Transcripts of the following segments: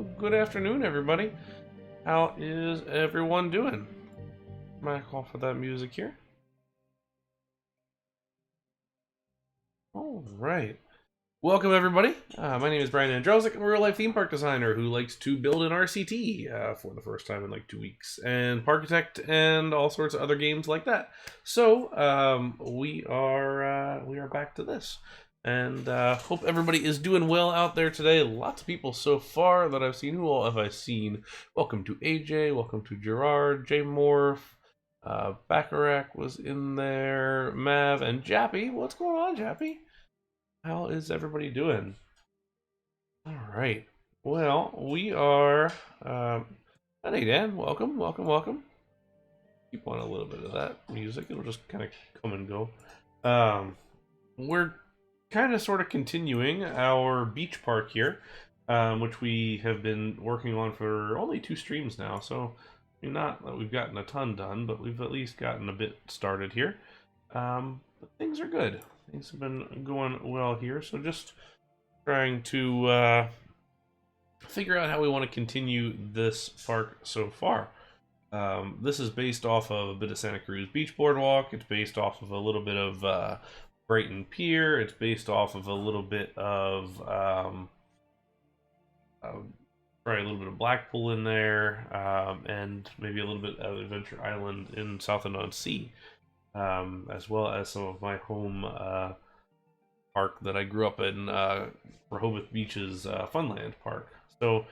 Well, good afternoon, everybody. How is everyone doing? Back off of that music here. All right. Welcome, everybody. My name is Brian Androsic. I'm a real-life theme park designer who likes to build an RCT for the first time in like 2 weeks, and Parkitect and all sorts of other games like that. So we are back to this, and hope everybody is doing well out there today. Lots of people so far that I've seen. Who all have I seen? Welcome to AJ. Welcome to Gerard, J Morph. Bacharach was in there. Mav and Jappy. What's going on, Jappy? How is everybody doing? All right. Well, we are. Hey, Dan. Welcome, welcome, welcome. Keep on a little bit of that music. It'll just kind of come and go. We're kind of sort of continuing our beach park here, which we have been working on for only 2 streams now. So, I mean, not that we've gotten a ton done, but we've at least gotten a bit started here. But things are good. Things have been going well here, so just trying to figure out how we want to continue this park so far. This is based off of a bit of Santa Cruz Beach Boardwalk. It's based off of a little bit of Brighton Pier. It's based off of a little bit of probably a little bit of Blackpool in there, and maybe a little bit of Adventure Island in Southend-on-Sea. As well as some of my home park that I grew up in, Rehoboth Beach's Funland Park. So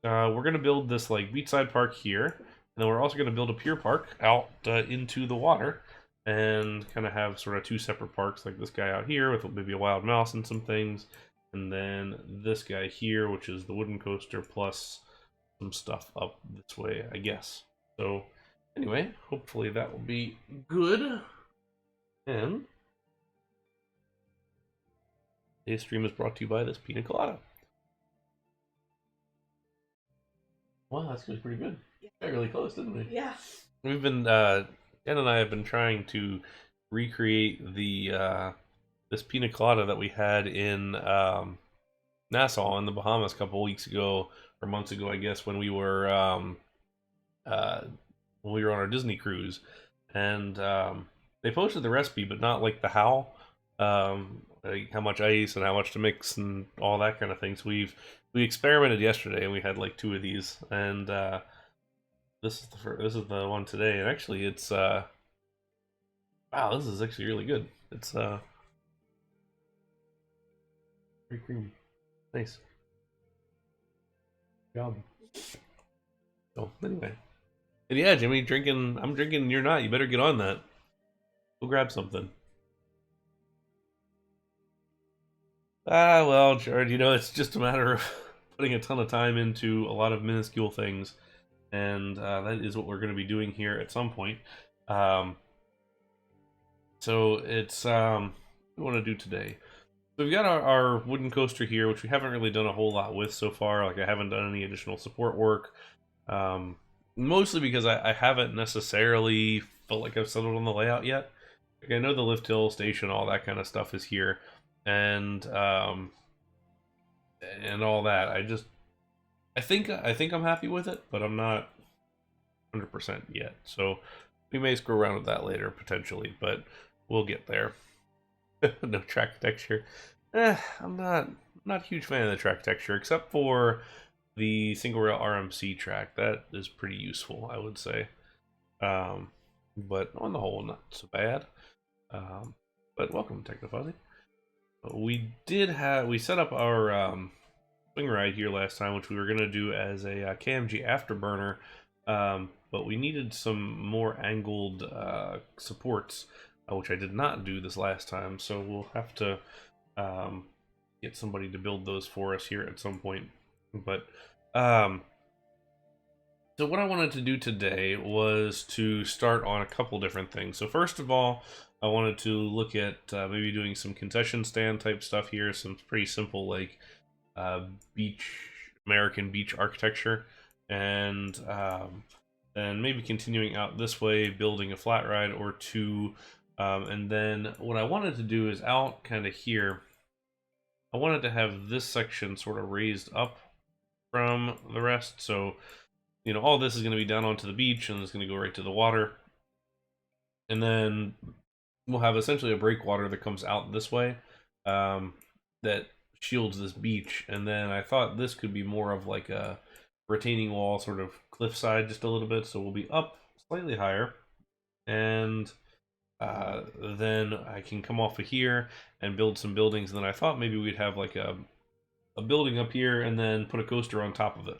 we're going to build this like beachside park here, and then we're also going to build a pier park out into the water, and kind of have sort of 2 separate parks, like this guy out here with maybe a wild mouse and some things, and then this guy here, which is the wooden coaster plus some stuff up this way, I guess. So anyway, hopefully that will be good. And today's stream is brought to you by this pina colada. Wow, that's pretty good. Yeah. Got really close, didn't we? Yeah. We've been Jen and I have been trying to recreate the this pina colada that we had in Nassau in the Bahamas a couple weeks ago, or months ago, I guess, when we were on our Disney cruise, and they posted the recipe, but not like the how, like how much ice and how much to mix and all that kind of thing. So we experimented yesterday, and we had like 2 of these, and this is the one today, and actually it's wow, this is actually really good. It's very creamy, nice job. So anyway. And yeah, Jimmy, I'm drinking, you're not. You better get on that. Go grab something. Well, Jared, it's just a matter of putting a ton of time into a lot of minuscule things. And that is what we're going to be doing here at some point. So it's, what we want to do today. So we've got our wooden coaster here, which we haven't really done a whole lot with so far. Like, I haven't done any additional support work. Mostly because I haven't necessarily felt like I've settled on the layout yet. Like, I know the lift hill station, all that kind of stuff is here, and all that. I think I'm happy with it, but I'm not 100% yet. So we may screw around with that later potentially, but we'll get there. No track texture. I'm not a huge fan of the track texture, except for the single rail RMC track. That is pretty useful, I would say. But on the whole, not so bad. But welcome, Technofuzzy. We set up our swing ride here last time, which we were gonna do as a KMG afterburner, but we needed some more angled supports, which I did not do this last time. So we'll have to get somebody to build those for us here at some point. But so what I wanted to do today was to start on a couple different things. So first of all, I wanted to look at maybe doing some concession stand type stuff here, some pretty simple like American beach architecture, and then maybe continuing out this way, building a flat ride or 2, and then what I wanted to do is out kind of here, I wanted to have this section sort of raised up from the rest. So, you know, all this is going to be down onto the beach and it's going to go right to the water. And then we'll have essentially a breakwater that comes out this way, that shields this beach. And then I thought this could be more of like a retaining wall, sort of cliffside, just a little bit. So we'll be up slightly higher, and then I can come off of here and build some buildings. And then I thought maybe we'd have like a building up here and then put a coaster on top of it.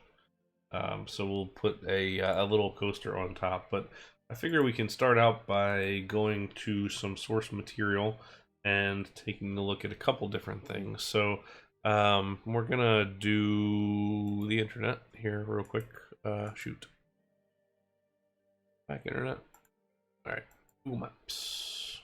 So we'll put a little coaster on top. But I figure we can start out by going to some source material and taking a look at a couple different things. So we're gonna do the internet here real quick. Shoot. Back internet. All right. Google Maps.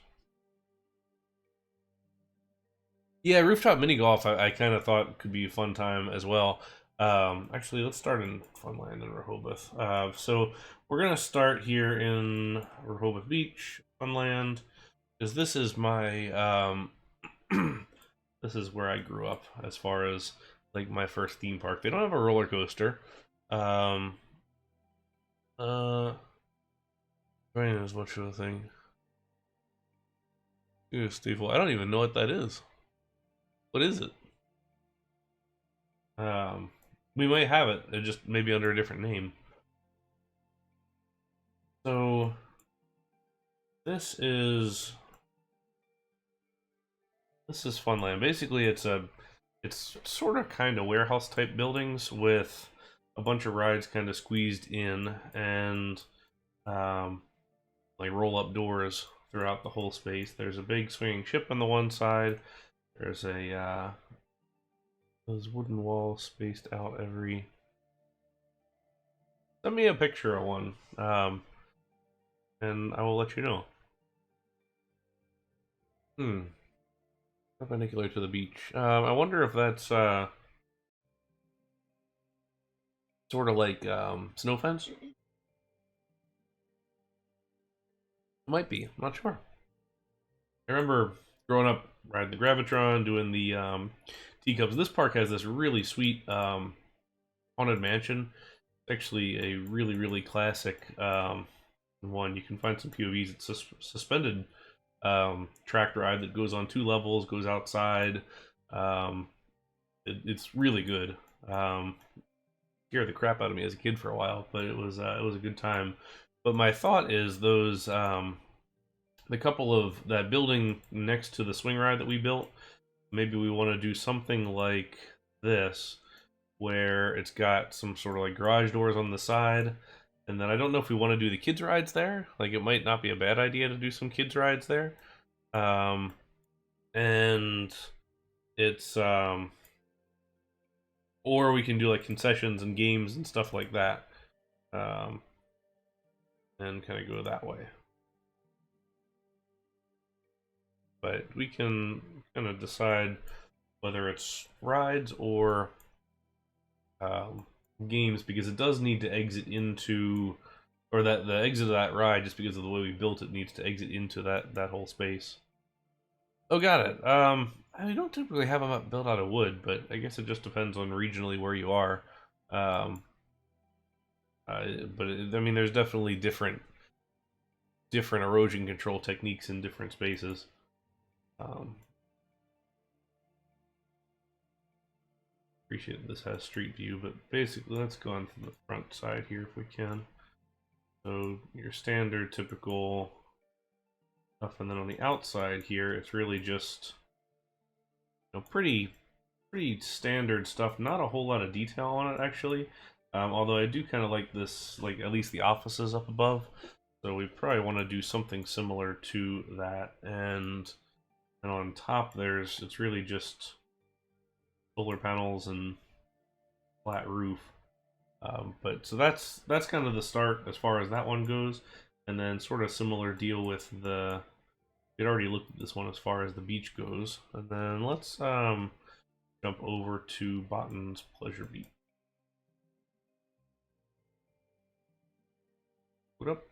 Yeah, rooftop mini golf. I kind of thought could be a fun time as well. Actually, let's start in Funland and Rehoboth. So we're gonna start here in Rehoboth Beach, Funland, because this is my this is where I grew up as far as like my first theme park. They don't have a roller coaster. Um, uh, Rain is much of a thing. Ooh, Steve, I don't even know what that is. What is it? Um, we might have it, just maybe under a different name. So this is Funland. Basically, it's sort of kind of warehouse type buildings with a bunch of rides kind of squeezed in, and like roll up doors throughout the whole space. There's a big swinging ship on the one side. There's a those wooden walls spaced out every. Send me a picture of one, and I will let you know. Perpendicular to the beach. I wonder if that's sort of like snow fence. It might be. I'm not sure. I remember growing up riding the Gravitron, doing the teacups. This park has this really sweet haunted mansion. It's actually a really classic one. You can find some POVs. It's a suspended track ride that goes on 2 levels, goes outside. It's really good. Scared the crap out of me as a kid for a while, but it was a good time. But my thought is those the couple of that building next to the swing ride that we built, maybe we want to do something like this, where it's got some sort of like garage doors on the side. And then I don't know if we want to do the kids rides there. Like, it might not be a bad idea to do some kids rides there. And it's or we can do like concessions and games and stuff like that, and kind of go that way. But we can kind of decide whether it's rides or games, because it does need to exit into, or that the exit of that ride, just because of the way we built it, needs to exit into that whole space. Oh, got it. I don't typically have them built out of wood, but I guess it just depends on regionally where you are. I mean, there's definitely different erosion control techniques in different spaces. Appreciate this has street view, but basically let's go on to the front side here if we can. So your standard typical stuff, and then on the outside here, it's really just, you know, pretty standard stuff. Not a whole lot of detail on it actually. Although I do kind of like this, like at least the offices up above. So we probably want to do something similar to that. And on top it's really just solar panels and flat roof. But so that's kind of the start as far as that one goes. And then sort of similar deal with we'd already looked at this one as far as the beach goes. And then let's jump over to Blackpool Pleasure Beach. What up?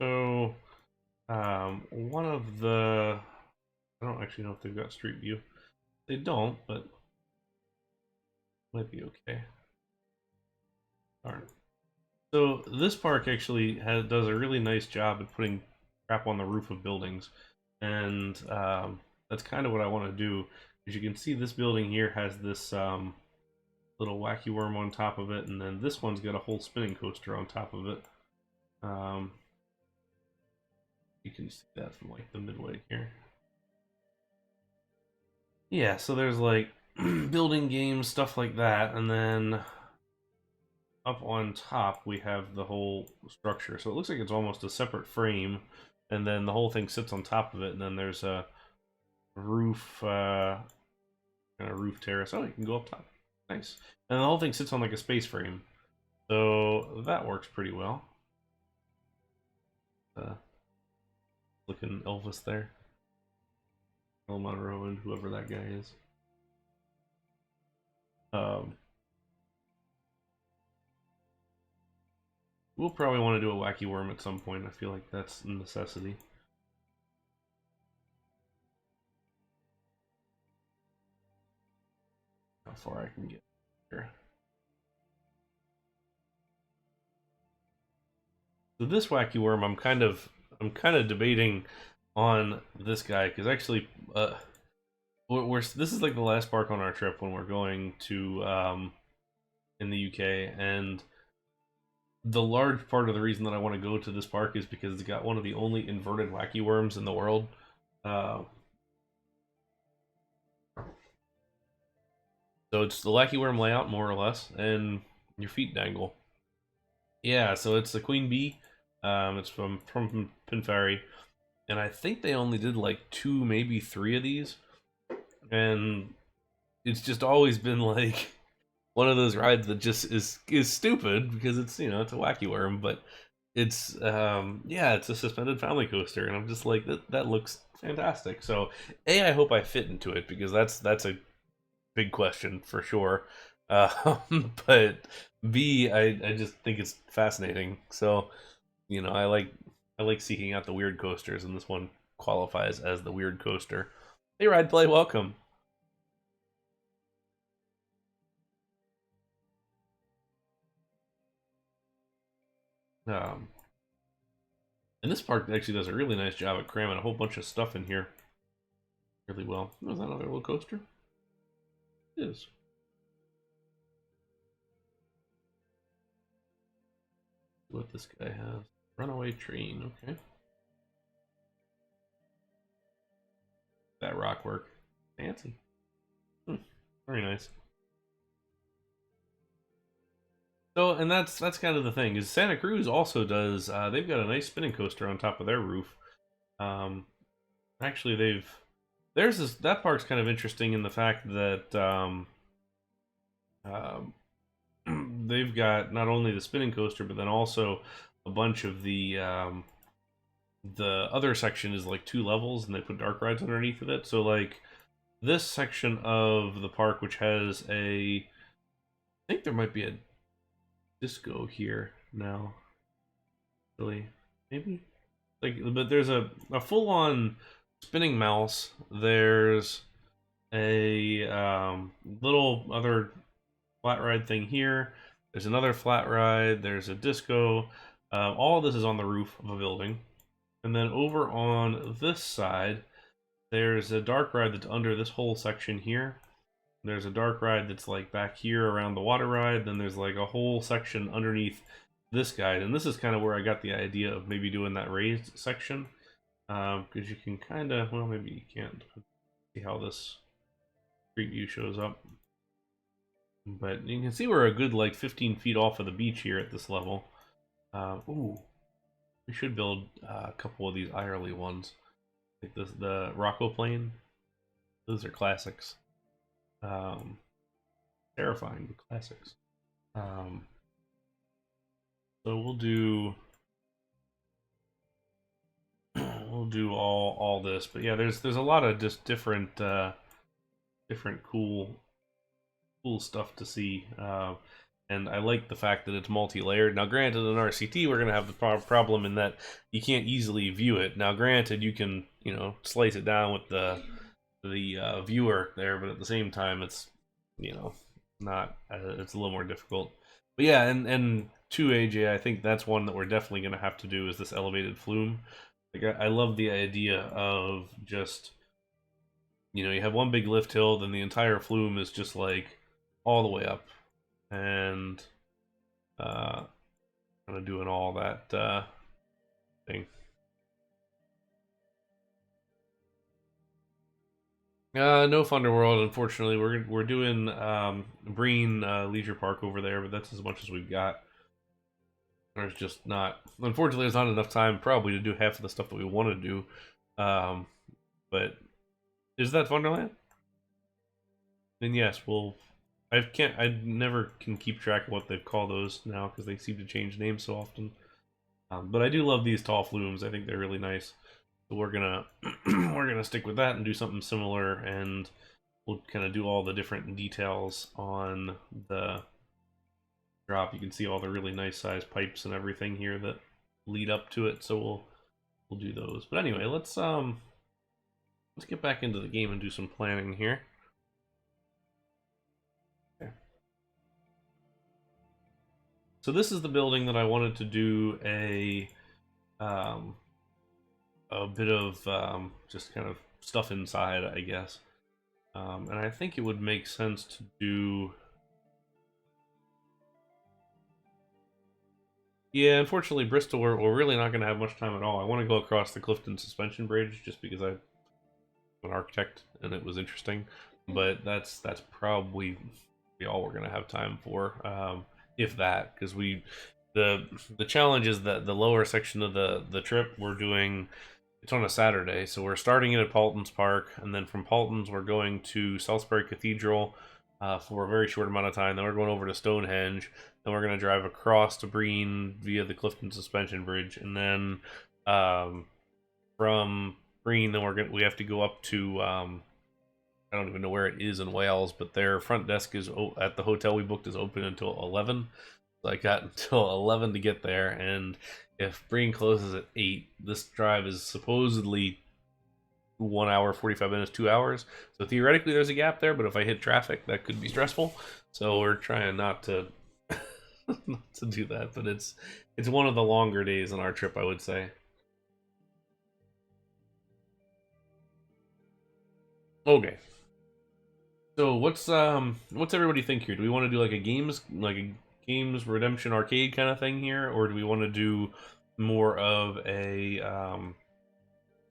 So, one of the, I don't actually know if they've got Street View. They don't, but might be okay. Darn. So this park actually does a really nice job at putting crap on the roof of buildings, and that's kind of what I want to do. As you can see, this building here has this little wacky worm on top of it, and then this one's got a whole spinning coaster on top of it. You can see that from like the midway here. Yeah, so there's like building games, stuff like that, and then up on top we have the whole structure. So it looks like it's almost a separate frame, and then the whole thing sits on top of it, and then there's a roof, kind of roof terrace. Oh, you can go up top. Nice. And the whole thing sits on like a space frame. So that works pretty well. Looking Elvis there. Earl Monroe and whoever that guy is. We'll probably want to do a wacky worm at some point. I feel like that's a necessity. How far I can get here. So this wacky worm, I'm kind of debating on this guy because actually, this is like the last park on our trip when we're going to in the UK, and the large part of the reason that I want to go to this park is because it's got one of the only inverted wacky worms in the world. So it's the wacky worm layout, more or less, and your feet dangle. Yeah, so it's the Queen Bee. It's from Pinferry, and I think they only did like 2, maybe 3 of these, and it's just always been like one of those rides that just is stupid because it's, you know, it's a wacky worm, but it's yeah, it's a suspended family coaster, and I'm just like, that looks fantastic. So I hope I fit into it, because that's a big question for sure. But B, I just think it's fascinating. So, you know, I like seeking out the weird coasters, and this one qualifies as the weird coaster. Hey, Ride Play, welcome. And this park actually does a really nice job at cramming a whole bunch of stuff in here really well. Oh, is that another little coaster? It is. What this guy has. Runaway train, okay. That rock work. Fancy. Very nice. So, and that's kind of the thing, is Santa Cruz also does, they've got a nice spinning coaster on top of their roof. Actually, that park's kind of interesting in the fact that they've got not only the spinning coaster, but then also a bunch of the other section is like 2 levels, and they put dark rides underneath of it. So like this section of the park, which has I think there might be a disco here now. Really, maybe, like, but there's a full-on spinning mouse. There's a little other flat ride thing here. There's another flat ride. There's a disco. All of this is on the roof of a building. And then over on this side, there's a dark ride that's under this whole section here. There's a dark ride that's like back here around the water ride. Then there's like a whole section underneath this guide. And this is kind of where I got the idea of maybe doing that raised section. Because you can kind of, well, maybe you can't see how this street view shows up. But you can see we're a good like 15 feet off of the beach here at this level. Ooh, we should build a couple of these Irely ones. Like this, the Rocco plane. Those are classics. Terrifying, but classics. So we'll do all this, but yeah, there's a lot of just different cool stuff to see. And I like the fact that it's multi-layered. Now, granted, in RCT, we're going to have the problem in that you can't easily view it. Now, granted, you can, slice it down with the viewer there, but at the same time, it's, not, it's a little more difficult. But yeah, and to AJ, I think that's one that we're definitely going to have to do is this elevated flume. Like, I love the idea of just, you have one big lift hill, then the entire flume is just like all the way up. And kind of doing all that thing. No Thunderworld, unfortunately. We're doing Breen Leisure Park over there, but that's as much as we've got. There's just not, unfortunately, there's not enough time probably to do half of the stuff that we want to do. But is that Thunderland? Then yes, I never can keep track of what they call those now because they seem to change names so often. But I do love these tall flumes. I think they're really nice. So we're gonna we're gonna stick with that and do something similar, and we'll kind of do all the different details on the drop. You can see all the really nice sized pipes and everything here that lead up to it. So we'll do those. But anyway, let's get back into the game and do some planning here. So this is the building that I wanted to do a bit of just kind of stuff inside, I guess. And I think it would make sense to do... Yeah, unfortunately, Bristol, we're really not going to have much time at all. I want to go across the Clifton Suspension Bridge just because I'm an architect and it was interesting. But that's probably all we're going to have time for. If that, because the challenge is that the lower section of the trip we're doing, it's on a Saturday, so we're starting it at Paulton's Park, and then from Paulton's we're going to Salisbury Cathedral for a very short amount of time. Then we're going over to Stonehenge. Then we're going to drive across to Breen via the Clifton Suspension Bridge, and then from Breen, then we have to go up to I don't even know where it is in Wales, but their front desk is at the hotel we booked is open until 11. So I got until 11 to get there, and if Breen closes at 8, this drive is supposedly 1 hour, 45 minutes, 2 hours. So theoretically there's a gap there, but if I hit traffic, that could be stressful. So we're trying not to not to do that, but it's one of the longer days on our trip, I would say. Okay. So what's everybody think here? Do we want to do like a games redemption arcade kind of thing here, or do we want to do more of a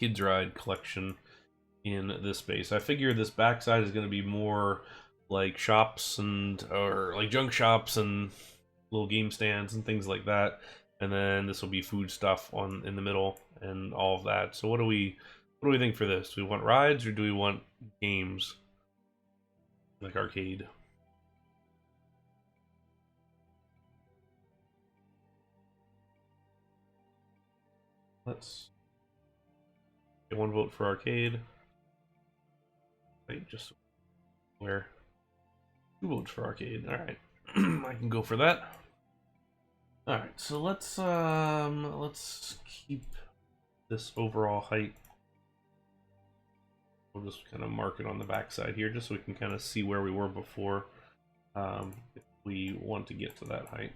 kids ride collection in this space? I figure this backside is going to be more like shops or like junk shops and little game stands and things like that, and then this will be food stuff in the middle and all of that. So what do we think for this? Do we want rides or do we want games? Like arcade. Let's get one vote for arcade. Wait, just where? 2 votes for arcade. All right, I can go for that. All right, so let's keep this overall height. We'll just kind of mark it on the backside here just so we can kind of see where we were before if we want to get to that height.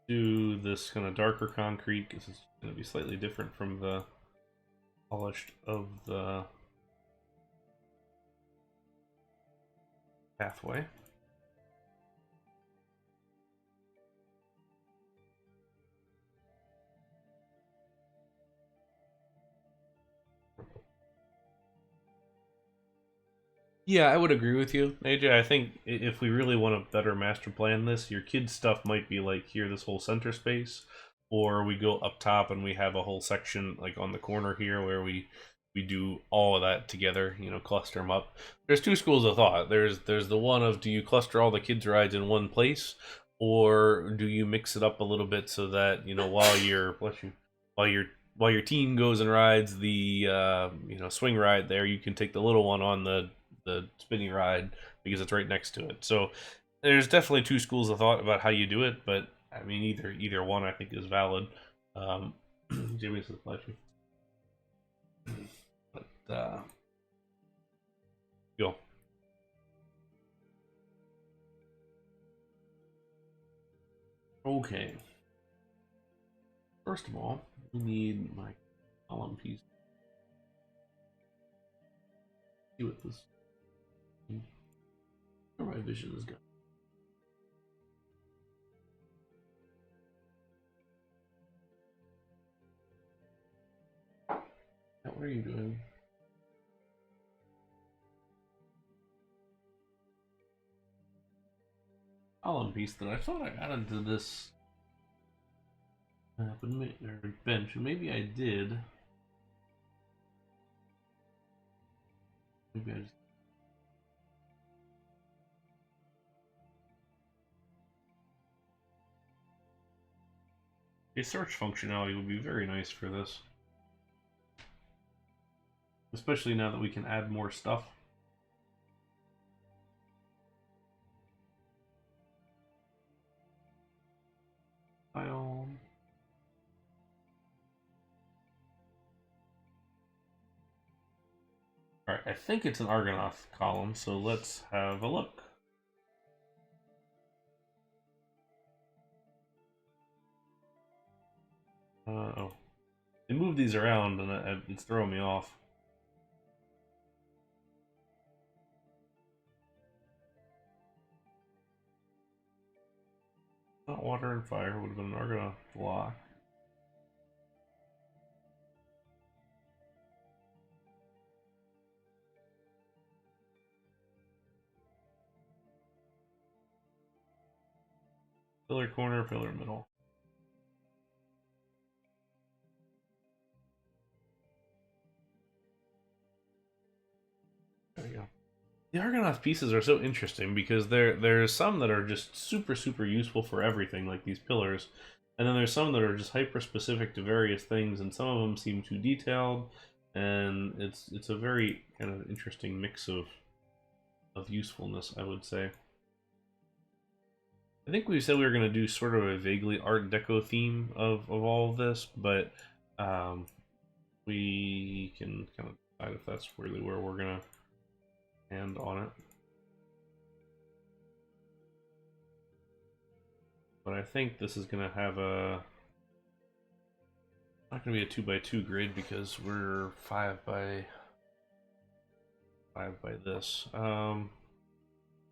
Do this kind of darker concrete because it's going to be slightly different from the polished of the pathway. Yeah, I would agree with you, AJ. I think if we really want to better master plan this, your kids' stuff might be like here, this whole center space, or we go up top and we have a whole section like on the corner here where we do all of that together, cluster them up. There's 2 schools of thought. There's the one of, do you cluster all the kids' rides in one place, or do you mix it up a little bit so that while you're bless you, while your team goes and rides the swing ride there, you can take the little one on the spinning ride because it's right next to it. So there's definitely two schools of thought about how you do it, but I mean either one I think is valid. Jamie says pleasure. But go. Okay. First of all, we need my column piece. See what this. Where my vision is going. What are you doing? Column piece that I thought I added to this bench. Maybe I did. Maybe I just. A search functionality would be very nice for this. Especially now that we can add more stuff. File. Alright, I think it's an Argonath column, so let's have a look. Oh. They move these around and it's throwing me off. Not water and fire, would have been an Argonath block. Pillar corner, pillar middle. There we go. The Argonath pieces are so interesting because there's some that are just super useful for everything, like these pillars, and then there's some that are just hyper specific to various things, and some of them seem too detailed, and it's a very kind of interesting mix of usefulness, I would say. I think we said we were going to do sort of a vaguely Art Deco theme of all of this, but we can kind of decide if that's really where we're going to hand on it. But I think this is going to have a... not going to be a 2x2 grid because we're 5 by this.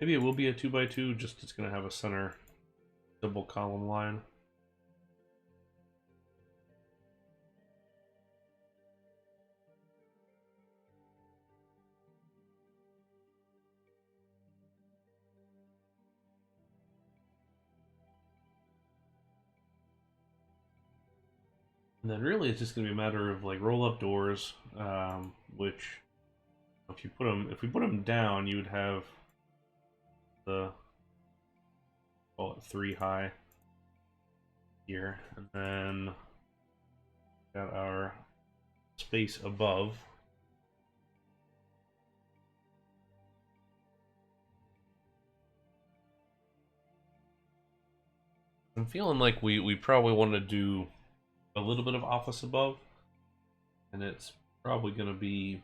Maybe it will be a 2x2, just it's going to have a center double column line. And then really it's just going to be a matter of like roll up doors, which if we put them down, you would have the, call it 3 high here, and then got our space above. I'm feeling like we probably want to do a little bit of office above, and it's probably going to be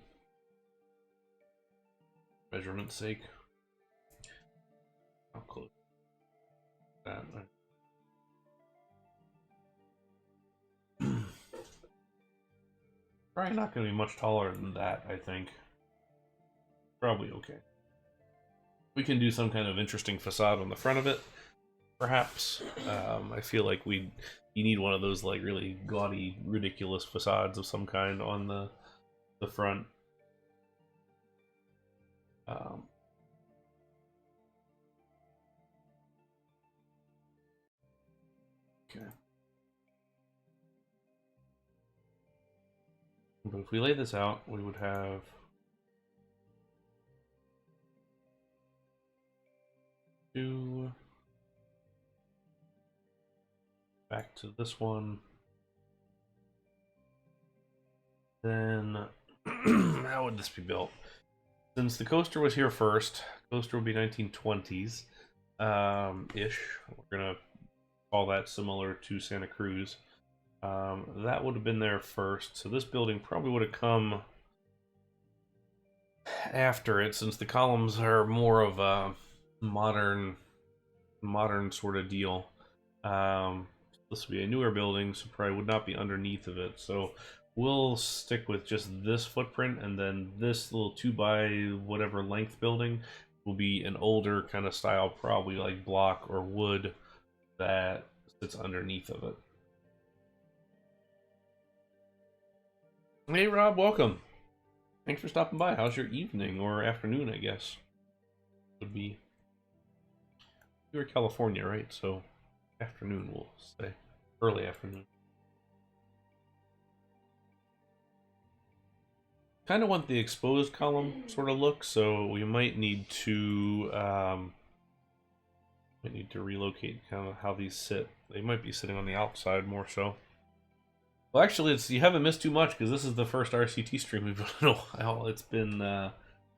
measurement's sake. How close that? Probably not going to be much taller than that, I think. Probably okay. We can do some kind of interesting facade on the front of it, perhaps. I feel like you need one of those like really gaudy, ridiculous facades of some kind on the front. Okay. But if we lay this out, we would have two back to this one. Then, how would this be built? Since the coaster was here first, coaster would be 1920s ish. We're gonna call that similar to Santa Cruz. That would have been there first, so this building probably would have come after it, since the columns are more of a modern sort of deal. This would be a newer building, so probably would not be underneath of it. So we'll stick with just this footprint, and then this little 2 by whatever length building will be an older kind of style, probably like block or wood that sits underneath of it. Hey Rob, welcome. Thanks for stopping by. How's your evening or afternoon, I guess? Would be. You're in California, right? So afternoon, we'll say. Early afternoon. Kind of want the exposed column sort of look, so we might need to relocate kind of how these sit. They might be sitting on the outside more so. Well, actually, you haven't missed too much, because this is the first RCT stream we've done in a while. It's been a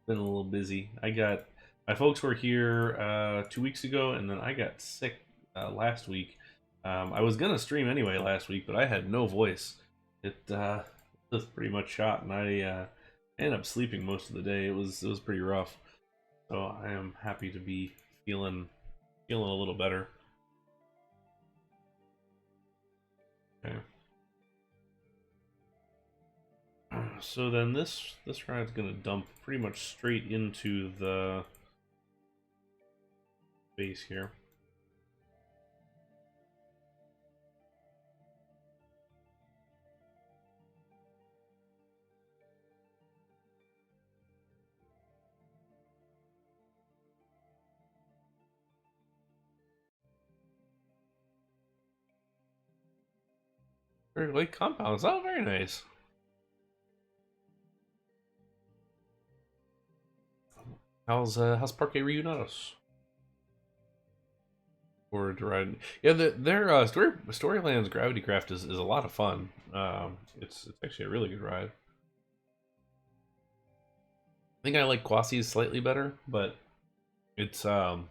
little busy. My folks were here 2 weeks ago, and then I got sick last week. I was gonna stream anyway last week, but I had no voice. It was pretty much shot, and I ended up sleeping most of the day. It was pretty rough. So I am happy to be feeling a little better. Okay. So then this ride's gonna dump pretty much straight into the base here. Very lake compounds. Oh, very nice. How's Parque Reunidos? Or to ride? Yeah, their Storyland's Gravity Craft is a lot of fun. It's actually a really good ride. I think I like Quasi's slightly better, but it's up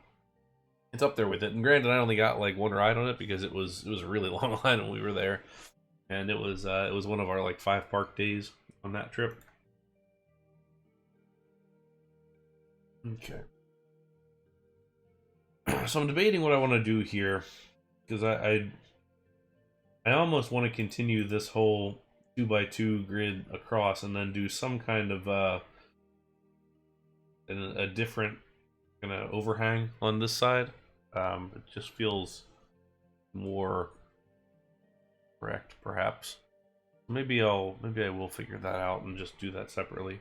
there with it. And granted, I only got like one ride on it because it was a really long line when we were there, and it was one of our like 5 park days on that trip. Okay. So I'm debating what I want to do here, because I almost want to continue this whole 2x2 grid across, and then do some kind of a different kind of overhang on this side. It just feels more correct, perhaps. Maybe I will figure that out and just do that separately.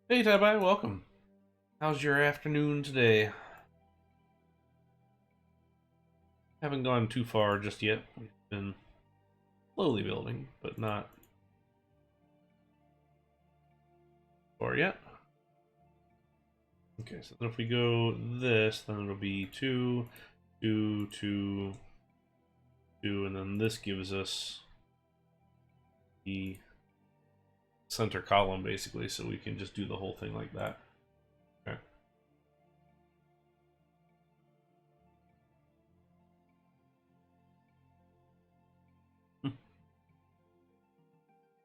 Hey Tabai, welcome. How's your afternoon today? Haven't gone too far just yet. We've been slowly building, but not far yet. Okay, so then if we go this, then it'll be 2, 2, 2, 2, and then this gives us the center column basically, so we can just do the whole thing like that. Okay.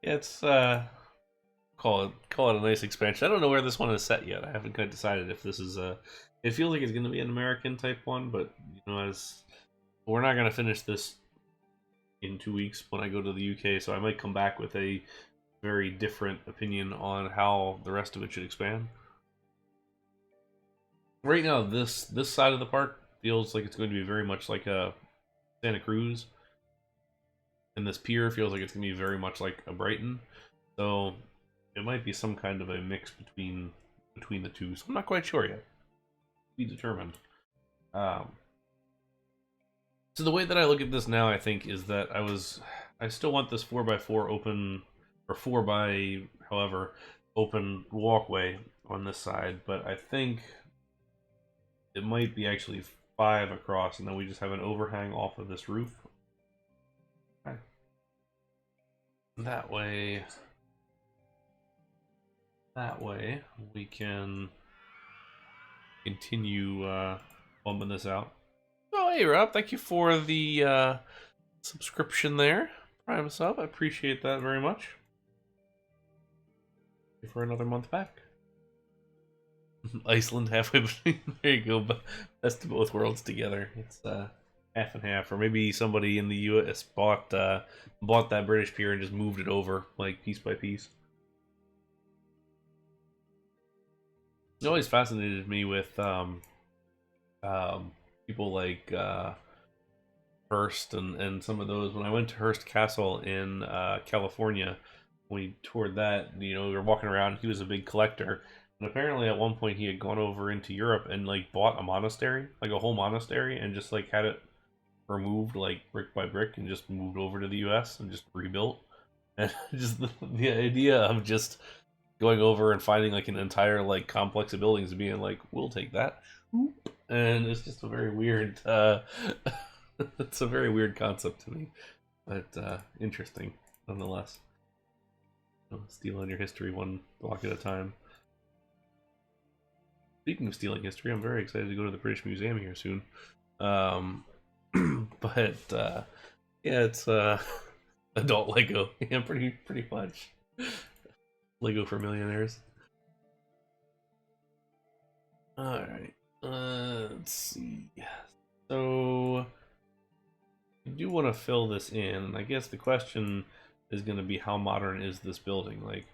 Yeah, it's call it a nice expansion. I don't know where this one is set yet. I haven't quite decided if this is it feels like it's going to be an American type one, but you know, as we're not going to finish this in 2 weeks when I go to the UK, so I might come back with a very different opinion on how the rest of it should expand. Right now, this side of the park feels like it's going to be very much like a Santa Cruz, and this pier feels like it's going to be very much like a Brighton. So it might be some kind of a mix between the two. So I'm not quite sure yet. Be determined. So the way that I look at this now, I think, is that I still want this 4x4 open, or 4 by however open walkway on this side, but I think it might be actually 5 across, and then we just have an overhang off of this roof. Okay. That way, that way we can continue bumping this out. Oh, hey Rob, thank you for the subscription there. Prime sub, I appreciate that very much. For another month back. Iceland halfway between. There you go. Best of both worlds together. It's half and half, or maybe somebody in the U.S. bought that British pier and just moved it over like piece by piece. It always fascinated me with people like Hearst and some of those. When I went to Hearst Castle in California, we toured that. We were walking around. He was a big collector, and apparently at one point he had gone over into Europe and like bought a monastery, like a whole monastery, and just like had it removed like brick by brick, and just moved over to the U.S. and just rebuilt. And just the idea of just going over and finding like an entire like complex of buildings and being like, we'll take that, and it's just a very weird. It's a very weird concept to me, but interesting nonetheless. Steal on your history one block at a time. Speaking of stealing history, I'm very excited to go to the British Museum here soon. But yeah, it's adult Lego. Yeah, pretty much. Lego for millionaires. All right, let's see. So I do want to fill this in, and I guess the question is going to be, how modern is this building? Like,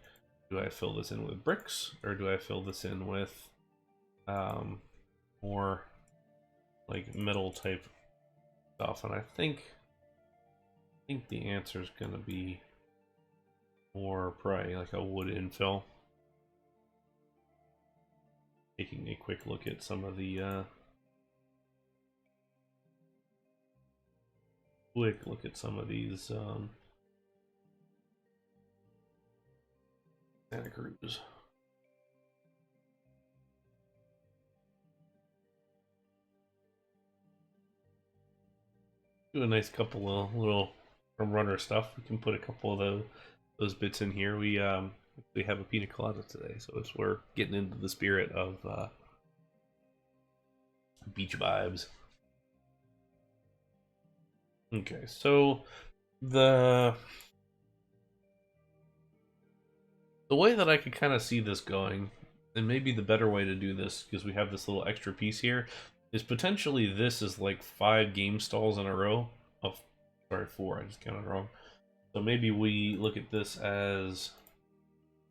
do I fill this in with bricks, or do I fill this in with more like metal type stuff? And I think the answer is going to be more probably like a wood infill. Taking a quick look at some of the these Santa Cruz. Do a nice couple of little runner stuff. We can put a couple of those bits in here. We have a pina colada today, so we're getting into the spirit of beach vibes. Okay, so the way that I could kind of see this going, and maybe the better way to do this, because we have this little extra piece here, is potentially this is like 5 game stalls in a row. Oh, sorry, 4. I just counted wrong. So maybe we look at this as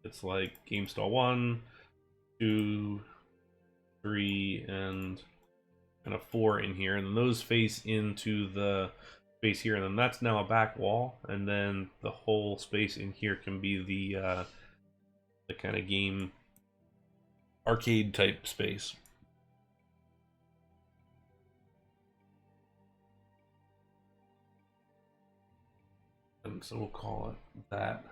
it's like game stall 1, 2, 3, and kind of 4 in here, and then those face into the space here, and then that's now a back wall, and then the whole space in here can be the kind of game arcade type space. And so we'll call it that.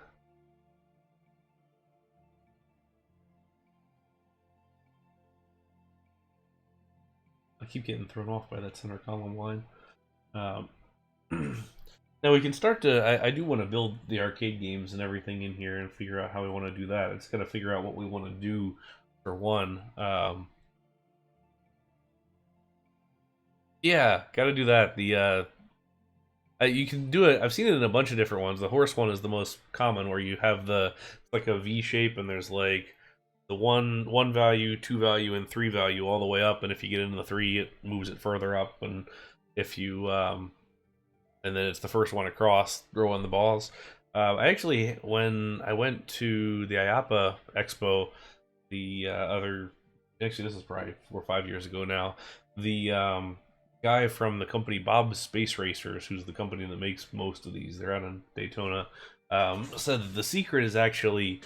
I keep getting thrown off by that center column line. Now we can start to, I do want to build the arcade games and everything in here and figure out how we want to do that. It's got to figure out what we want to do for one. Yeah, got to do that. The you can do it. I've seen it in a bunch of different ones. The horse one is the most common, where you have like a V shape, and there's like the one value, 2 value, and 3 value all the way up. And if you get into the 3, it moves it further up. And if you and then it's the first one across, throwing the balls. I actually, when I went to the IAPA Expo, actually this is probably 4 or 5 years ago now, the guy from the company Bob's Space Racers, who's the company that makes most of these, they're out in Daytona, said that the secret is actually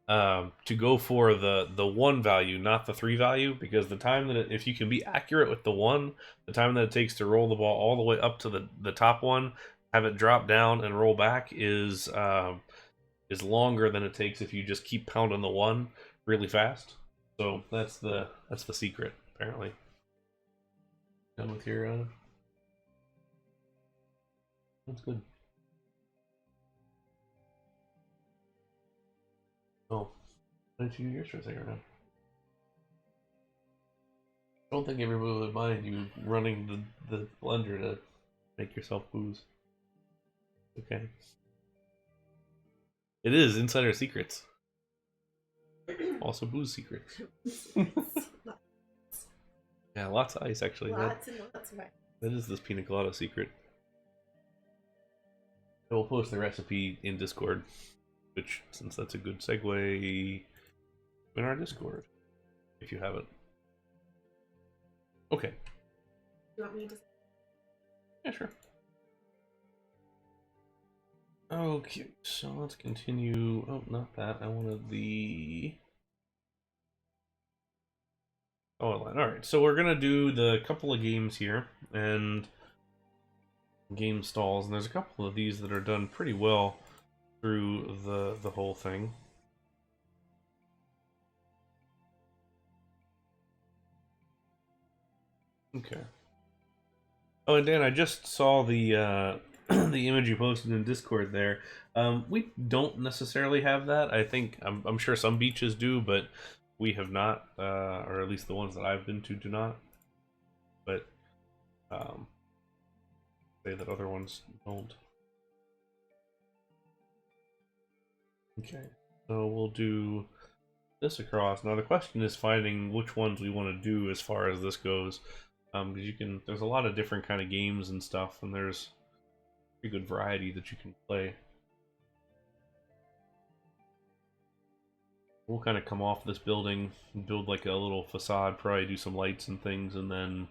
to go for the 1 value, not the 3 value, because the time that if you can be accurate with the 1, the time that it takes to roll the ball all the way up to the top one, have it drop down and roll back is longer than it takes if you just keep pounding the 1 really fast. So that's the secret, apparently. Done with your that's good. Oh, 22 years for a second now. I don't think everybody would mind you running the blender to make yourself booze. Okay. It is Insider Secrets. Also booze secrets. Yeah, lots of ice actually. Lots and lots of ice. That is this pina colada secret. I will post the recipe in Discord, which, since that's a good segue, in our Discord, if you haven't. Okay. You want me to? Yeah, sure. Okay, so let's continue. Oh, not that. I wanted the... Oh, alright, so we're gonna do the couple of games here, and game stalls, and there's a couple of these that are done pretty well through the whole thing. Okay. Oh, and Dan, I just saw the the image you posted in Discord there. We don't necessarily have that. I think I'm sure some beaches do, but we have not, or at least the ones that I've been to do not. But say that other ones don't. Okay, so we'll do this across. Now the question is finding which ones we want to do as far as this goes, because there's a lot of different kind of games and stuff, and there's pretty good variety that you can play. We'll kind of come off this building, build like a little facade, probably do some lights and things, and then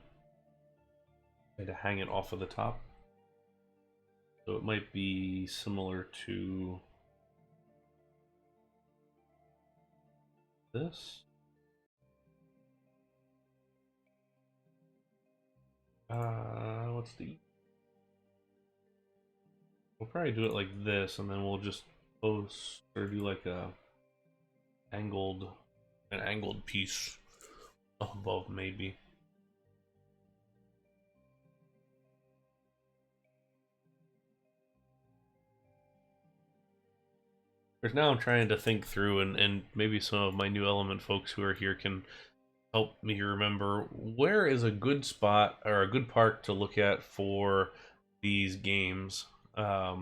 try to hang it off of the top. So it might be similar to this. What's the... We'll probably do it like this, and then we'll just post or do like an angled piece above, maybe. Because now I'm trying to think through, and maybe some of my new element folks who are here can help me remember where is a good spot or a good park to look at for these games. I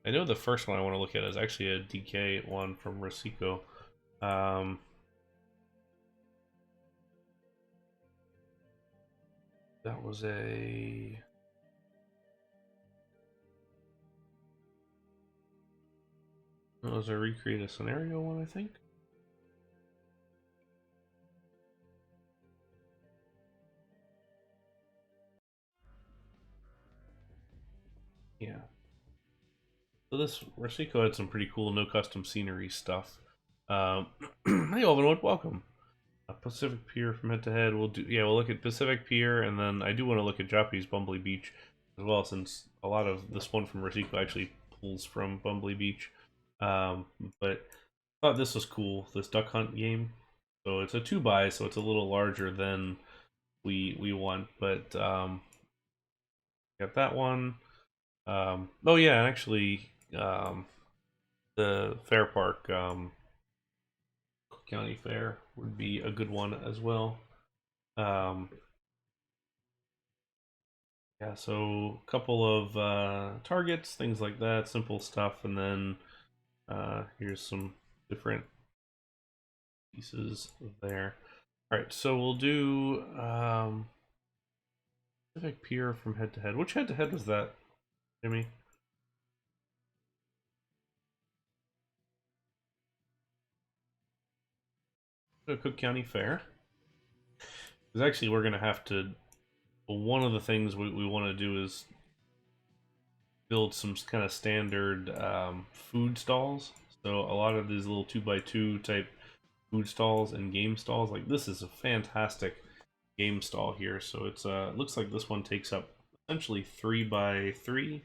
know the first one I want to look at is actually a DK one from Rosico. That was a... That was a recreate a scenario one, I think. Yeah. So this Rosico had some pretty cool no custom scenery stuff. Hey Alvinwood, welcome. Pacific Pier from head to head. We'll look at Pacific Pier, and then I do want to look at Japanese Bumbly Beach as well, since a lot of this one from Rosico actually pulls from Bumbly Beach. But I thought this was cool, this duck hunt game. So it's a 2x, so it's a little larger than we want, but got that one. Oh yeah, and actually the Fair Park County Fair would be a good one as well. Yeah, so a couple of targets, things like that, simple stuff, and then here's some different pieces there. All right, so we'll do Pacific Pier from head to head. Which head to head was that, Jimmy? Cook County Fair. Because actually, we're gonna have to. One of the things we want to do is build some kind of standard food stalls. So a lot of these little 2x2 type food stalls and game stalls, like this is a fantastic game stall here. So it's looks like this one takes up essentially 3x3,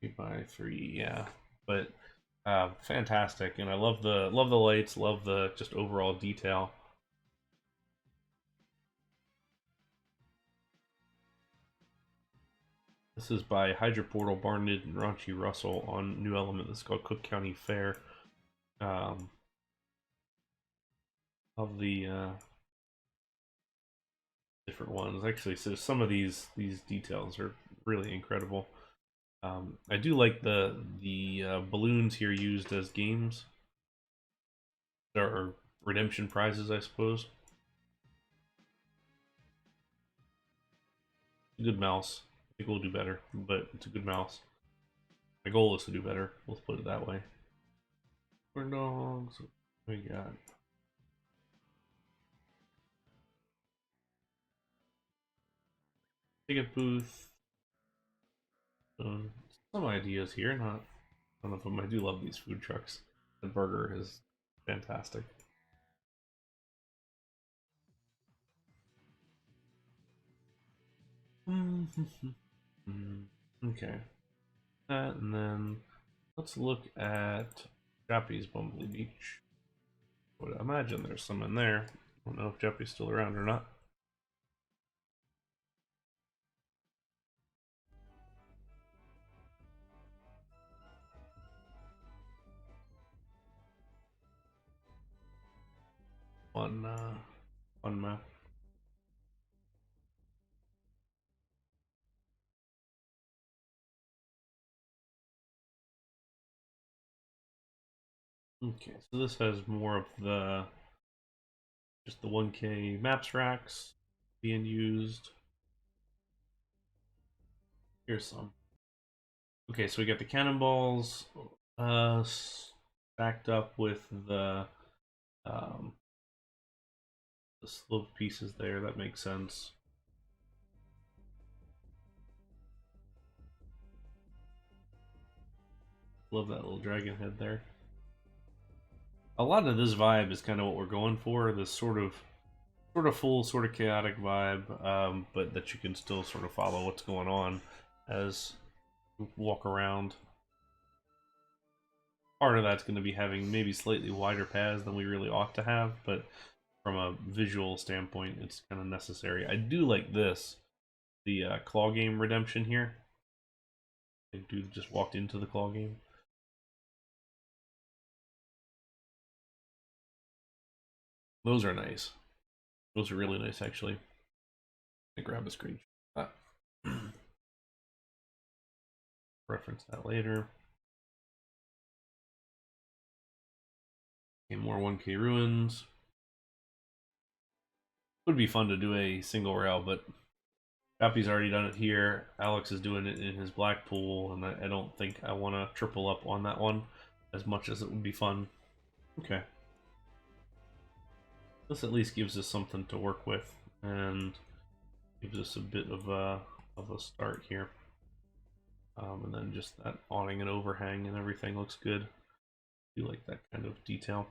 3x3, yeah. But fantastic, and I love the lights, love the just overall detail. This is by Hydra Portal, Barnid, and Raunchy Russell on New Element. This is called Cook County Fair. of the different ones. Actually, so some of these details are really incredible. I do like the balloons here used as games or redemption prizes, I suppose. A good mouse. I think we'll do better, but it's a good mouse. My goal is to do better. Let's put it that way. Corn dogs. What we got? Ticket booth. Some ideas here, not none of them. I do love these food trucks. The burger is fantastic. Okay. That, and then let's look at Jappy's Bumbley Beach. I would imagine there's some in there. I don't know if Jappy's still around or not. One map. Okay, so this has more of the just the 1K maps racks being used. Here's some. Okay, so we got the cannonballs stacked up with um, the slope pieces there. That makes sense. Love that little dragon head there. A lot of this vibe is kind of what we're going for. This sort of full, sort of chaotic vibe, but that you can still sort of follow what's going on as you walk around. Part of that's going to be having maybe slightly wider paths than we really ought to have, but from a visual standpoint, it's kind of necessary. I do like this, the claw game redemption here. I do just walked into the claw game. Those are nice. Those are really nice, actually. I grab a screenshot. Reference that later. Okay, more 1K ruins. Would be fun to do a single rail, but Happy's already done it here. Alex is doing it in his Blackpool, and I don't think I want to triple up on that one as much as it would be fun. Okay. This at least gives us something to work with and gives us a bit of a start here. And then just that awning and overhang and everything looks good. I do like that kind of detail.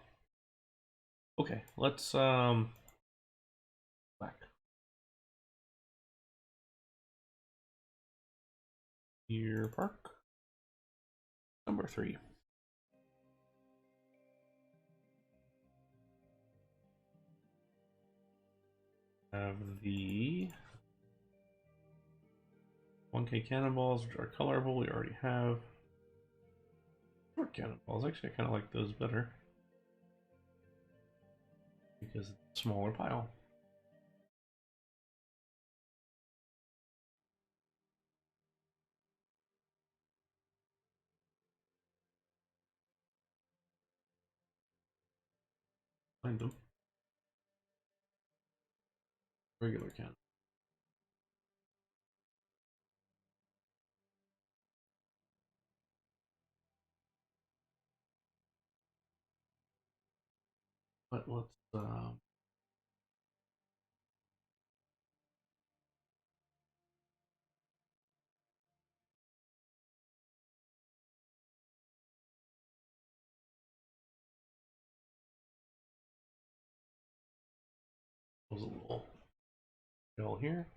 Okay, let's back. Pier Park. Number 3. Have the 1K cannonballs, which are colorful. We already have short cannonballs. Actually, I kind of like those better because it's a smaller pile. Find them. Regular cannon. But let's close a little shell here.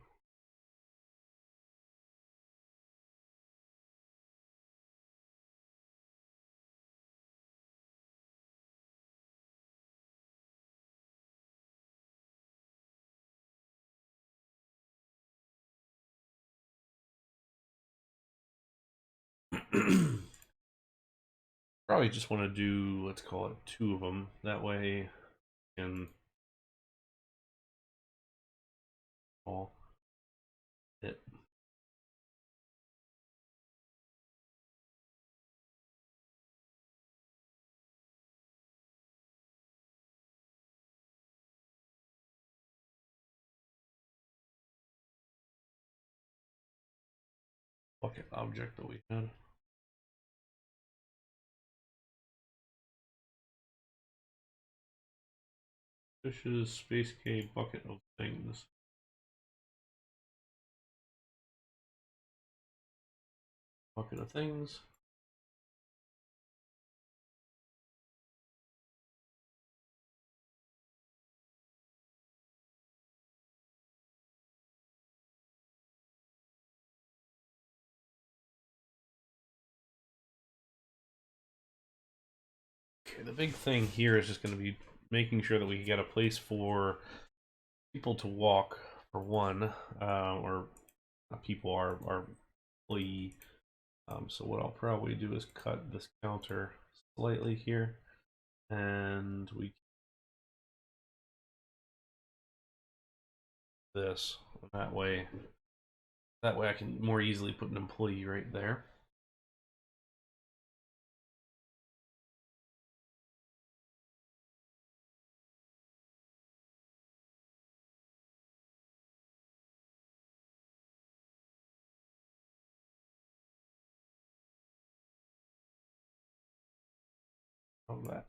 Probably just want to do, let's call it 2 of them. That way, and all it. Bucket object that we had. Fishes, space cave, bucket of things. Bucket of things. Okay, the big thing here is just going to be making sure that we get a place for people to walk, for one, or people are employee. So what I'll probably do is cut this counter slightly here, and we this that way. That way I can more easily put an employee right there. That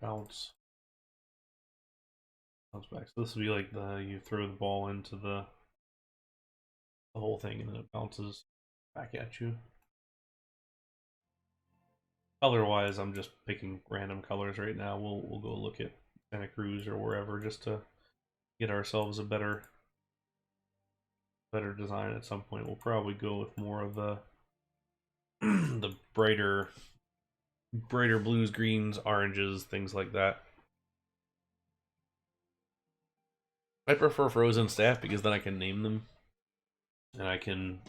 bounce back. So this will be like you throw the ball into the whole thing and then it bounces back at you. Color-wise, I'm just picking random colors right now. We'll go look at Santa Cruz or wherever just to get ourselves a better design at some point. We'll probably go with more of the the brighter blues, greens, oranges, things like that. I prefer frozen staff because then I can name them and I can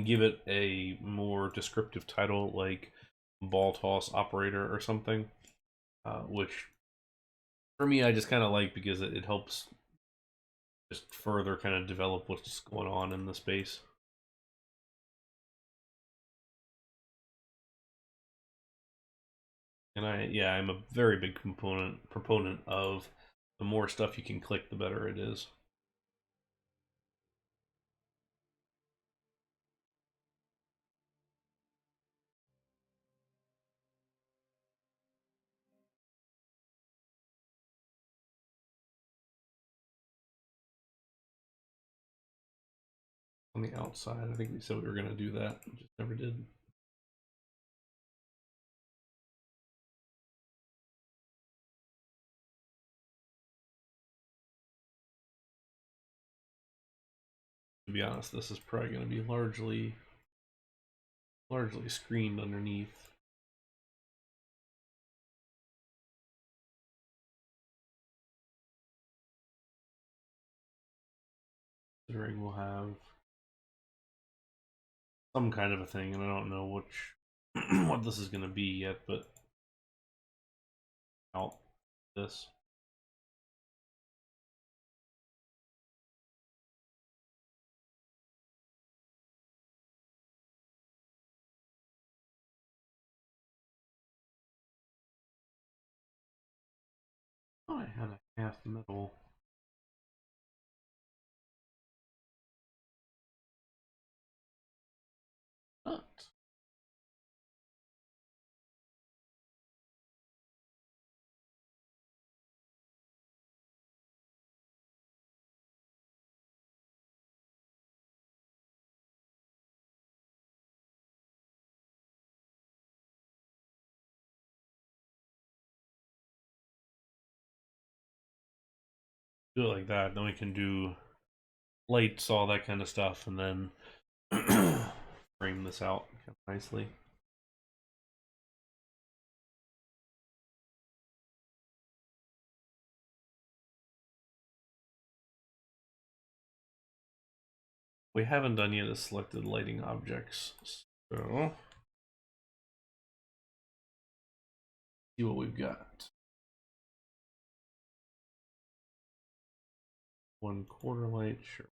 give it a more descriptive title like ball toss operator or something, which for me I just kind of like because it helps just further kind of develop what's going on in the space. And I'm a very big proponent of the more stuff you can click, the better it is. On the outside, I think we said we were going to do that, we just never did. To be honest, this is probably going to be largely screened underneath. Considering we'll have some kind of a thing, and I don't know which what this is going to be yet, but out this. Oh, I had a half metal. Nut. Do it like that, then we can do lights, all that kind of stuff, and then frame this out nicely. We haven't done yet is selected lighting objects, so see what we've got. 1/4 light, sure.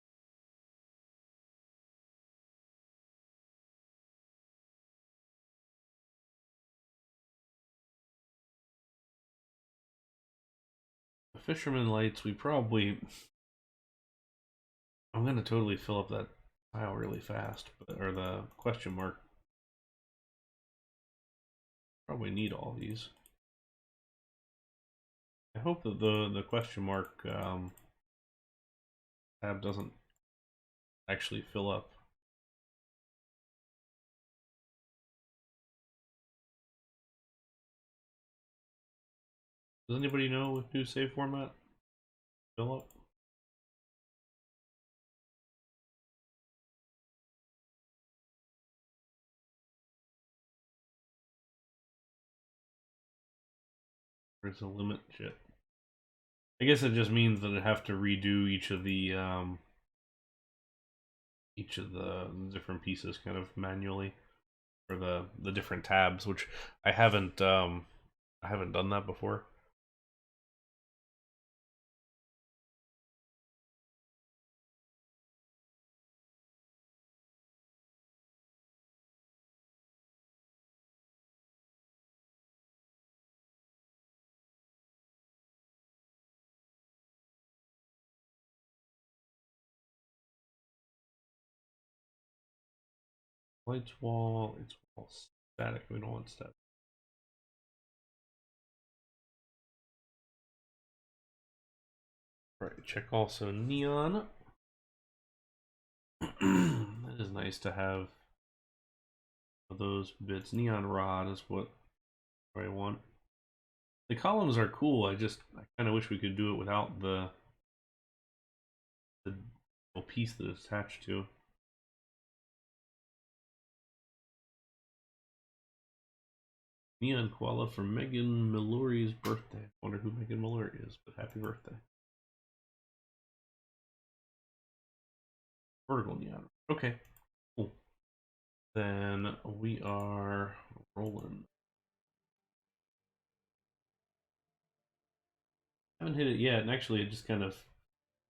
The fisherman lights, we probably... I'm going to totally fill up that tile really fast, or the question mark. Probably need all these. I hope that the question mark tab doesn't actually fill up. Does anybody know with new save format? Fill up? There's a limit. Shit. I guess it just means that I have to redo each of the different pieces kind of manually, for the different tabs, which I haven't done that before. Lights wall, it's wall static. We don't want static. Right, check also neon. That is nice to have those bits. Neon rod is what I want. The columns are cool. I kind of wish we could do it without the piece that it's attached to. Neon koala for Megan Mallory's birthday. I wonder who Megan Mallory is, but happy birthday. Vertical neon. Okay, cool. Then we are rolling. Haven't hit it yet, and actually it just kind of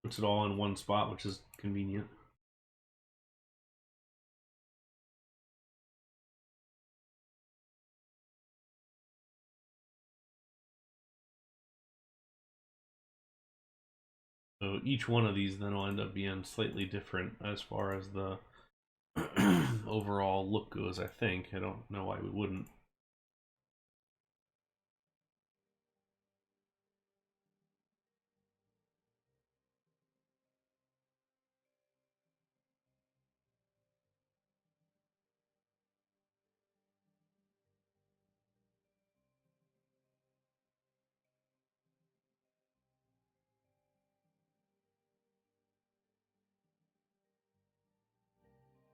puts it all in one spot, which is convenient. So each one of these then will end up being slightly different as far as the overall look goes, I think. I don't know why we wouldn't.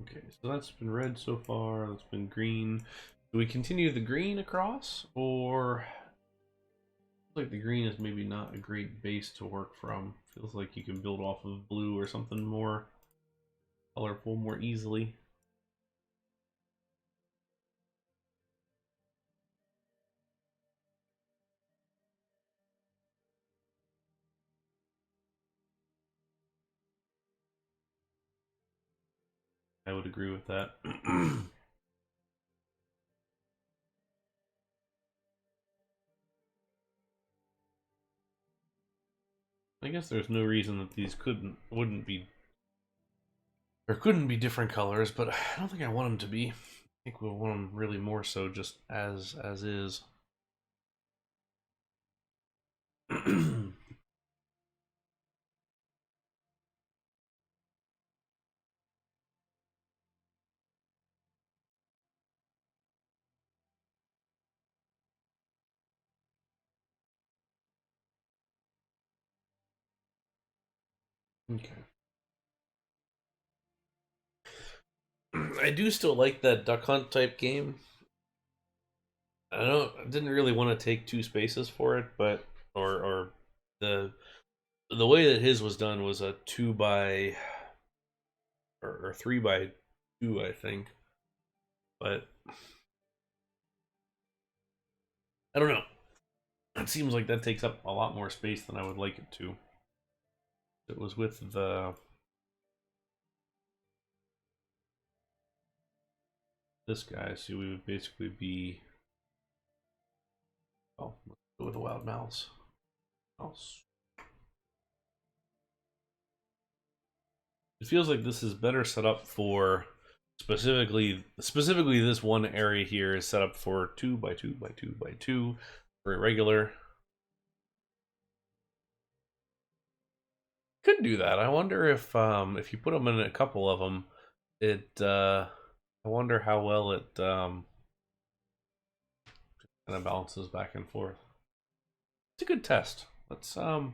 Okay, so that's been red so far. That's been green. Do we continue the green across, or like the green is maybe not a great base to work from? Feels like you can build off of blue or something more colorful more easily. I would agree with that. I guess there's no reason that these wouldn't be, or couldn't be different colors, but I don't think I want them to be. I think we'll want them really more so just as is. Okay. I do still like that duck hunt type game. I didn't really want to take 2 spaces for it, but or the way that his was done was a 2 by or 3 by 2, I think. But I don't know. It seems like that takes up a lot more space than I would like it to. It was with the this guy, so we would basically be. Oh, let's go with the wild mouse. Mouse. It feels like this is better set up for specifically this one area here is set up for 2x2x2x2 for irregular. Could do that. I wonder if you put them in a couple of them, I wonder how well it kind of balances back and forth. It's a good test. Let's I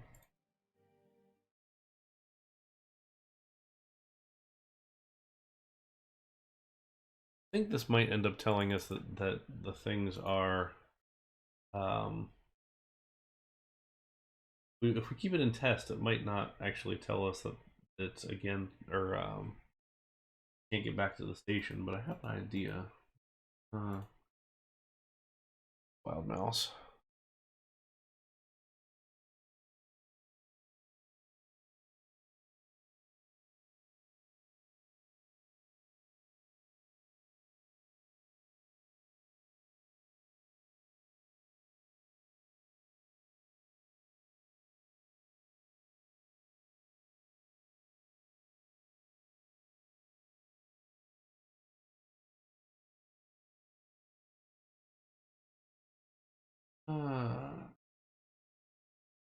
think this might end up telling us that the things are if we keep it in test, it might not actually tell us that it's again or can't get back to the station, but I have an idea. Wild mouse.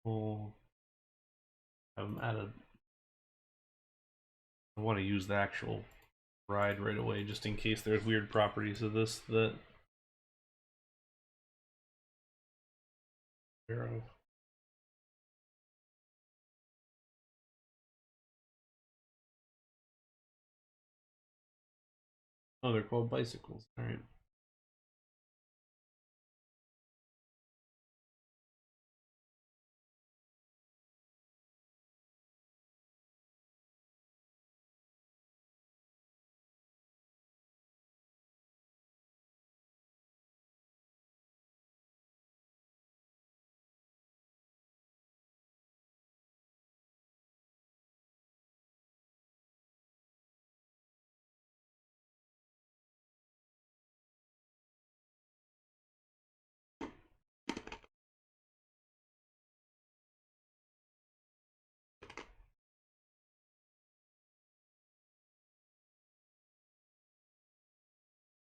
We'll have them added. I want to use the actual ride right away, just in case there's weird properties of this that. Arrow. Oh, they're called bicycles. All right.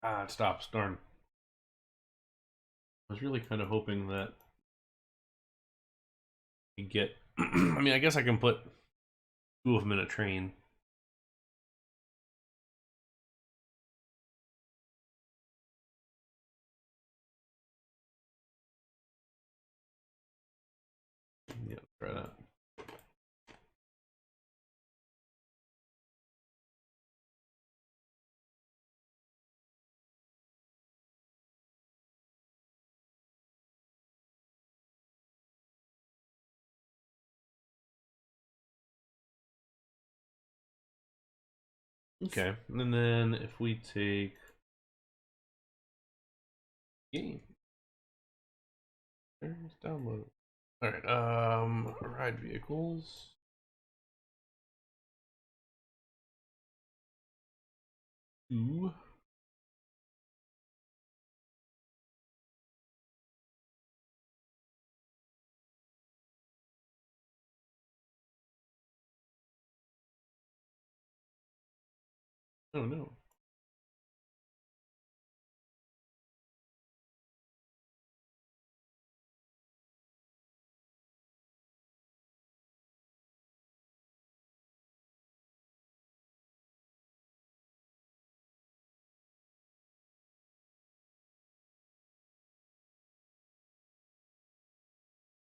Ah, it stops. Darn. I was really kind of hoping that you get. I mean, I guess I can put two of them in a train. Yeah, try that. Okay, and then if we take game, there's download. All right, ride vehicles. Two. Oh no.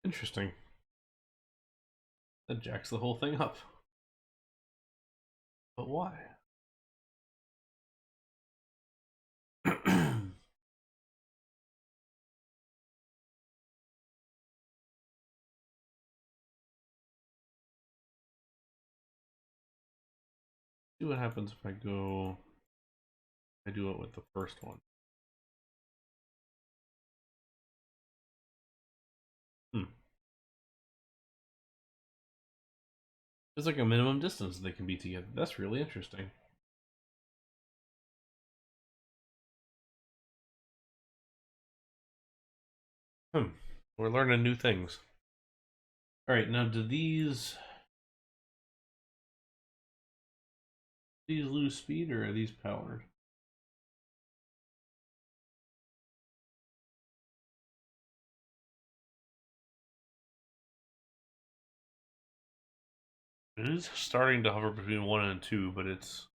Interesting. That jacks the whole thing up. But why? See what happens if I go. I do it with the first one. Hmm. There's like a minimum distance they can be together. That's really interesting. We're learning new things. All right, now do these lose speed or are these powered? It is starting to hover between 1 and 2, but it's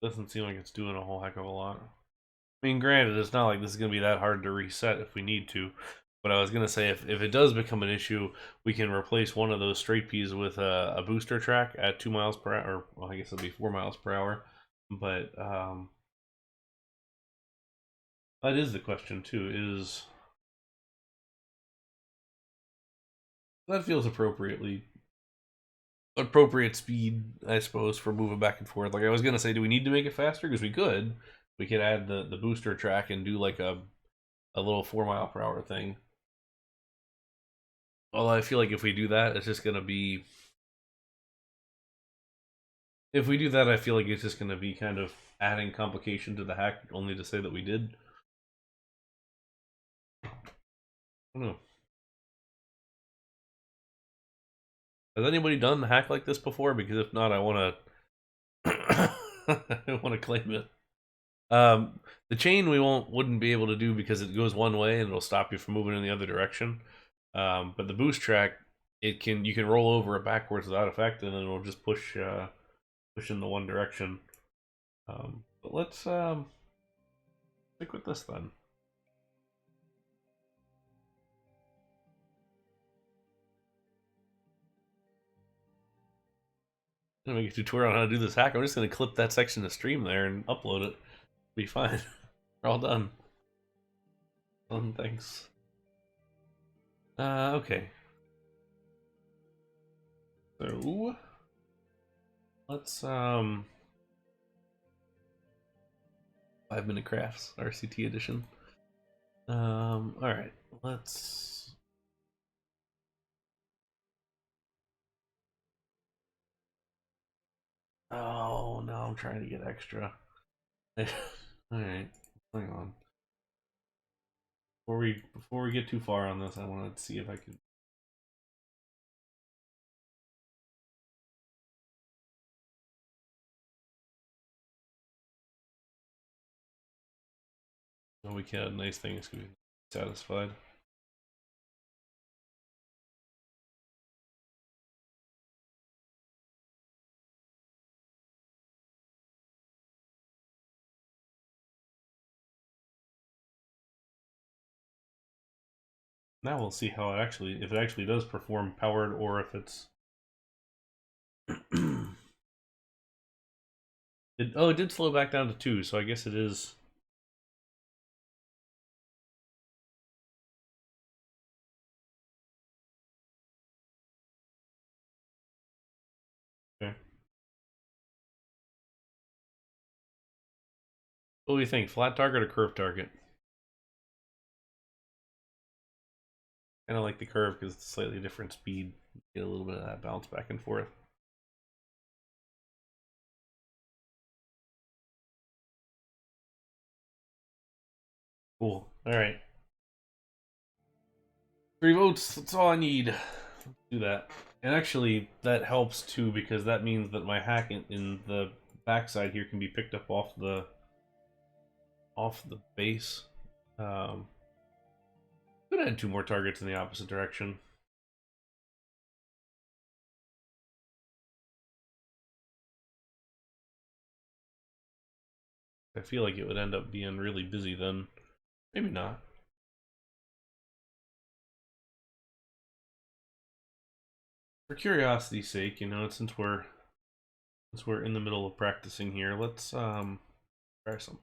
doesn't seem like it's doing a whole heck of a lot. I mean, granted, it's not like this is going to be that hard to reset if we need to. But I was going to say, if it does become an issue, we can replace one of those straight P's with a booster track at 2 miles per hour. Or, well, I guess it'll be 4 miles per hour. But that is the question, too, is... That feels appropriate speed, I suppose, for moving back and forth. Like I was going to say, do we need to make it faster? Because we could. We could add the booster track and do like a little 4 mile per hour thing. Although I feel like if we do that, it's just gonna be. If we do that, I feel like it's just gonna be kind of adding complication to the hack, only to say that we did. I don't know. Has anybody done a hack like this before? Because if not, I want to. I want to claim it. The chain we wouldn't be able to do because it goes one way and it'll stop you from moving in the other direction. But the boost track, you can roll over it backwards without effect, and then it'll just push in the one direction. But let's stick with this then. I'm gonna make a tutorial on how to do this hack. I'm just gonna clip that section of stream there and upload it. Be fine. We're all done. Thanks. Okay. So let's 5-minute crafts RCT edition. All right. Let's. Oh no, I'm trying to get extra. All right, hang on. Before we get too far on this, I want to see if I can. Oh, we can add nice things to be satisfied. Now we'll see how if it actually does perform powered or if it's. It did slow back down to 2, so I guess it is. Okay. What do you think? Flat target or curved target? Kind of like the curve because it's a slightly different speed. Get a little bit of that bounce back and forth. Cool. All right. 3 votes. That's all I need. Let's do that. And actually, that helps too because that means that my hack in the backside here can be picked up off the base. Could add 2 more targets in the opposite direction. I feel like it would end up being really busy then. Maybe not. For curiosity's sake, since we're in the middle of practicing here, let's try something.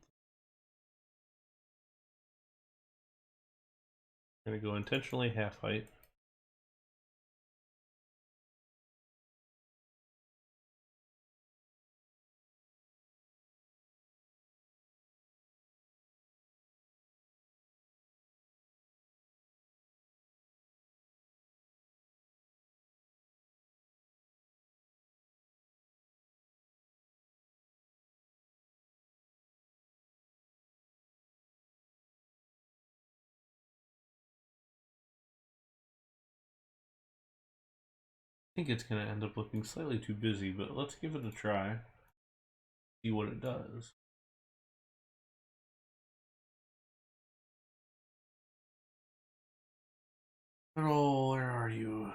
I'm gonna go intentionally half height. think it's going to end up looking slightly too busy, but let's give it a try. See what it does. Oh, where are you?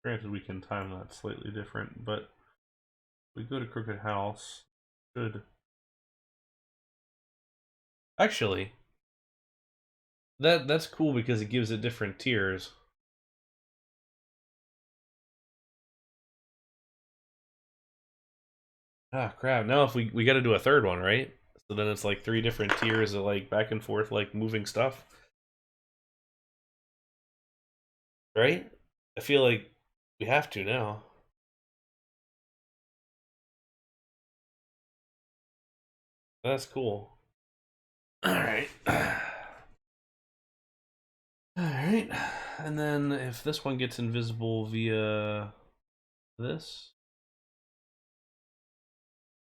Granted, we can time that slightly different, but if we go to Crooked House, should actually that's cool because it gives it different tiers. Ah, crap! Now if we got to do a third one, right? So then it's like 3 different tiers of like back and forth, like moving stuff, right? I feel like we have to now. That's cool. All right. All right. And then if this one gets invisible via this,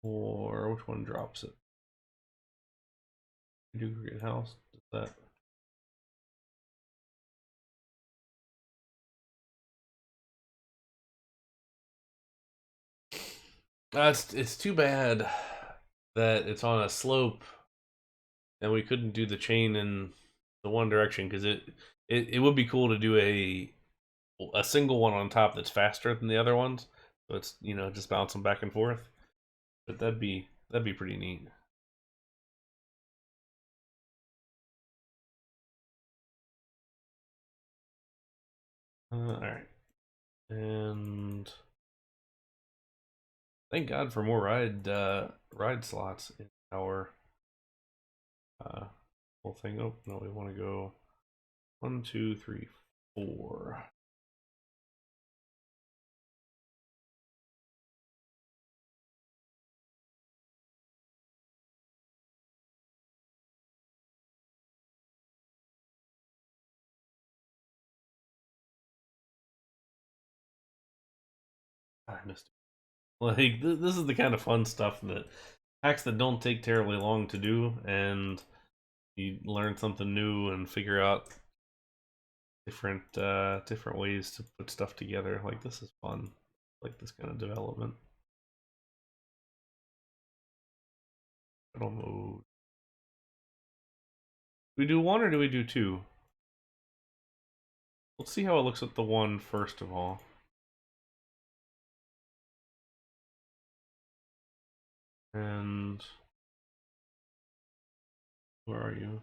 or which one drops it? Do Cricket House. Does that? It's too bad that it's on a slope and we couldn't do the chain in the one direction because it would be cool to do a single one on top that's faster than the other ones. So it's just bounce them back and forth. But that'd be pretty neat. All right, and thank God for more ride slots in our whole thing. Oh no, we want to go 1, 2, 3, 4. I missed it. Like this is the kind of fun stuff that hacks that don't take terribly long to do, and you learn something new and figure out different ways to put stuff together. Like this is fun. Like this kind of development. Battle mode. Do we do 1 or do we do 2? Let's see how it looks at the 1 first of all. And where are you?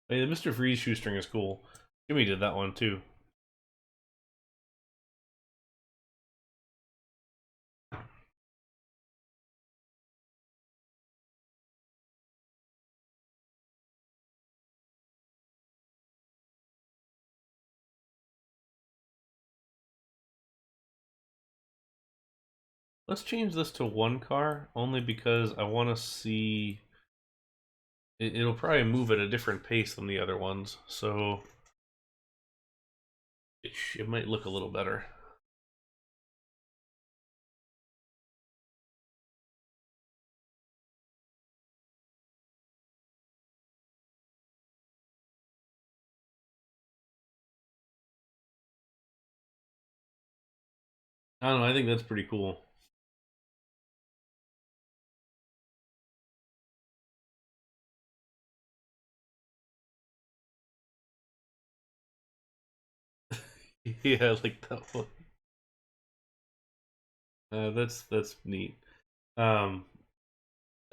Hey, the Mr. Freeze shoestring is cool. Jimmy did that one too. Let's change this to 1 car, only because I want to see... It'll probably move at a different pace than the other ones, so... It might look a little better. I don't know, I think that's pretty cool. Yeah, I like that one. That's neat. Oh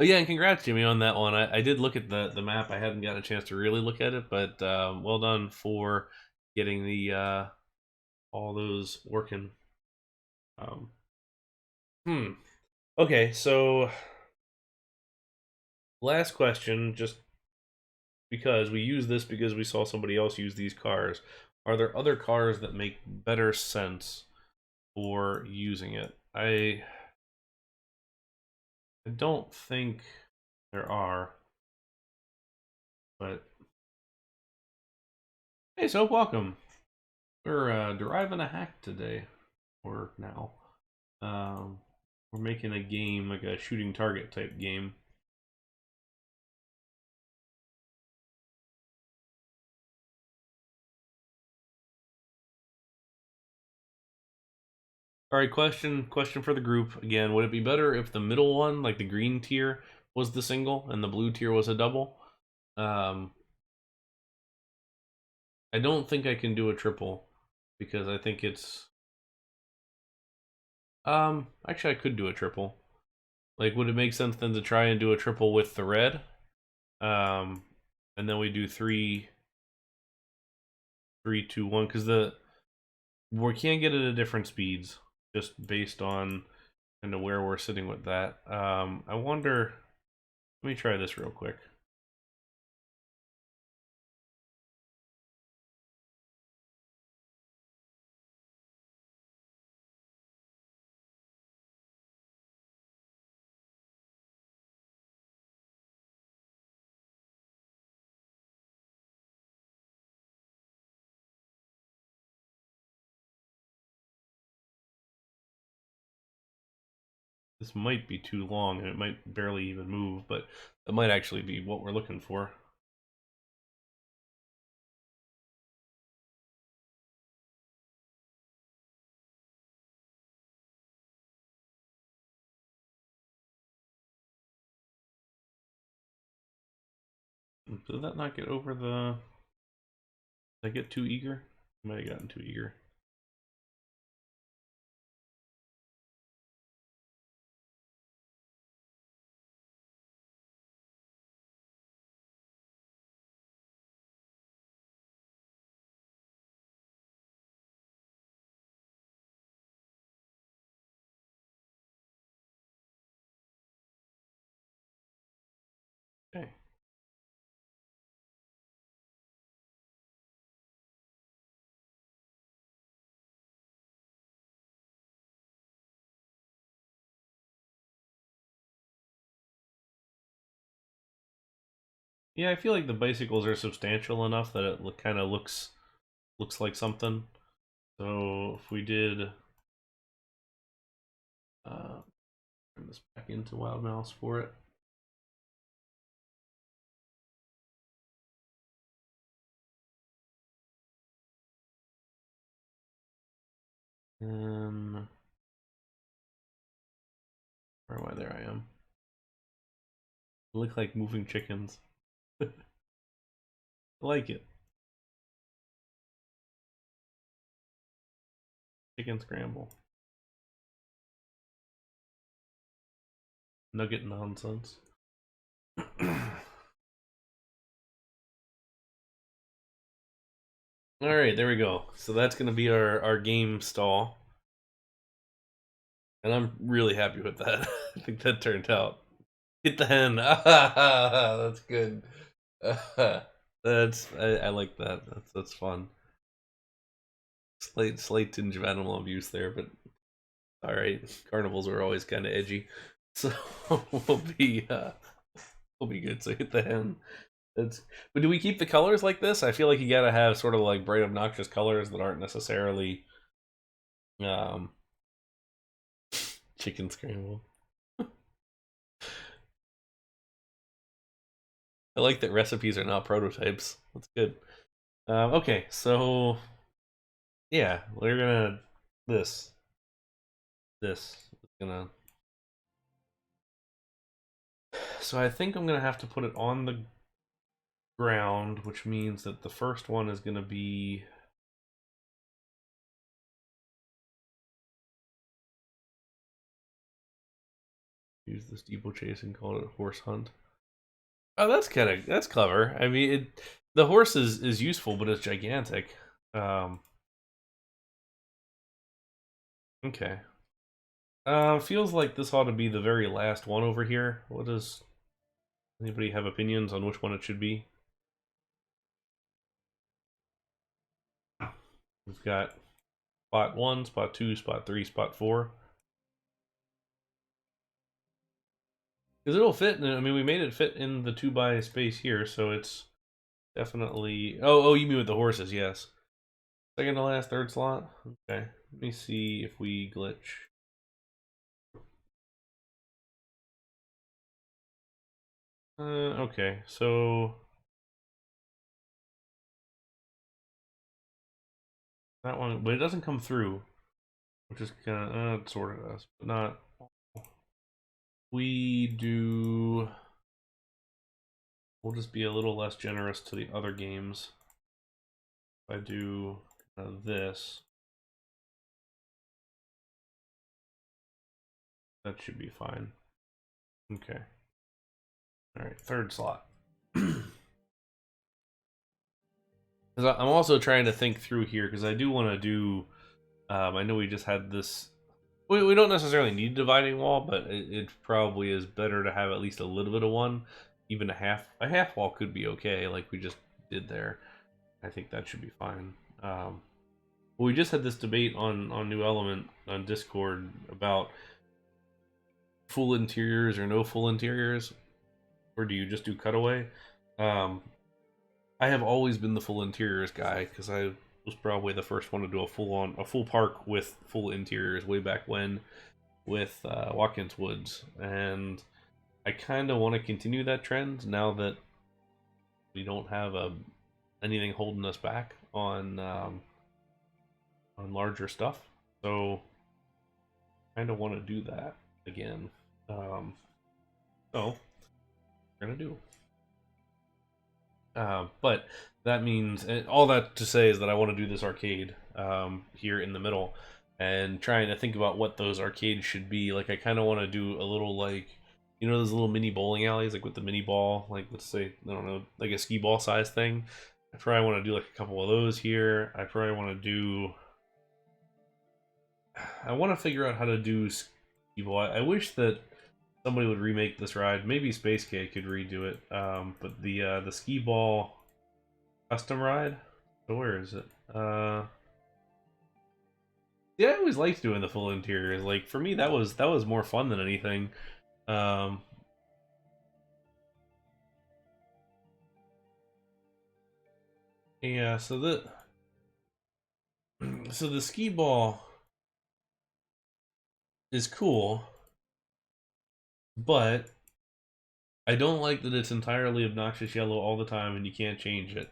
yeah, and congrats, Jimmy, on that one. I did look at the map. I hadn't gotten a chance to really look at it, but well done for getting the all those working. Um, hmm. Okay, so last question, just because we use this because we saw somebody else use these cars. Are there other cars that make better sense for using it. I don't think there are, but hey, so welcome. We're deriving a hack today, or now. We're making a game, like a shooting target type game. All right, question for the group again. Would it be better if the middle one, like the green tier, was the single and the blue tier was a double? Um, I don't think I can do a triple because I think it's actually I could do a triple. Like, would it make sense then to try and do a triple with the red? Um, and then we do 3, 3, 2, 1 because we can't get it at different speeds just based on kind of where we're sitting with that. I wonder. Let me try this real quick. This might be too long and it might barely even move, but it might actually be what we're looking for. Did that not get over the... Did I get too eager? I might have gotten too eager. Okay. Yeah, I feel like the bicycles are substantial enough that it kind of looks like something. So if we did turn this back into Wild Mouse for it. Where am I? There I am. Look like moving chickens. I like it. Chicken scramble. Nugget nonsense. All right, there we go. So that's going to be our game stall. And I'm really happy with that. I think that turned out. Hit the hen. That's good. I like that. That's fun. Slight tinge of animal abuse there, but all right. Carnivals are always kind of edgy, so we'll be good. So hit the hen. That's. But do we keep the colors like this? I feel like you gotta have sort of like bright, obnoxious colors that aren't necessarily um chicken scramble. I like that recipes are not prototypes. That's good. Okay, so yeah, we're gonna this is gonna. So I think I'm gonna have to put it on the ground, which means that the first one is gonna be. Use the steeplechase and call it a horse hunt. Oh, that's clever. I mean, the horse is useful, but it's gigantic. Okay. Feels like this ought to be the very last one over here. What does anybody have opinions on which one it should be? We've got spot 1, spot 2, spot 3, spot 4. Because it'll fit. I mean, we made it fit in the 2x space here, so it's definitely. Oh, you mean with the horses? Yes. Second to last, third slot. Okay. Let me see if we glitch. Okay, so that one, but it doesn't come through, which is kind of sort of does, but not. We do. We'll just be a little less generous to the other games. If I do this, that should be fine. Okay. All right, third slot. I'm also trying to think through here because I do want to do. I know we just had this. We don't necessarily need a dividing wall, but it probably is better to have at least a little bit of one. Even a half wall could be okay, like we just did there. I think that should be fine. We just had this debate on New Element on Discord about full interiors or no full interiors, or do you just do cutaway? I have always been the full interiors guy because I was probably the first one to do a full park with full interiors way back when with Watkins Woods, and I kind of want to continue that trend now that we don't have anything holding us back on larger stuff. So kind of want to do that again. So we're gonna do. But that means, and all that to say is that I want to do this arcade here in the middle, and trying to think about what those arcades should be. Like I kind of want to do a little like, you know, those little mini bowling alleys, like with the mini ball, like let's say, I don't know, like a skee ball size thing. I probably want to do like a couple of those here. I probably want to do. I want to figure out how to do skee ball. I wish that somebody would remake this ride. Maybe Space K could redo it. But the skee ball custom ride. So where is it? Yeah, I always liked doing the full interiors. Like for me, that was more fun than anything. Yeah. So the skee ball is cool, but I don't like that it's entirely obnoxious yellow all the time and you can't change it.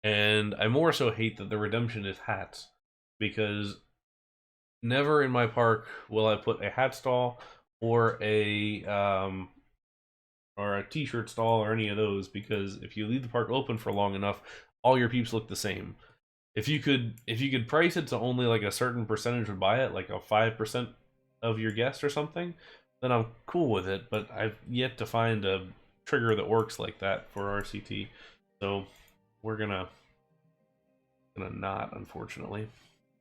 And I more so hate that the redemption is hats, because never in my park will I put a hat stall or a t-shirt stall or any of those, because if you leave the park open for long enough, all your peeps look the same. If you could price it to only like a certain percentage would buy it, like a 5% of your guests or something, then I'm cool with it. But I've yet to find a trigger that works like that for RCT, so we're gonna not, unfortunately.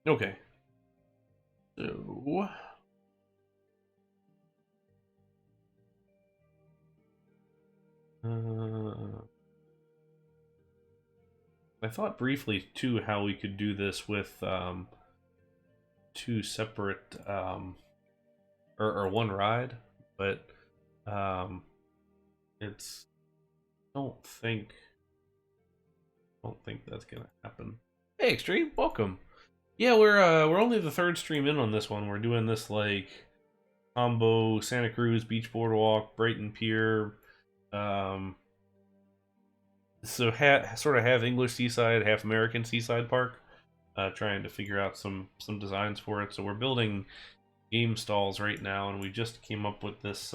Okay, so I thought briefly too how we could do this with two separate or one ride, but it's don't think that's gonna happen. Hey, Extreme, welcome. Yeah, we're only the third stream in on this one. We're doing this like combo Santa Cruz Beach Boardwalk, Brighton Pier. So sort of half English seaside, half American Seaside Park. Trying to figure out some designs for it. So we're building game stalls right now, and we just came up with this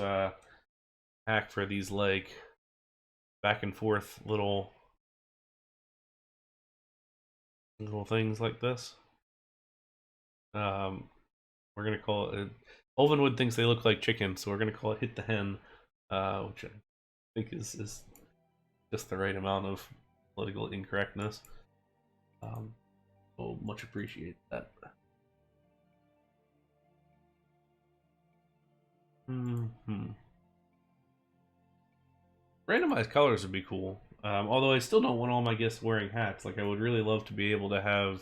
hack for these like back and forth little things like this. We're gonna call it. Olvenwood thinks they look like chickens, so we're gonna call it Hit the Hen, which I think is just the right amount of political incorrectness. We'll much appreciate that. Randomized colors would be cool. Although I still don't want all my guests wearing hats. Like I would really love to be able to have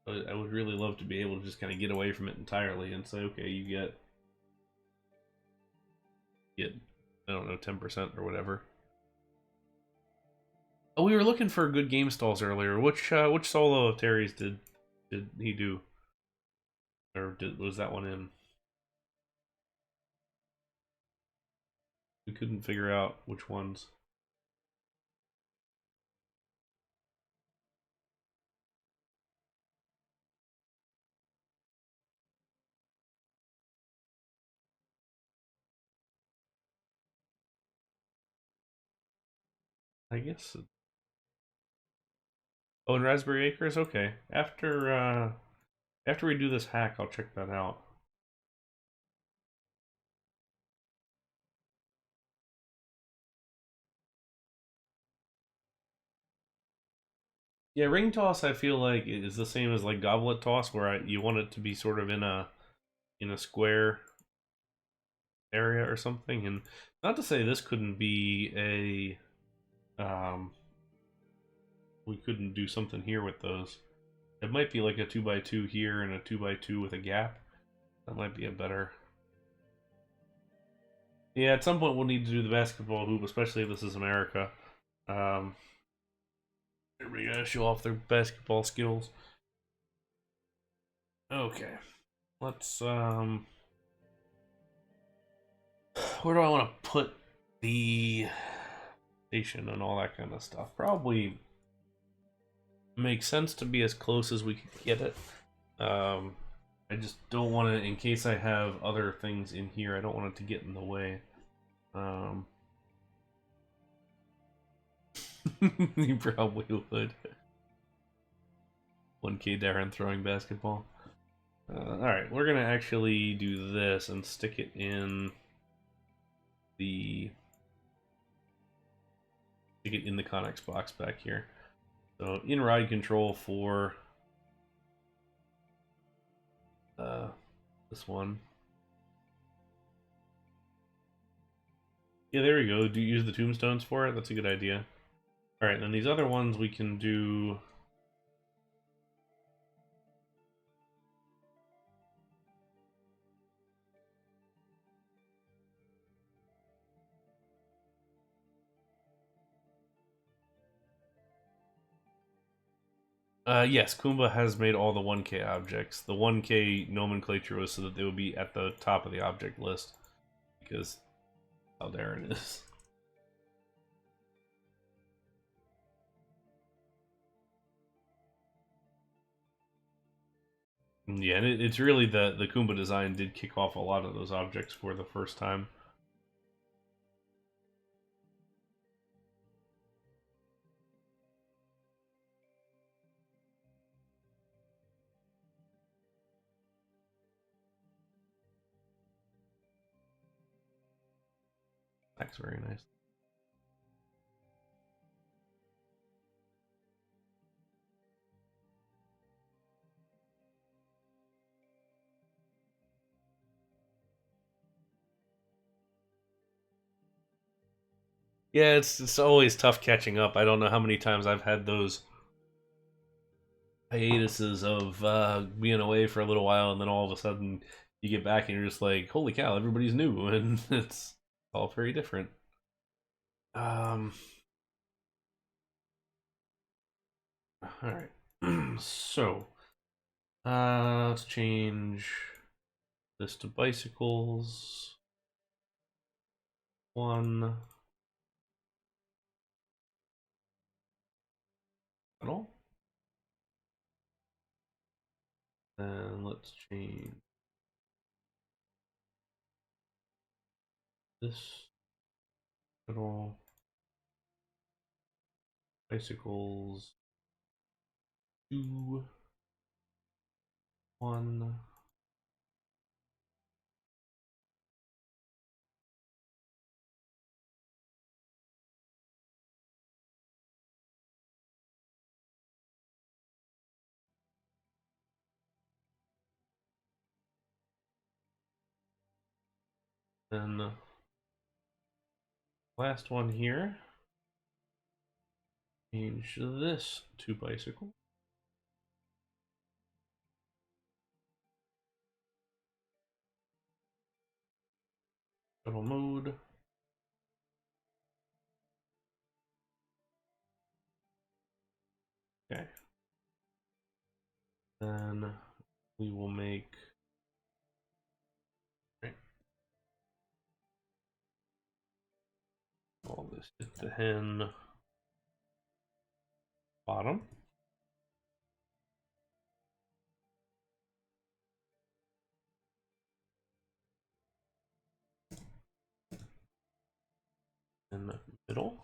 But I would really love to be able to just kind of get away from it entirely and say, okay, you get I don't know, 10% or whatever. Oh, we were looking for good game stalls earlier. Which solo of Terry's did he do, or was that one in? We couldn't figure out which ones. I guess. Oh, in Raspberry Acres. Okay. After we do this hack, I'll check that out. Yeah, ring toss. I feel like is the same as like goblet toss, where you want it to be sort of in a square area or something. And not to say this couldn't be we couldn't do something here with those. It might be like a 2x2 here and a 2x2 with a gap. That might be a better. Yeah, at some point we'll need to do the basketball hoop, especially if this is America. Um, Everybody gotta show off their basketball skills. Okay, let's where do I want to put the station and all that kind of stuff? Probably makes sense to be as close as we can get it. I just don't want to, in case I have other things in here, I don't want it to get in the way. You probably would. 1K Darren throwing basketball. Alright, we're gonna actually do this and stick it in the Connex box back here. So in ride control for this one. Yeah, there we go. Do you use the tombstones for it? That's a good idea. Alright, then these other ones we can do. Yes, Kumba has made all the 1K objects. The 1K nomenclature was so that they would be at the top of the object list. Because how Darren is. Yeah, and it's really the Kumba design did kick off a lot of those objects for the first time. That's very nice. Yeah, it's always tough catching up. I don't know how many times I've had those hiatuses of being away for a little while, and then all of a sudden you get back and you're just like, holy cow, everybody's new, and it's all very different. All right. So, let's change this to bicycles. One pedal. And let's change this pedal. Bicycles. 2, 1. Then last one here. Change this to bicycle. Shuttle mode. Okay. Then we will make all this hit the hen bottom. In the middle.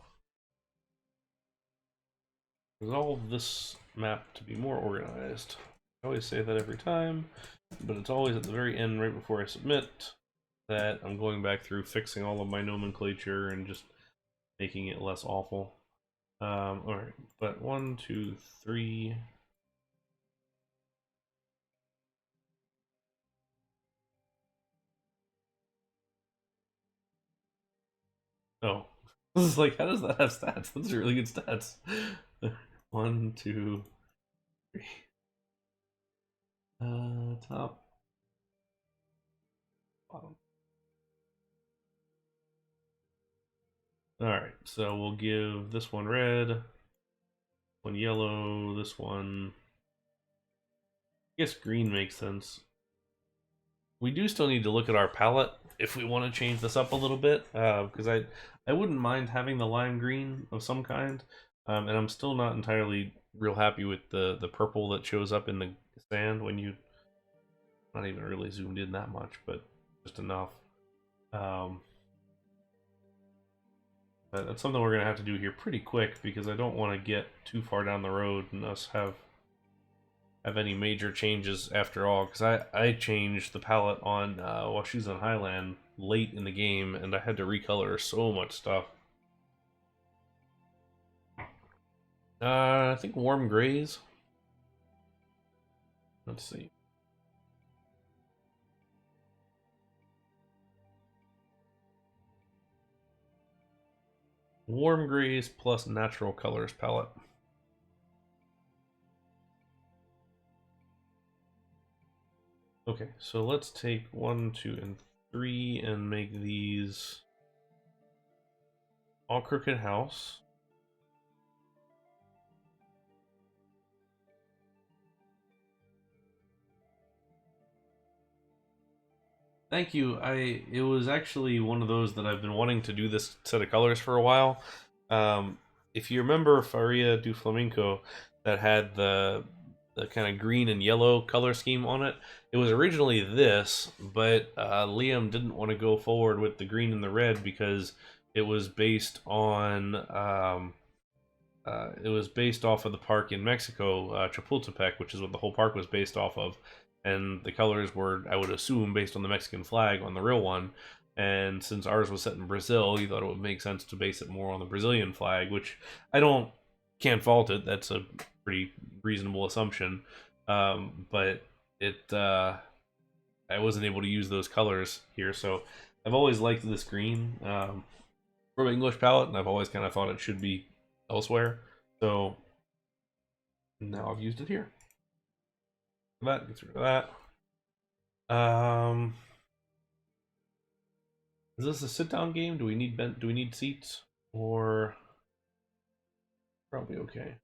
Resolve this map to be more organized. I always say that every time, but it's always at the very end, right before I submit, that I'm going back through fixing all of my nomenclature and just making it less awful. Alright, but 1, 2, 3. Oh, this is like, how does that have stats? Those are really good stats. 1, 2, 3. Top, bottom. Alright, so we'll give this one red, one yellow, this one. I guess green makes sense. We do still need to look at our palette if we want to change this up a little bit, because I wouldn't mind having the lime green of some kind, and I'm still not entirely real happy with the purple that shows up in the sand when you, not even really zoomed in that much, but just enough. But that's something we're gonna have to do here pretty quick because I don't want to get too far down the road and us have any major changes after all, because I changed the palette on while she's on Highland late in the game, and I had to recolor so much stuff. I think warm grays. Let's see. Warm grays plus natural colors palette. Okay, so let's take 1, 2, and 3 and make these all crooked house. Thank you. It was actually one of those that I've been wanting to do this set of colors for a while. If you remember Faria du Flamenco, that had the kind of green and yellow color scheme on it. It was originally this, but Liam didn't want to go forward with the green and the red because it was based on it was based off of the park in Mexico, Chapultepec, which is what the whole park was based off of. And the colors were, I would assume, based on the Mexican flag on the real one. And since ours was set in Brazil, he thought it would make sense to base it more on the Brazilian flag, which I can't fault it. That's a pretty reasonable assumption. But I wasn't able to use those colors here, so I've always liked this green from English palette, and I've always kind of thought it should be elsewhere. So now I've used it here. That gets rid of that. Is this a sit-down game? Do we need seats, or probably okay?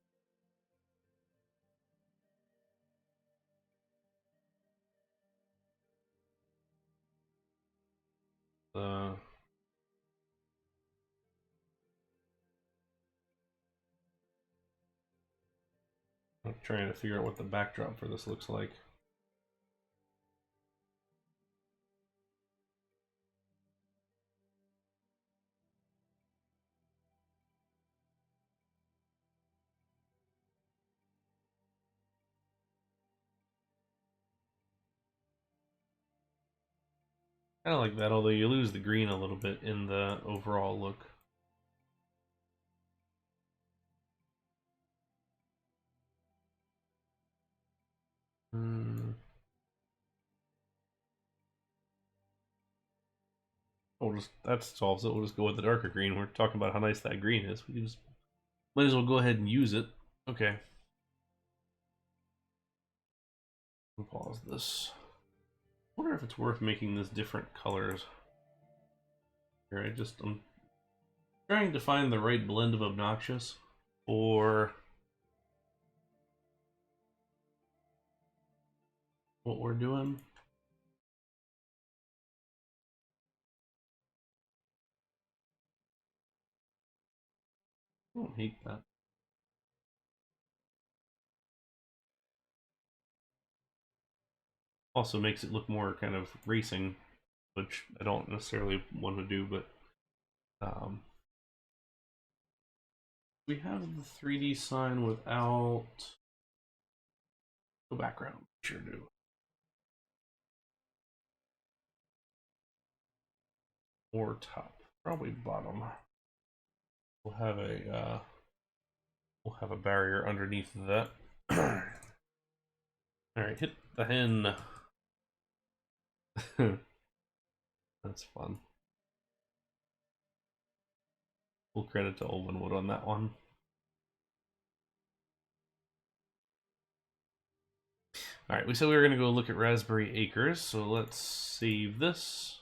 I'm trying to figure out what the backdrop for this looks like. Kind of like that, although you lose the green a little bit in the overall look. That solves it. We'll just go with the darker green. We're talking about how nice that green is. We just might as well go ahead and use it. Okay. I'll pause this. I wonder if it's worth making this different colors. Here, I'm trying to find the right blend of obnoxious for what we're doing. I don't hate that. Also makes it look more kind of racing, which I don't necessarily want to do, but we have the 3D sign without the background. Sure do. Or top, probably bottom. We'll have a barrier underneath that. All right, hit the hen. That's fun. Full credit to Olvenwood on that one. All right, we said we were going to go look at Raspberry Acres, so let's save this.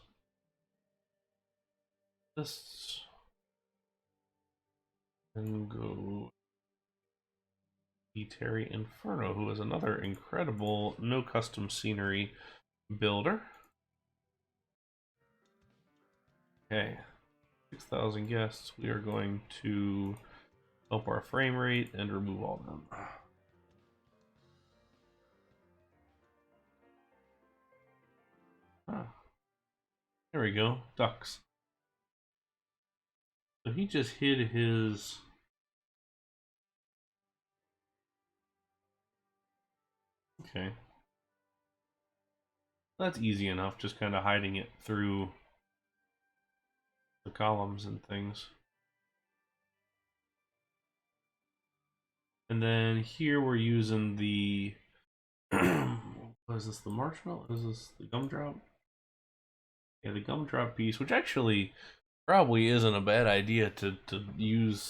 And go see Terry Inferno, who is another incredible no custom scenery builder. Okay, 6,000 guests. We are going to up our frame rate and remove all of them. Ah, there we go, ducks. So he just hid his. Okay. That's easy enough, just kind of hiding it through the columns and things. And then here we're using the what is this, the marshmallow? Is this the gumdrop? Yeah, the gumdrop piece, which actually probably isn't a bad idea to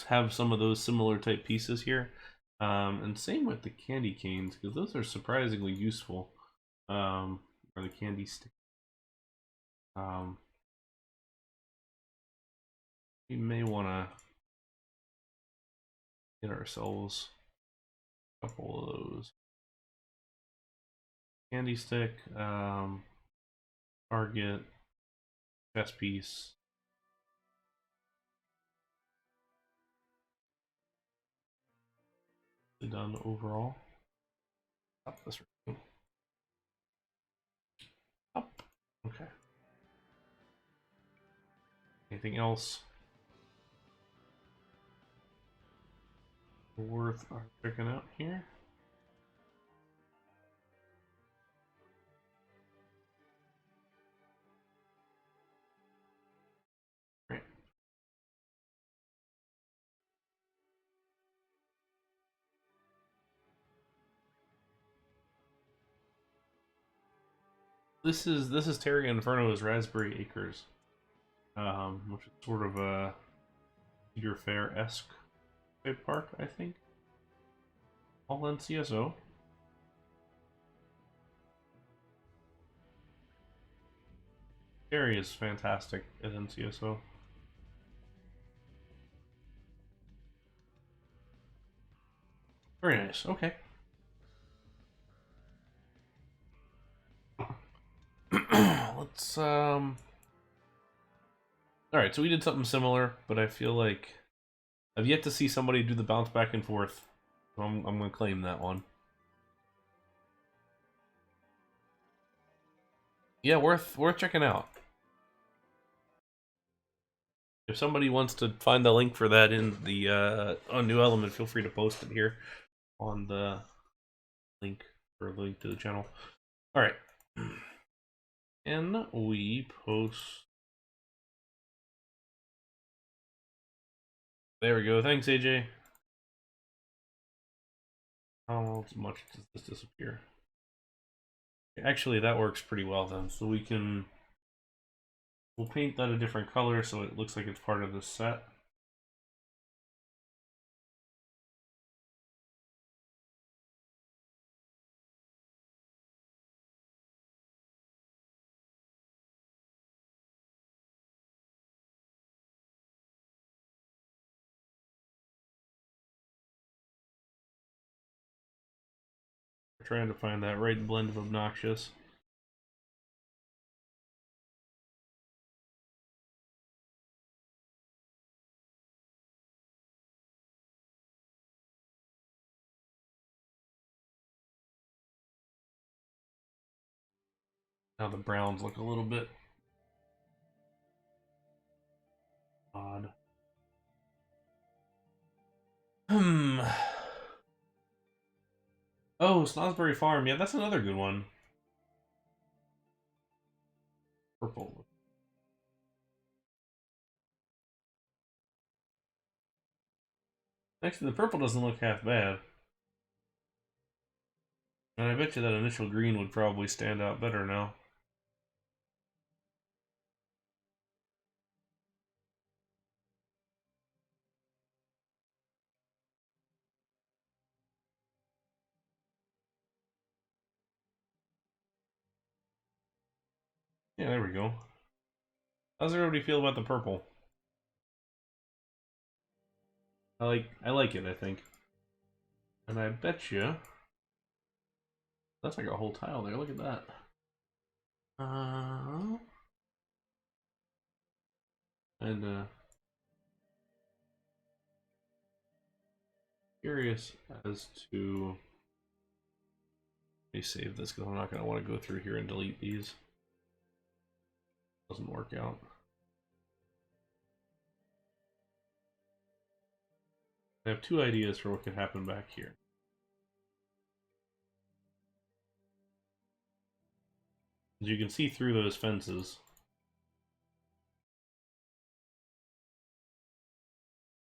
have some of those similar type pieces here. And same with the candy canes, because those are surprisingly useful. Or the candy stick. We may want to get ourselves a couple of those. Candy stick, target, chess piece. Done overall. Up this room. Up. Okay. Anything else worth checking out here? Right. This is Terry Inferno's Raspberry Acres, which is sort of a Cedar Fair-esque type park, I think. All NCSO. Terry is fantastic at NCSO. Very nice. Okay. Let's all right, so we did something similar, but I feel like I've yet to see somebody do the bounce back and forth. So I'm gonna claim that one. Yeah, worth checking out. If somebody wants to find the link for that in the on New Element, feel free to post it here on the link or link to the channel. All right, and we post. There we go. Thanks, AJ. How much does this disappear? Actually, that works pretty well then. So we'll paint that a different color so it looks like it's part of this set. Trying to find that right blend of obnoxious. Now the browns look a little bit odd. Oh, Snosbury Farm. Yeah, that's another good one. Purple. Actually, the purple doesn't look half bad. And I bet you that initial green would probably stand out better now. Yeah, there we go. How's everybody feel about the purple? I like it, I think. And I bet you that's like a whole tile there. Look at that. And curious as to. Let me save this because I'm not going to want to go through here and delete these. Doesn't work out. I have two ideas for what could happen back here. As you can see through those fences.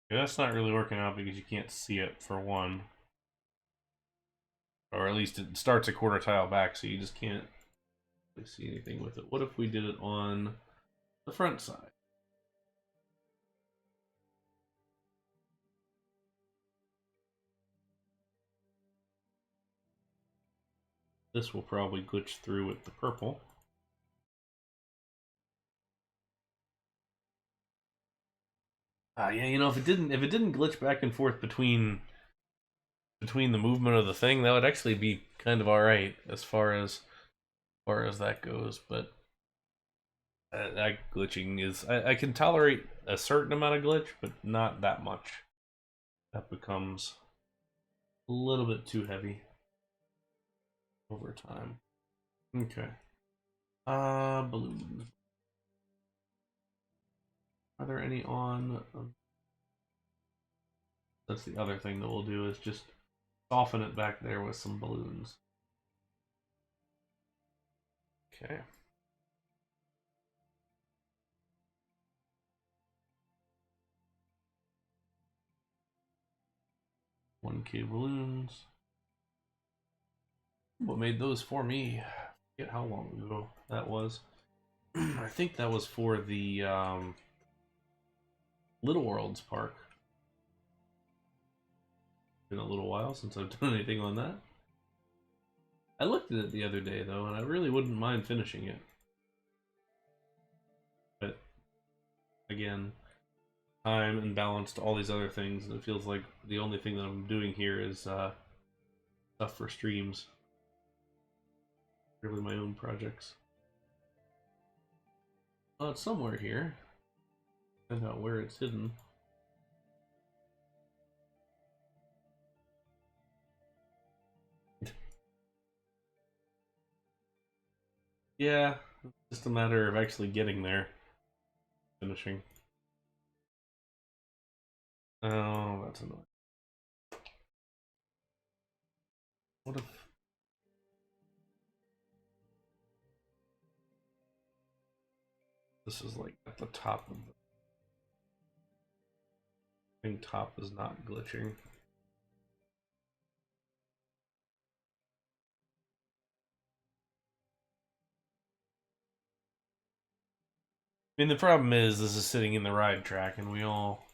Yeah, that's not really working out because you can't see it for one. Or at least it starts a quarter tile back, so you just can't really see anything with it. What if we did it on the front side? This will probably glitch through with the purple. Yeah, you know, if it didn't glitch back and forth between the movement of the thing, that would actually be kind of all right as far as that goes. But that glitching is I can tolerate a certain amount of glitch, but not that much. That becomes a little bit too heavy over time. Okay. Balloons. Are there any on? That's the other thing that we'll do is just soften it back there with some balloons. Okay. $1K balloons. What made those for me? I forget how long ago that was. I think that was for the Little Worlds Park. Been a little while since I've done anything on that. I looked at it the other day though, and I really wouldn't mind finishing it. But again, time and balance to all these other things, and it feels like the only thing that I'm doing here is stuff for streams. Really my own projects. Well, it's somewhere here. Find out where it's hidden. Yeah, it's just a matter of actually getting there. Finishing. Oh, that's annoying. What if... This is like at the top of the... I think top is not glitching. I mean, the problem is this is sitting in the ride track, and we all...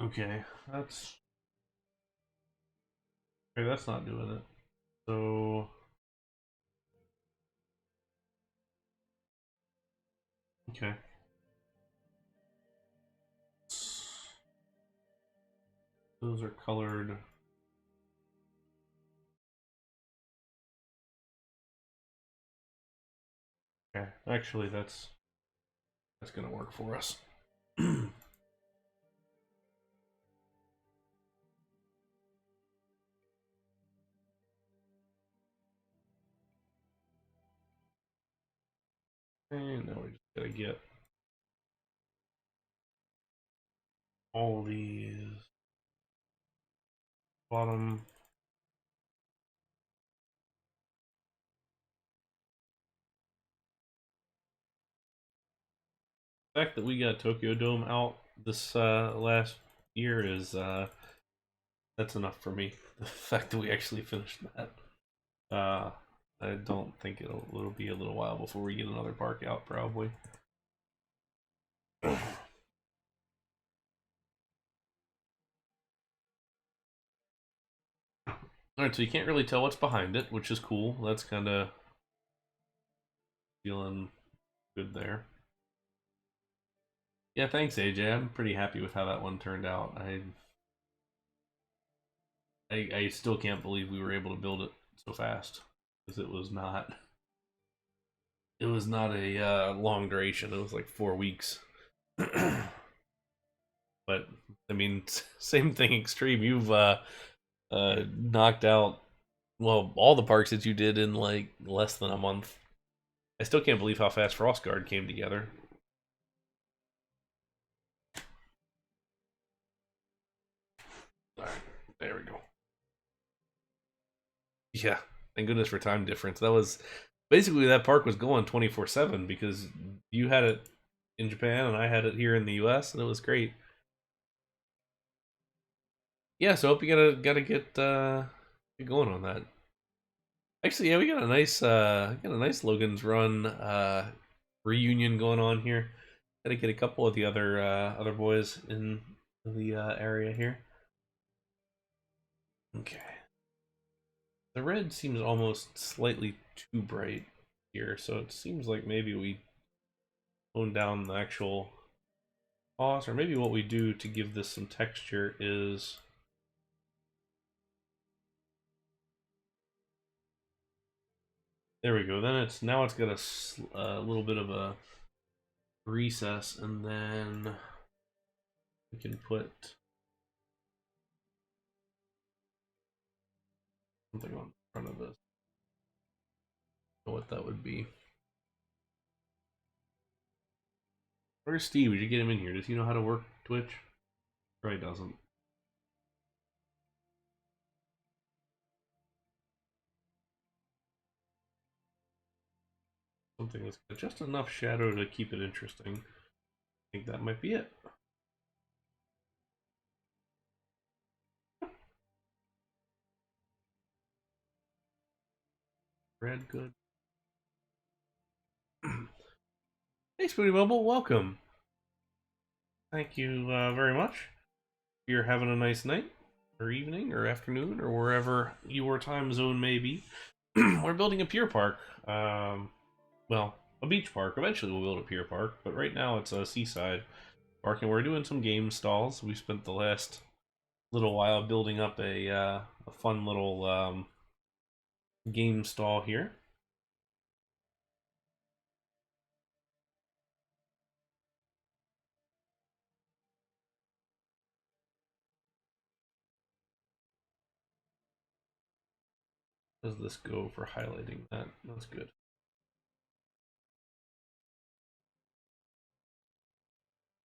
Okay, that's... Okay, that's not doing it. So... Okay. Those are colored. Okay, actually, that's gonna work for us. And now we just gotta get all these bottom. The fact that we got Tokyo Dome out this last year is that's enough for me. The fact that we actually finished that. I don't think it'll be a little while before we get another park out, probably. Alright, so you can't really tell what's behind it, which is cool. That's kind of feeling good there. Yeah, thanks, AJ. I'm pretty happy with how that one turned out. I still can't believe we were able to build it so fast, because it was not a long duration. It was like 4 weeks. But I mean, same thing, Extreme. You've knocked out, well, all the parks that you did in like less than a month. I still can't believe how fast Frostguard came together. All right, there we go. Yeah, thank goodness for time difference. That was basically, that park was going 24/7 because you had it in Japan and I had it here in the US, and it was great. Yeah, so I hope you gotta get going on that. Actually, yeah, we got a nice Logan's Run reunion going on here. Gotta get a couple of the other boys in the area here. Okay. The red seems almost slightly too bright here, so it seems like maybe we tone down the actual cost, or maybe what we do to give this some texture is there we go. Then now it's got a little bit of a recess, and then we can put something on front of this. Know what that would be. Where's Steve? Would you get him in here? Does he know how to work Twitch? Probably doesn't. Something that's got just enough shadow to keep it interesting. I think that might be it. Red, good. Hey, Spooty Mobile, welcome. Thank you very much. You're having a nice night, or evening, or afternoon, or wherever your time zone may be. We're building a pier park. Well, a beach park. Eventually we'll build a pier park, but right now it's a Seaside Park, and we're doing some game stalls. We spent the last little while building up a fun little game stall here. Does this go for highlighting that? That's good.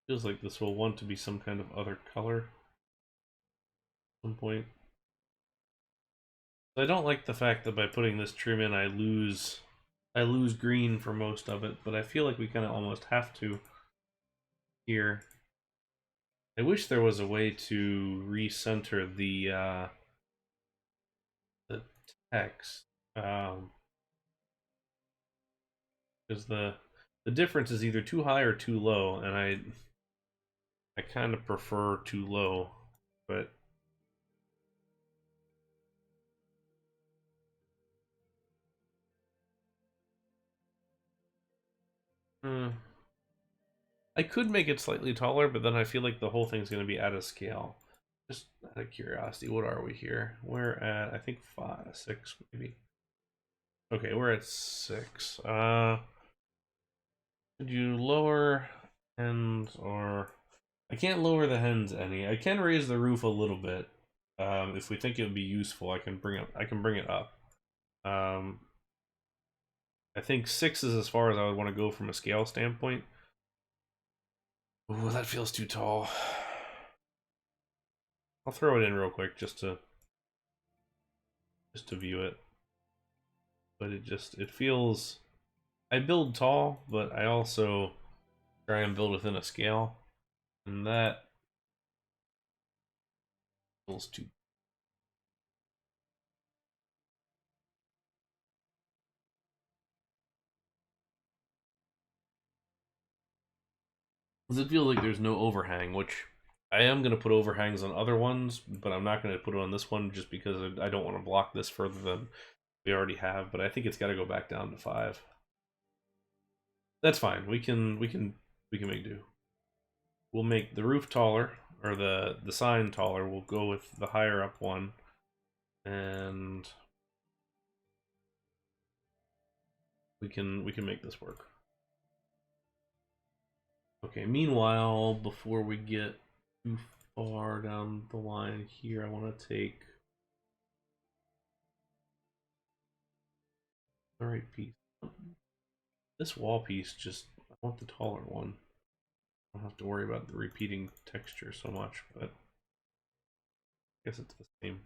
Feels like this will want to be some kind of other color at some point. I don't like the fact that by putting this trim in, I lose green for most of it, but I feel like we kind of almost have to here. I wish there was a way to recenter the text, because the difference is either too high or too low, and I kind of prefer too low, but I could make it slightly taller, but then I feel like the whole thing's going to be out of scale. Just out of curiosity, what are we here? We're at, I think, 5, 6, maybe. Okay, we're at 6. Could you lower hens or... I can't lower the hens any. I can raise the roof a little bit. If we think it would be useful, I can bring it up. I think 6 is as far as I would want to go from a scale standpoint. Ooh, that feels too tall. I'll throw it in real quick just to view it. But it feels... I build tall, but I also try and build within a scale. And that feels too... Does it feel like there's no overhang, which I am going to put overhangs on other ones, but I'm not going to put it on this one just because I don't want to block this further than we already have, but I think it's got to go back down to 5. That's fine. We can make do. We'll make the roof taller, or the sign taller. We'll go with the higher up one, and we can make this work. Okay, meanwhile, before we get too far down the line here, I want to take the right piece. This wall piece, just, I want the taller one. I don't have to worry about the repeating texture so much, but I guess it's the same.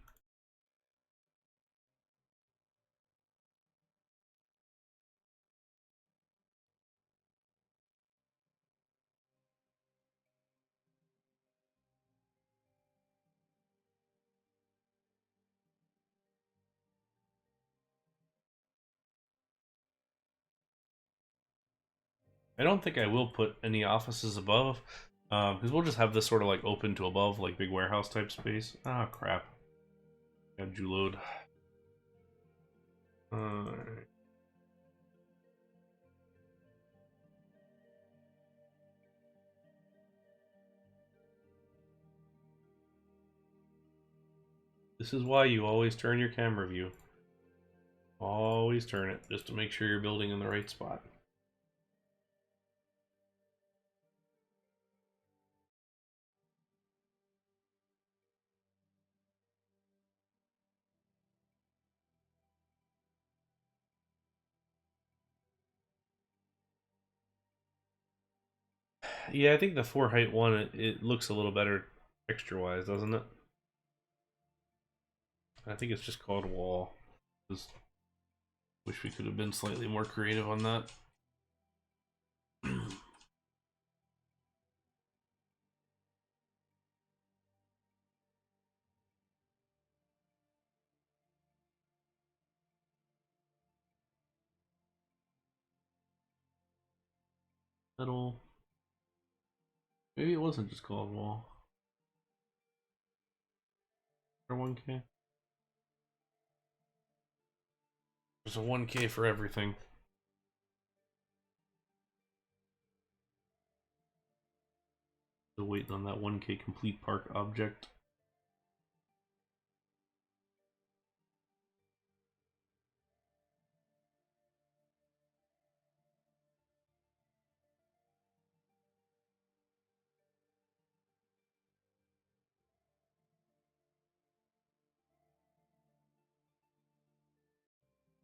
I don't think I will put any offices above, because we'll just have this sort of like open to above, like big warehouse type space. Ah, crap. Got you load. Alright. This is why you always turn your camera view. Always turn it, just to make sure you're building in the right spot. Yeah, I think the 4 height one, it looks a little better texture-wise, doesn't it? I think it's just called wall. Just wish we could have been slightly more creative on that. Metal. Maybe it wasn't just called wall. Or 1K. There's a 1K for everything. Still waiting on that 1K complete park object.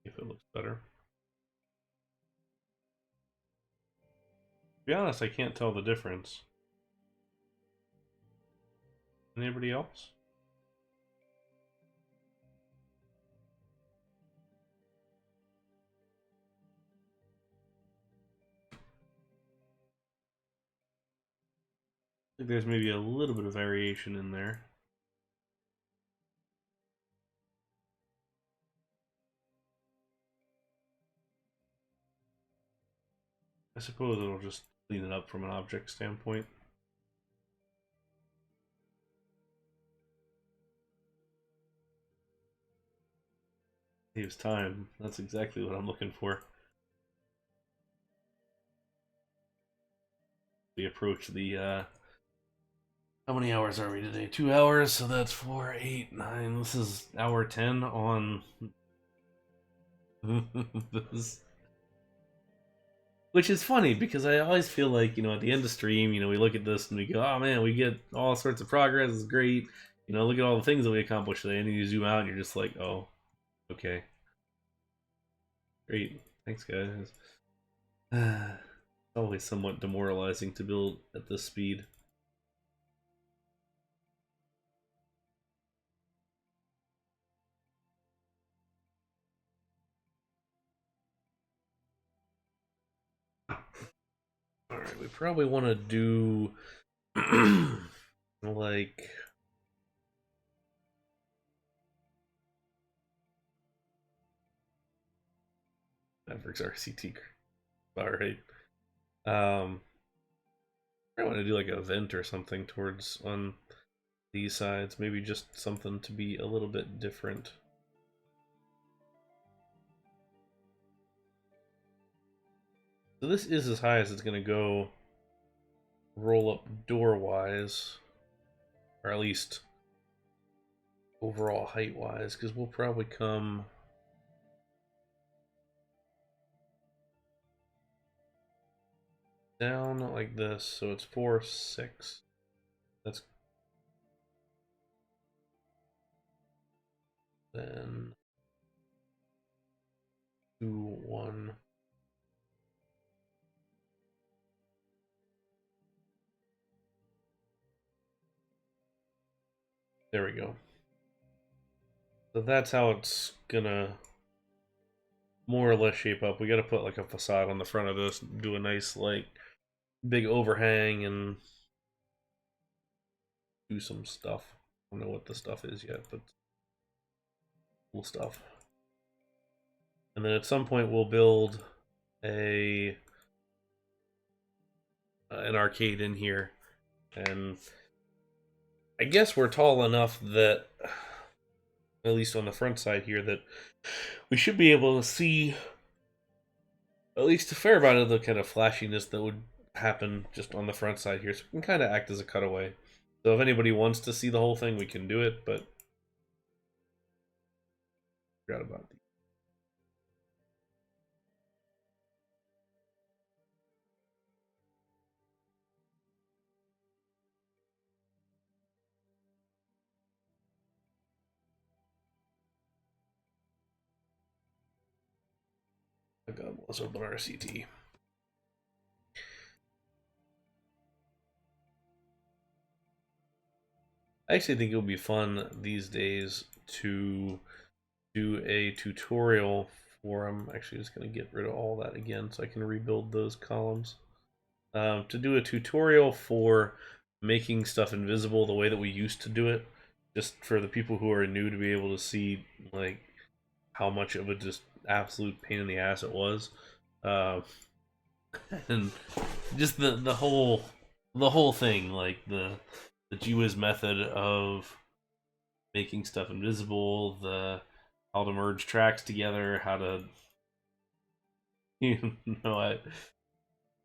If it looks better. To be honest, I can't tell the difference. Anybody else? I think there's maybe a little bit of variation in there. I suppose it'll just clean it up from an object standpoint. Saves time. That's exactly what I'm looking for. We approach the How many hours are we today? 2 hours, so that's 4, 8, 9. This is hour 10 on this. Which is funny because I always feel like, at the end of stream, we look at this and we go, oh man, we get all sorts of progress. It's great. Look at all the things that we accomplished today. And then you zoom out and you're just like, oh, okay. Great. Thanks, guys. Always somewhat demoralizing to build at this speed. Alright, we probably want to do like Mavericks RCT. Alright. I want to do like an event or something towards on these sides. Maybe just something to be a little bit different. So this is as high as it's going to go roll up door wise, or at least overall height wise, because we'll probably come down like this, so it's 4, 6. That's then 2, 1. There we go. So that's how it's gonna more or less shape up. We gotta put like a facade on the front of this, do a nice like big overhang and do some stuff. I don't know what the stuff is yet, but cool stuff. And then at some point we'll build an arcade in here, and I guess we're tall enough that, at least on the front side here, that we should be able to see at least a fair amount of the kind of flashiness that would happen just on the front side here, so we can kind of act as a cutaway. So if anybody wants to see the whole thing, we can do it, but forgot about these. Let's open our RCT. I actually think it would be fun these days to do a tutorial for them. Actually, just going to get rid of all that again so I can rebuild those columns. To do a tutorial for making stuff invisible the way that we used to do it, just for the people who are new to be able to see like how much of a just absolute pain in the ass it was, and just the whole thing, like the GWiz method of making stuff invisible, the how to merge tracks together, how to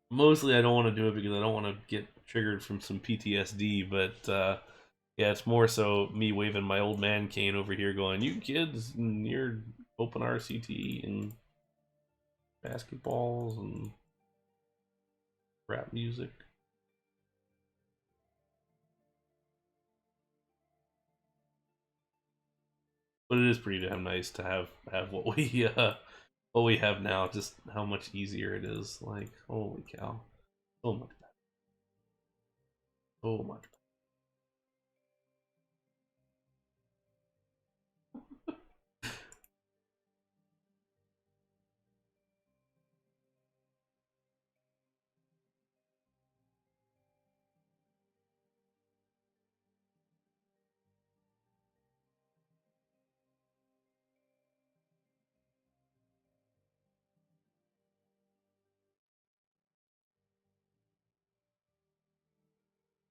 mostly I don't want to do it because I don't want to get triggered from some PTSD, but yeah, it's more so me waving my old man cane over here going, you kids and your open RCT and basketballs and rap music. But it is pretty damn nice to have what we have now, just how much easier it is. Like, holy cow. So much better. So much better.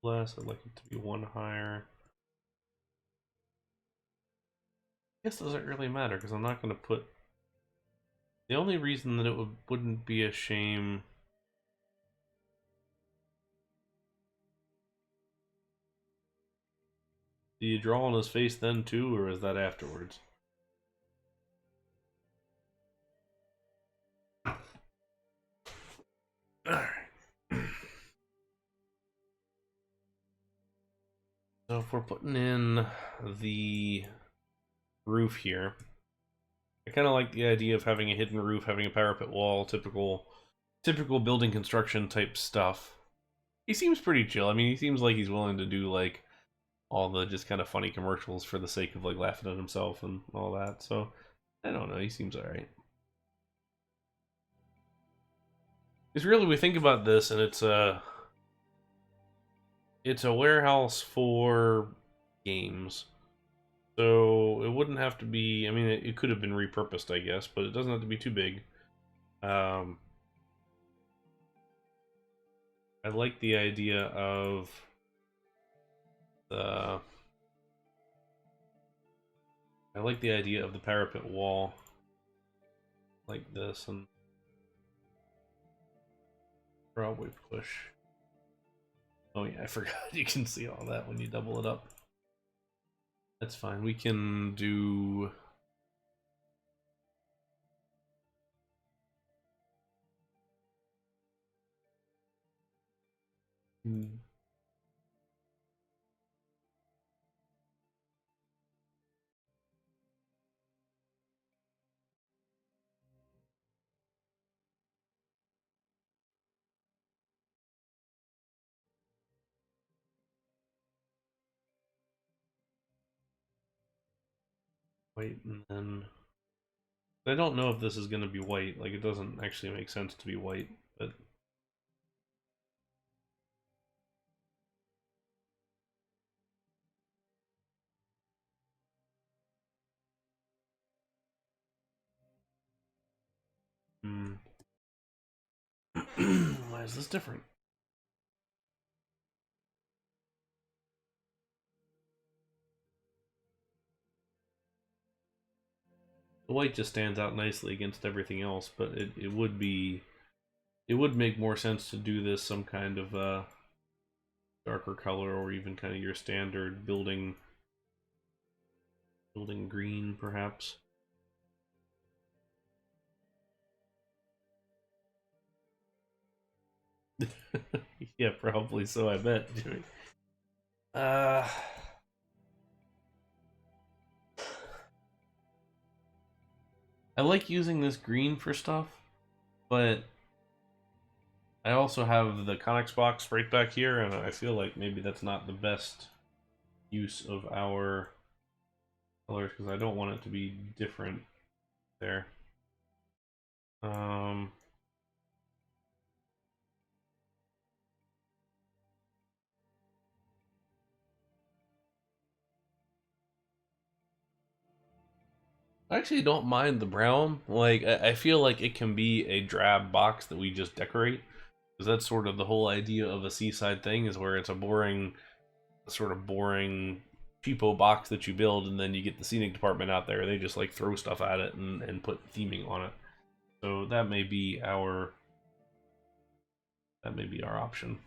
Less, I'd like it to be one higher. I guess it doesn't really matter because I'm not going to put. The only reason that it wouldn't be a shame. Do you draw on his face then too, or is that afterwards? Alright. So if we're putting in the roof here, I kind of like the idea of having a hidden roof, having a parapet wall, typical building construction type stuff. He seems pretty chill. I mean, he seems like he's willing to do like all the just kind of funny commercials for the sake of like laughing at himself and all that. So I don't know. He seems alright. Because really, we think about this, and it's a warehouse for games. So it wouldn't have to be. I mean, it could have been repurposed, I guess, but it doesn't have to be too big. I like the idea of the. I like the idea of the parapet wall like this, and probably push. Oh yeah, I forgot you can see all that when you double it up. That's fine. We can do. White, and then I don't know if this is going to be white. Like, it doesn't actually make sense to be white, but why is this different? The white just stands out nicely against everything else, but it would be, it would make more sense to do this some kind of darker color, or even kind of your standard building green, perhaps. Yeah, probably so, I bet. Uh, I like using this green for stuff, but I also have the Conex box right back here, and I feel like maybe that's not the best use of our colors, because I don't want it to be different there. I actually don't mind the brown. Like, I feel like it can be a drab box that we just decorate, because that's sort of the whole idea of a seaside thing, is where it's a boring, sort of boring cheapo box that you build, and then you get the scenic department out there, they just like throw stuff at it and put theming on it. So that may be our option.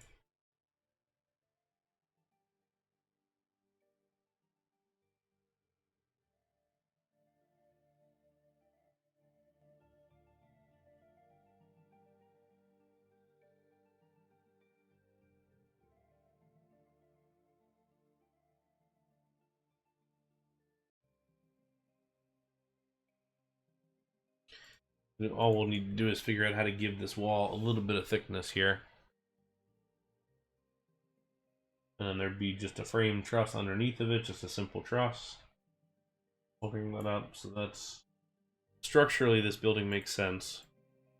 All we'll need to do is figure out how to give this wall a little bit of thickness here. And then there'd be just a frame truss underneath of it, just a simple truss. Holding that up, so that's... Structurally, this building makes sense.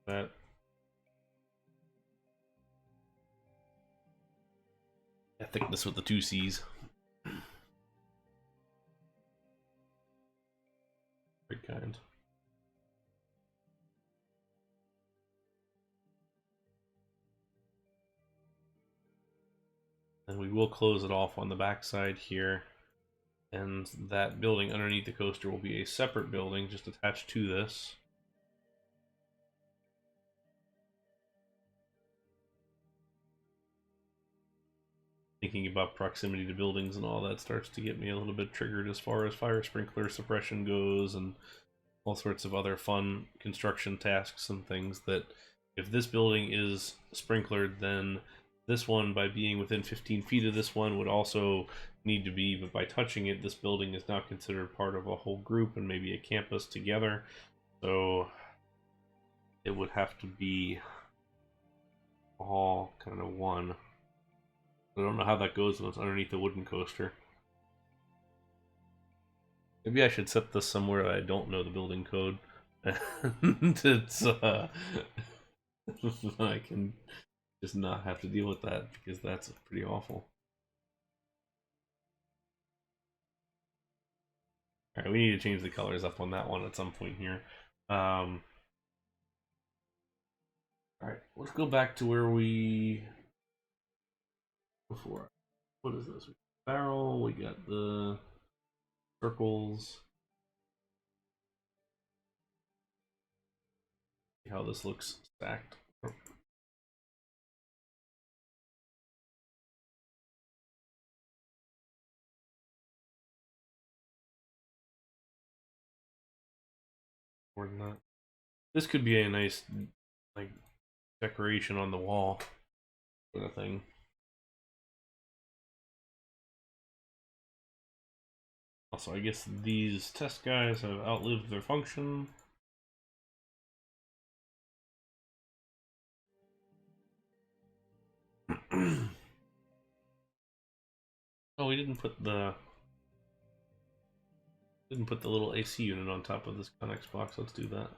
That... thickness with the two C's. Great kind. And we will close it off on the back side here. And that building underneath the coaster will be a separate building just attached to this. thinking about proximity to buildings and all that starts to get me a little bit triggered as far as fire sprinkler suppression goes and all sorts of other fun construction tasks and things. That if this building is sprinklered, then this one, by being within 15 feet of this one, would also need to be, but by touching it, this building is now considered part of a whole group and maybe a campus together. So it would have to be all kind of one. I don't know how that goes when it's underneath a wooden coaster. Maybe I should set this somewhere that I don't know the building code. And it's I can just not have to deal with that, because that's pretty awful. Alright, we need to change the colors up on that one at some point here. Alright, let's go back to where we before. What is this? Barrel, we got the circles. See how this looks stacked. More than that. This could be a nice, like, decoration on the wall sort of thing. Also, I guess these test guys have outlived their function. Oh, we didn't put the little AC unit on top of this Connex box. Let's do that.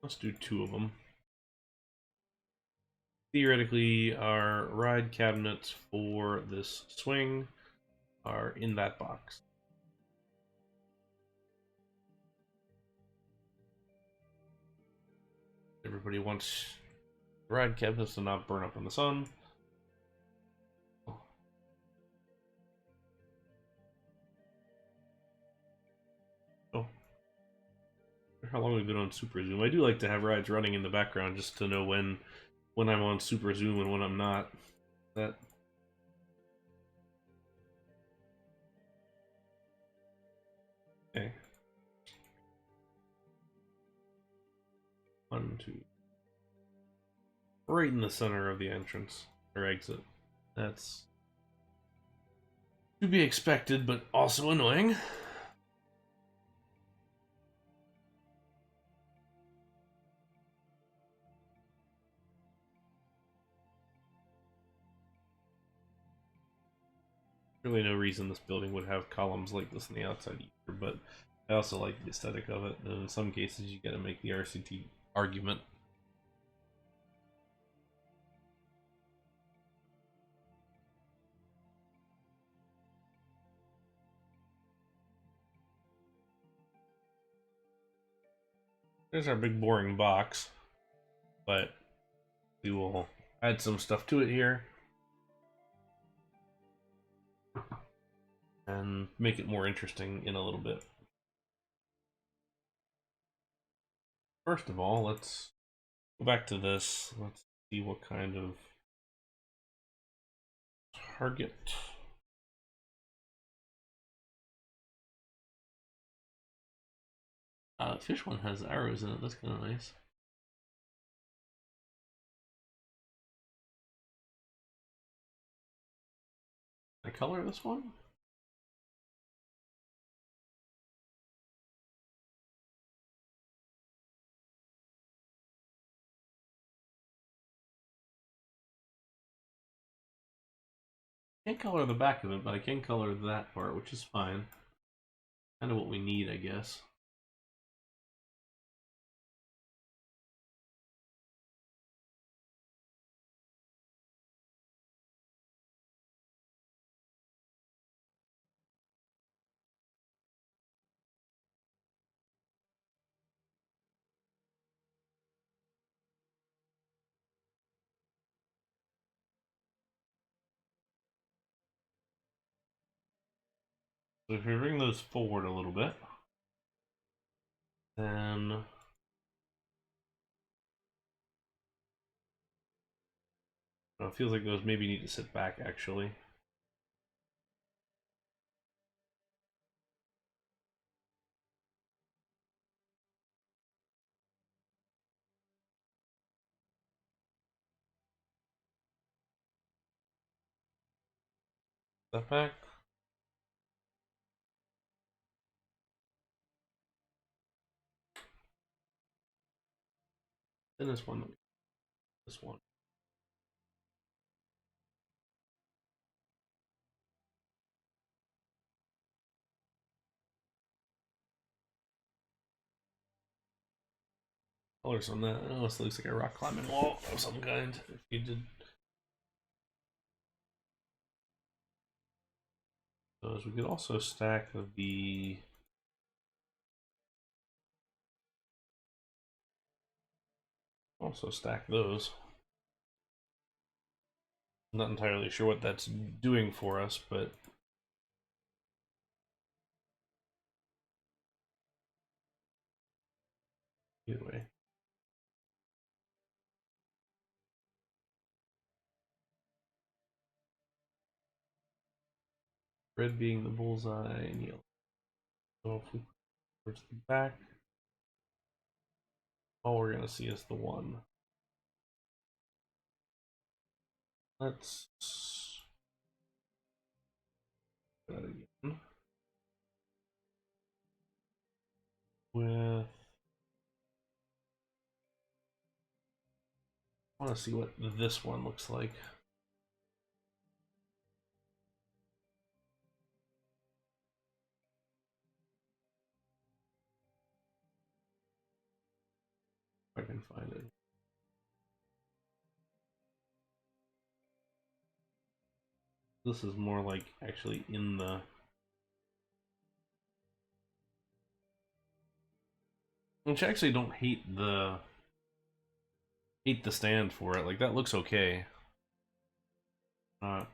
Let's do 2 of them. Theoretically, our ride cabinets for this swing are in that box. Everybody wants ride cabinets to not burn up in the sun. Oh. How long we've been on Super Zoom. I do like to have rides running in the background just to know when I'm on Super Zoom and when I'm not. That okay. 1, 2. Right in the center of the entrance or exit. That's to be expected, but also annoying. Really no reason this building would have columns like this on the outside either, but I also like the aesthetic of it, and in some cases you gotta make the RCT argument. There's our big boring box, but we will add some stuff to it here and make it more interesting in a little bit. First of all, let's go back to this. Let's see what kind of target. The fish one has arrows in it. That's kind of nice. Can I color this one? Can't color the back of it, but I can color that part, which is fine. Kind of what we need, I guess. So if we bring those forward a little bit, Then it feels like those maybe need to sit back actually. That back. Then this one. This one. Colors on that. Oh, this looks like a rock climbing wall of some kind. If you did those, we could also stack the. Also stack those. I'm not entirely sure what that's doing for us, but either way. Red being the bullseye and yellow. So if we put towards the back, all we're gonna see is the one. Let's do that again with. I want to see what this one looks like. If I can find it. This is more like actually in the. Which I actually don't hate the stand for it. Like that looks okay. I'm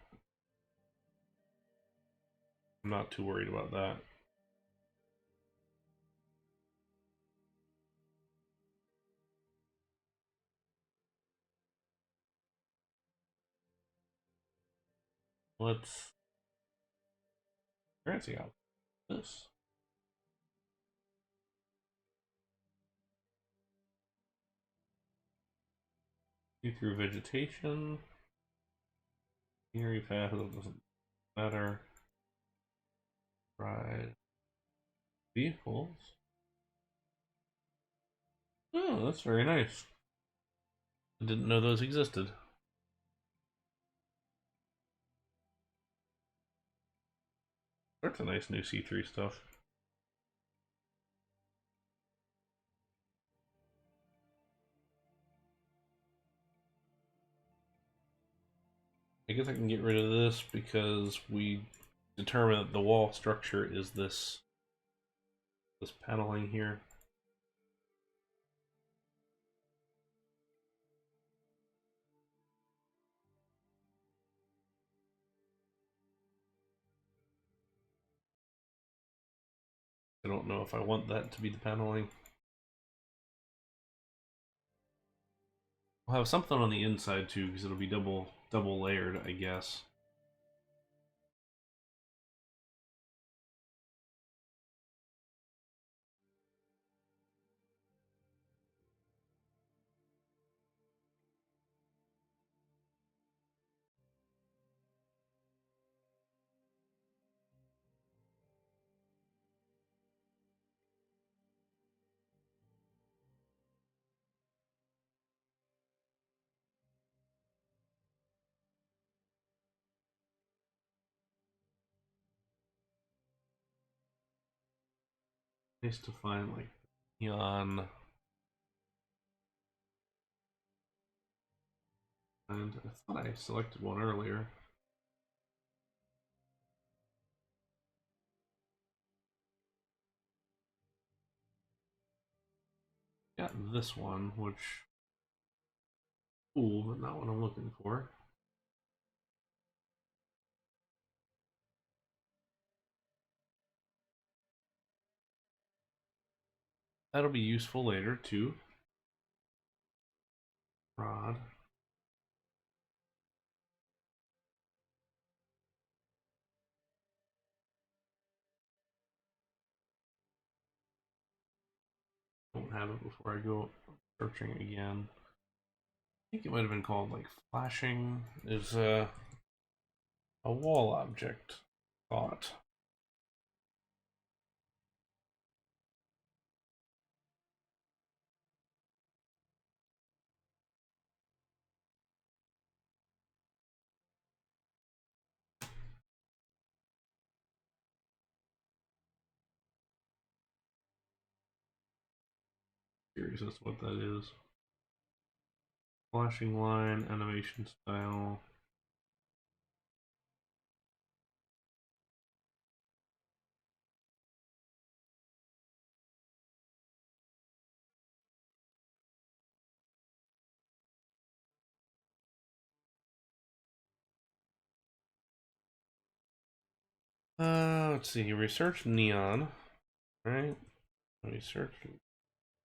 not too worried about that. Let's see how this. See through vegetation. Eerie path doesn't matter. Ride vehicles. Oh, that's very nice. I didn't know those existed. That's a nice new C3 stuff. I guess I can get rid of this because we determine that the wall structure is this paneling here. I don't know if I want that to be the paneling. I'll have something on the inside too because it'll be double layered, I guess. Nice to find like neon. And I thought I selected one earlier. Got this one, which cool, but not what I'm looking for. That'll be useful later too. Rod. Don't have it before I go searching again. I think it might have been called like flashing is a wall object. Thought. Curious as to what that is. Flashing line, animation style. Let's see. Research neon, right? Research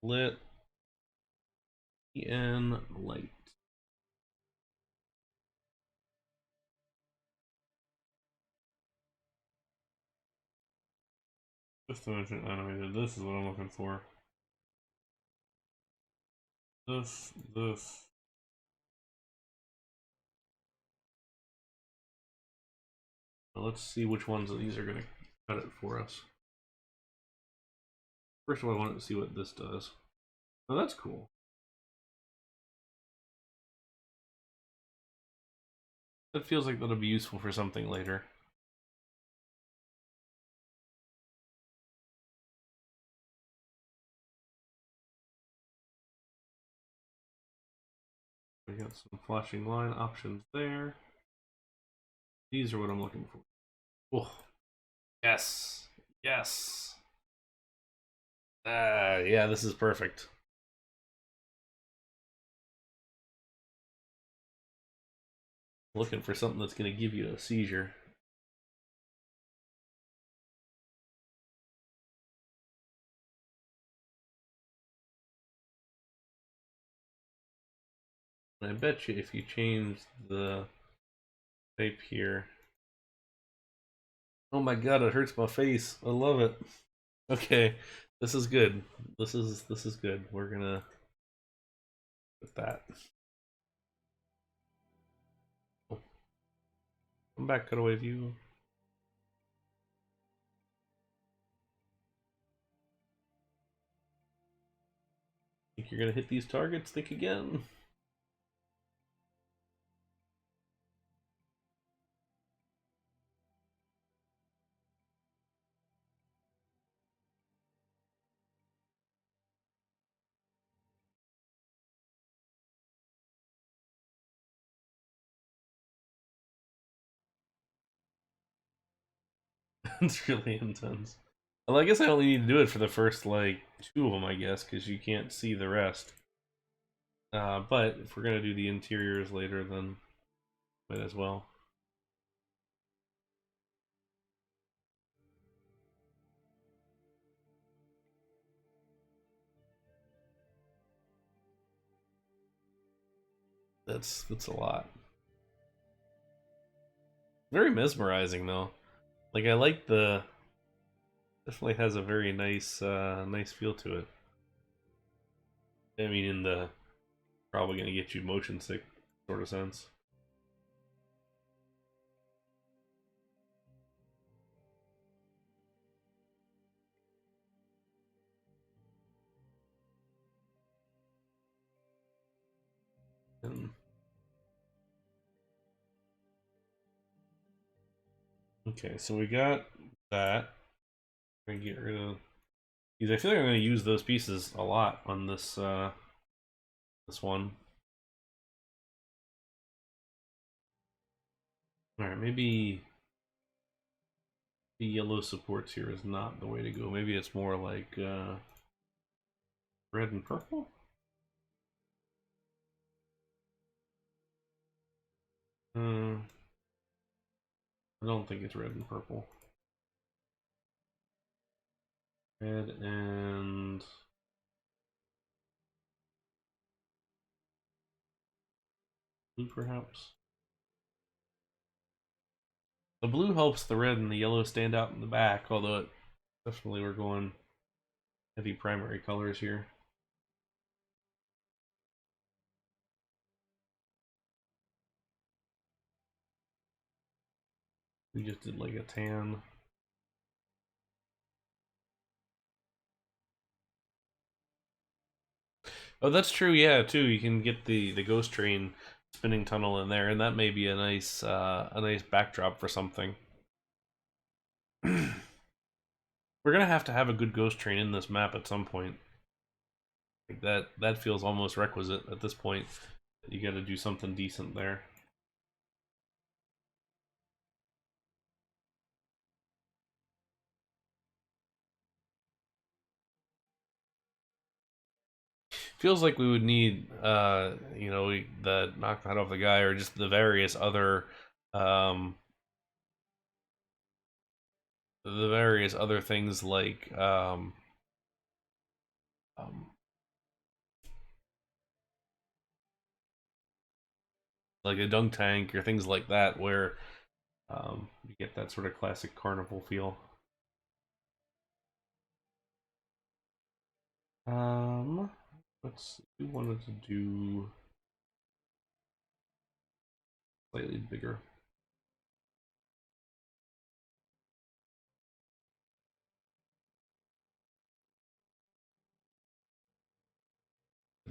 lit, en light. Fifth dimension animated. This is what I'm looking for. This. Let's see which ones of these are going to cut it for us. First of all, I wanted to see what this does. Oh, that's cool. That feels like that'll be useful for something later. We got some flashing line options there. These are what I'm looking for. Oh, yes, yes. Yeah, this is perfect. Looking for something that's going to give you a seizure. And I bet you if you change the type here. Oh my god, it hurts my face. I love it. Okay, this is good. This is good. We're gonna put that. Oh, come back, cutaway view. Think you're gonna hit these targets? Think again. It's really intense. Well, I guess I only need to do it for the first like two of them, I guess, because you can't see the rest. But if we're gonna do the interiors later, then might as well. That's a lot. Very mesmerizing though. Like I like the definitely has a very nice feel to it. I mean in the probably gonna get you motion sick sort of sense. And, okay, so we got that. We're gonna get rid of these. I feel like I'm gonna use those pieces a lot on this one. Alright, maybe the yellow supports here is not the way to go. Maybe it's more like red and purple? I don't think it's red and purple. Red and Blue, perhaps? The blue helps the red and the yellow stand out in the back, although it definitely we're going heavy primary colors here. We just did like a tan. Oh, that's true. Yeah, too. You can get the ghost train spinning tunnel in there, and that may be a nice backdrop for something. We're gonna have to have a good ghost train in this map at some point. Like that feels almost requisite at this point. You got to do something decent there. Feels like we would need, you know, the knock that off the guy, or just um, the various other things um, like a dunk tank or things like that, where you get that sort of classic carnival feel. Um, let's see. We wanted to do slightly bigger.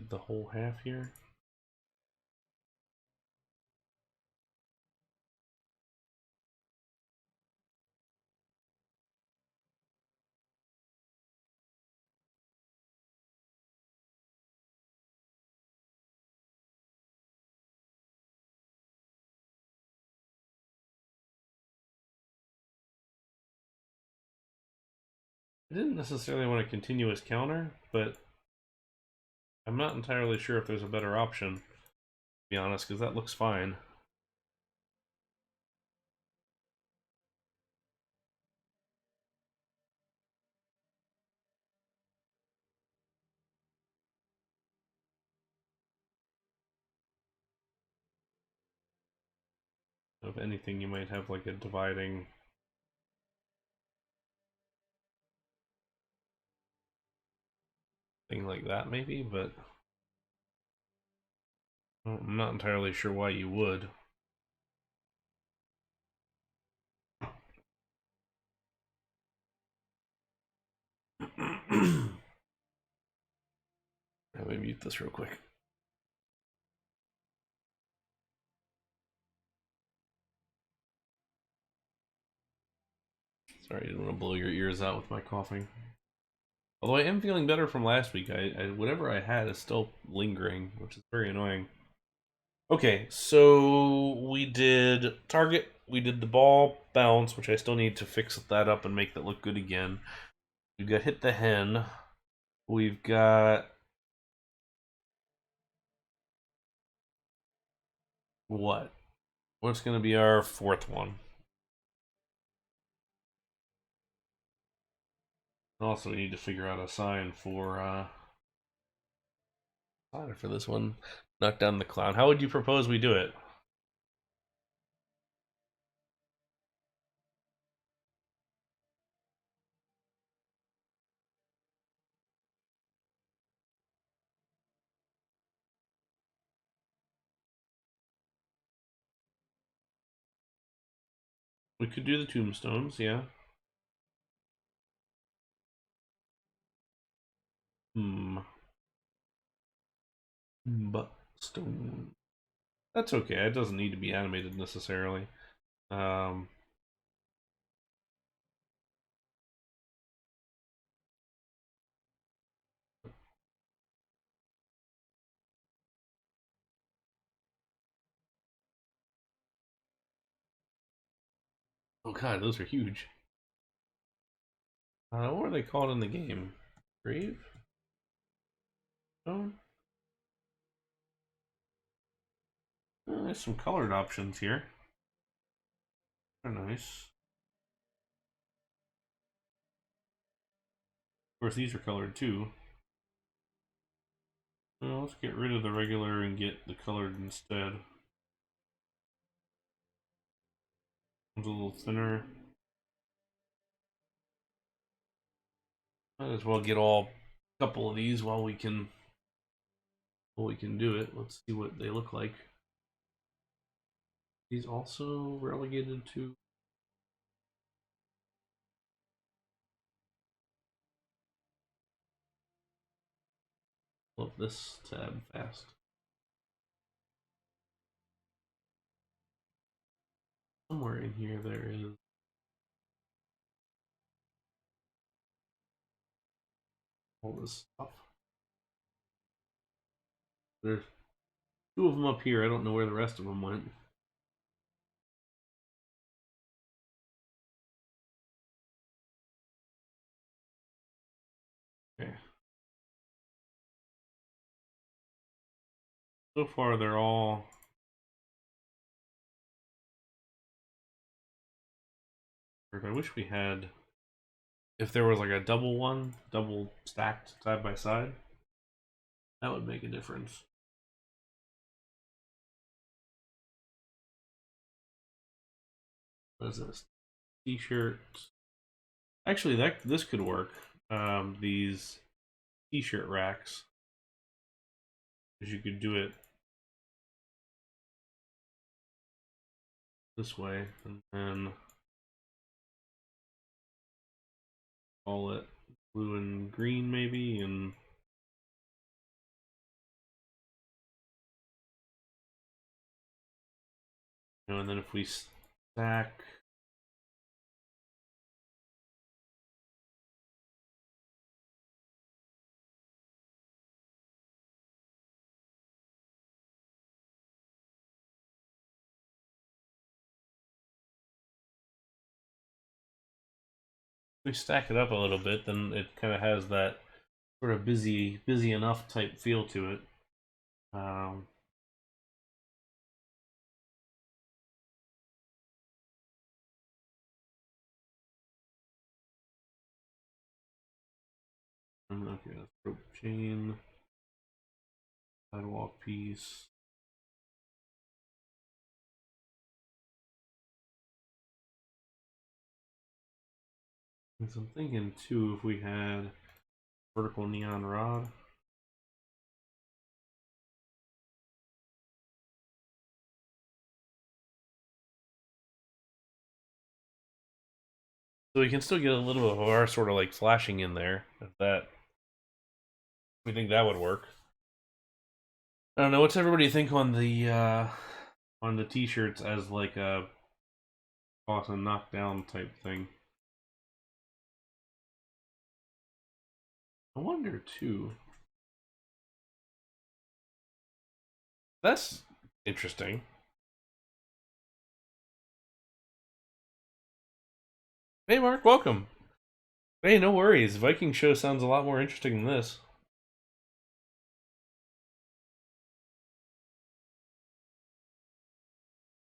The whole half here. I didn't necessarily want a continuous counter, but I'm not entirely sure if there's a better option, to be honest, because that looks fine. If anything, you might have like a dividing thing like that, maybe, but I'm not entirely sure why you would. Let me mute this real quick. Sorry, I didn't want to blow your ears out with my coughing. Although I am feeling better from last week, whatever I had is still lingering, which is very annoying. Okay, so we did target, we did the ball bounce, which I still need to fix that up and make that look good again. We've got hit the hen. We've got what? What's going to be our fourth one? Also, we need to figure out a sign for this one. Knock down the clown. How would you propose we do it? We could do the tombstones, yeah. Hmm. But stone. That's okay. It doesn't need to be animated necessarily. Um. Oh god, those are huge. What were they called in the game? Grave? Stone? There's some colored options here. They're nice. Of course, these are colored too. Well, let's get rid of the regular and get the colored instead. It's a little thinner. Might as well get a couple of these while we can do it. Let's see what they look like. These also relegated to. Pull up this tab fast. Somewhere in here there is all this stuff. There's two of them up here. I don't know where the rest of them went. Okay. So far they're all I wish we had, if there was like a double stacked side by side, that would make a difference. What is this? T-shirt. Actually, this could work. These T-shirt racks, because you could do it this way, and then call it blue and green maybe, and and then if we stack it up a little bit, then it kind of has that sort of busy enough type feel to it. Okay, rope chain, sidewalk piece. And so I'm thinking too, if we had vertical neon rod. So we can still get a little bit of our sort of like flashing in there. If we think that would work. I don't know. What's everybody think on the t-shirts as like a toss and knockdown type thing? I wonder too. That's interesting. Hey Mark, welcome. Hey, no worries. Viking show sounds a lot more interesting than this.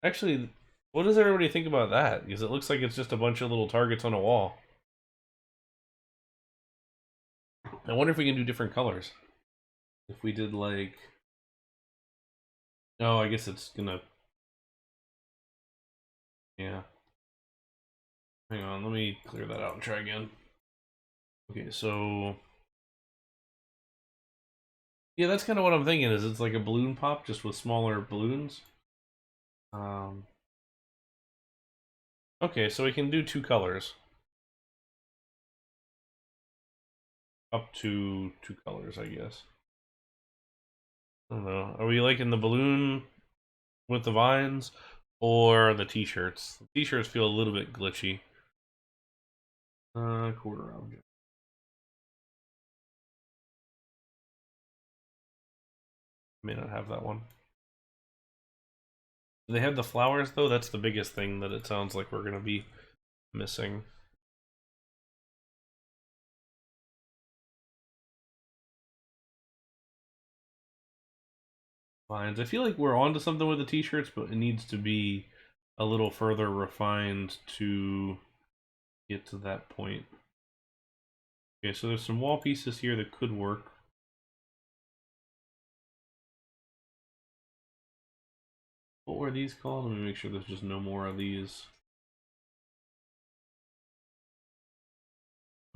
Actually, what does everybody think about that? Because it looks like it's just a bunch of little targets on a wall. I wonder if we can do different colors. If we did like... Oh, I guess it's gonna... Yeah. Hang on, let me clear that out and try again. Okay, so... Yeah, that's kind of what I'm thinking, is it's like a balloon pop, just with smaller balloons. Okay, so we can do two colors. Up to two colors, I guess. I don't know. Are we liking the balloon with the vines or the t-shirts? The t-shirts feel a little bit glitchy. Quarter object. May not have that one. Do they have the flowers though? That's the biggest thing that it sounds like we're gonna be missing. Vines. I feel like we're onto something with the t-shirts, but it needs to be a little further refined to get to that point. Okay, so there's some wall pieces here that could work. What were these called? Let me make sure there's just no more of these.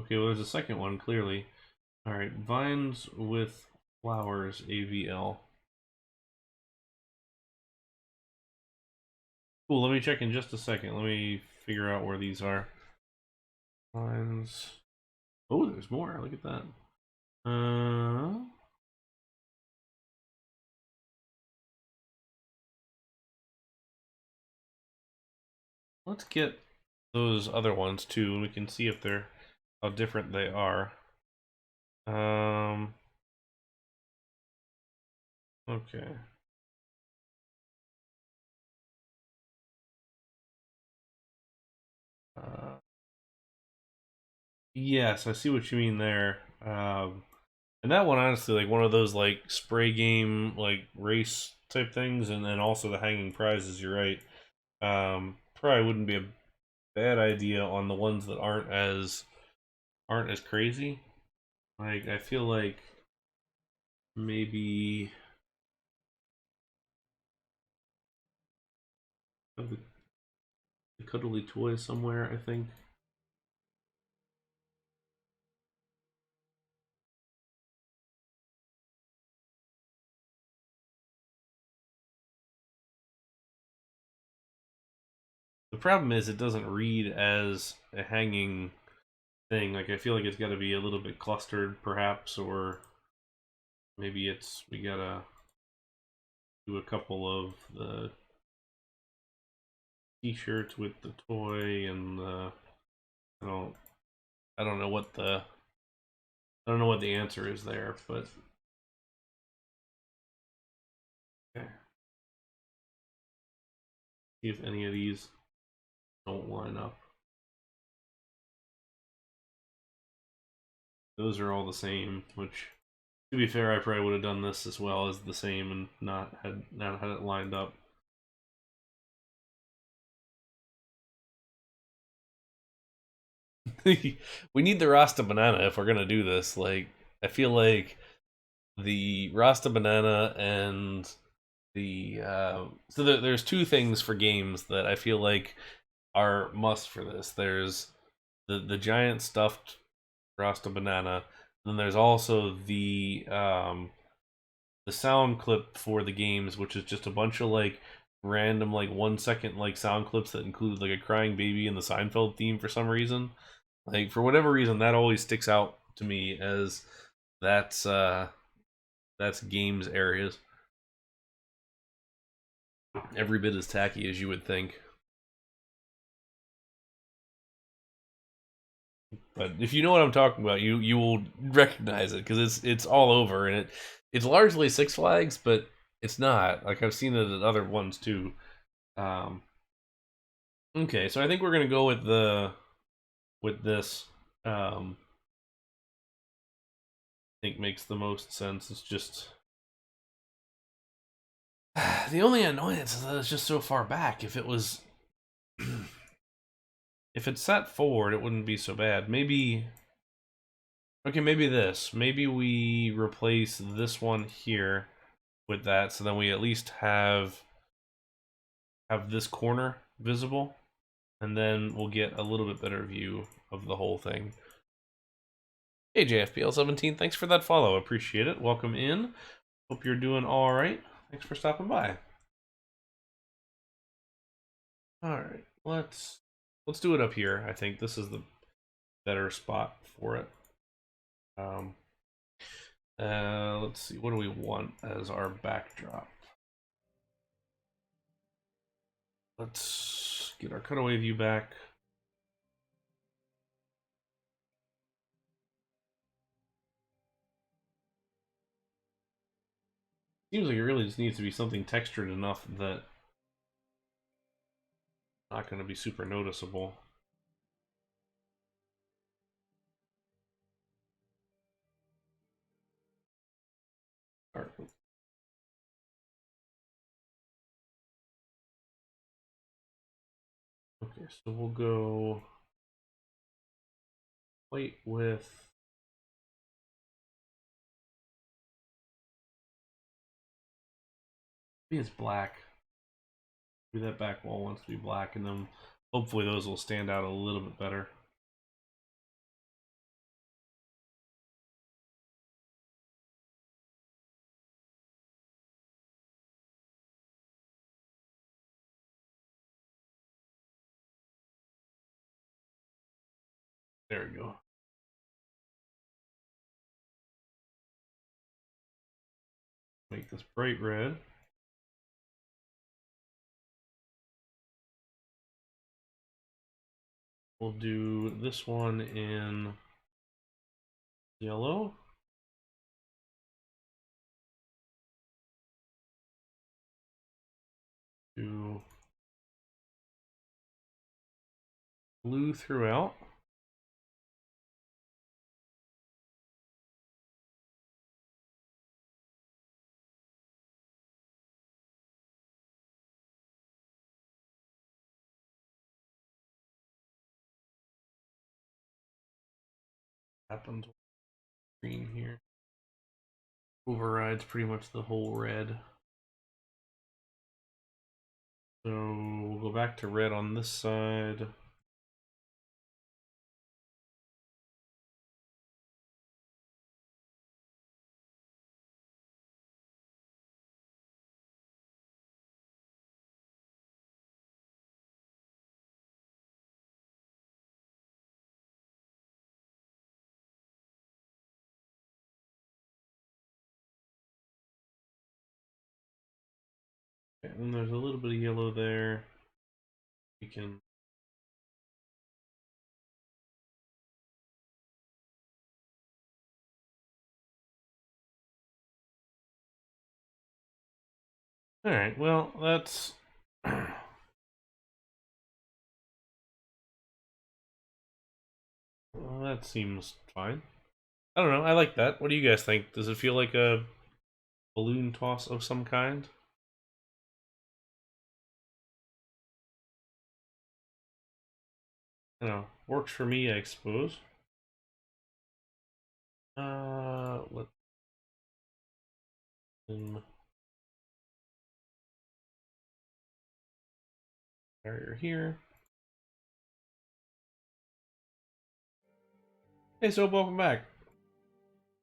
Okay, well, there's a second one, clearly. Alright, vines with flowers, AVL. Cool, let me check in just a second. Let me figure out where these are. Vines. Oh, there's more. Look at that. Let's get those other ones too, and we can see if they're how different they are. Okay. Yes, I see what you mean there. And that one, honestly, like one of those like spray game, like race type things, and then also the hanging prizes. You're right. Probably wouldn't be a bad idea on the ones that aren't as crazy. Like I feel like maybe the cuddly toy somewhere. I think. The problem is it doesn't read as a hanging thing. Like I feel like it's got to be a little bit clustered, perhaps, or maybe it's we gotta do a couple of the T-shirts with the toy and the I don't I don't know what the I don't know what the answer is there, but okay. See if any of these don't line up. Those are all the same, which to be fair, I probably would have done this as well as the same and not had it lined up. We need the Rasta banana if we're gonna do this. Like I feel like the Rasta banana and the there's two things for games that I feel like are must for this. There's the giant stuffed Rasta banana. And then there's also the sound clip for the games, which is just a bunch of like random like 1 second like sound clips that include like a crying baby and the Seinfeld theme for some reason. Like for whatever reason, that always sticks out to me as that's uh that's games areas. Every bit as tacky as you would think. But if you know what I'm talking about, you will recognize it because it's all over and it's largely Six Flags, but it's not. Like I've seen it at other ones too. Um, okay, so I think we're gonna go with this. I think makes the most sense. It's just the only annoyance is that it's just so far back. If it was if it's set forward, it wouldn't be so bad. Maybe okay, maybe this. Maybe we replace this one here with that, so then we at least have this corner visible, and then we'll get a little bit better view of the whole thing. Hey JFPL17, thanks for that follow. Appreciate it. Welcome in. Hope you're doing all right. Thanks for stopping by. All right, let's do it up here. I think this is the better spot for it. Um, let's see. What do we want as our backdrop? Let's get our cutaway view back. Seems like it really just needs to be something textured enough that not going to be super noticeable. All right. Okay, so we'll go white with maybe it's black. Maybe that back wall wants to be black, and then hopefully those will stand out a little bit better. There we go. Make this bright red. We'll do this one in yellow. Do blue throughout. Happens with green here. Overrides pretty much the whole red. So we'll go back to red on this side. Okay, and there's a little bit of yellow there. We can all right, well, that's well, that seems fine. I don't know. I like that. What do you guys think? Does it feel like a balloon toss of some kind? I don't know. Works for me, I suppose. Let's barrier here. Hey, so welcome back.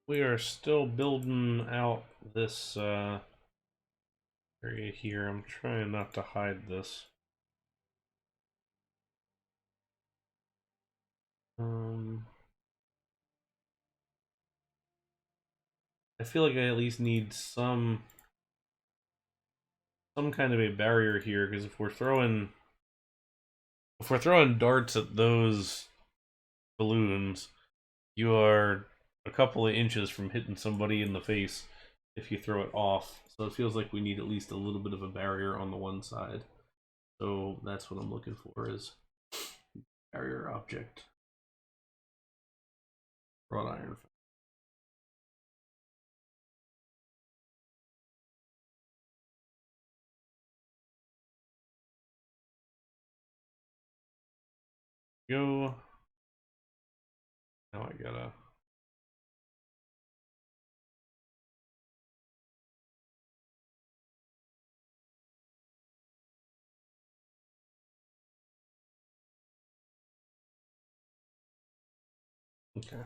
We are still building out this area here. I'm trying not to hide this. I feel like I at least need some kind of a barrier here, because if we're throwing darts at those balloons, you are a couple of inches from hitting somebody in the face if you throw it off. So it feels like we need at least a little bit of a barrier on the one side. So that's what I'm looking for, is barrier object. Wrought iron. Go. Now I gotta. Okay.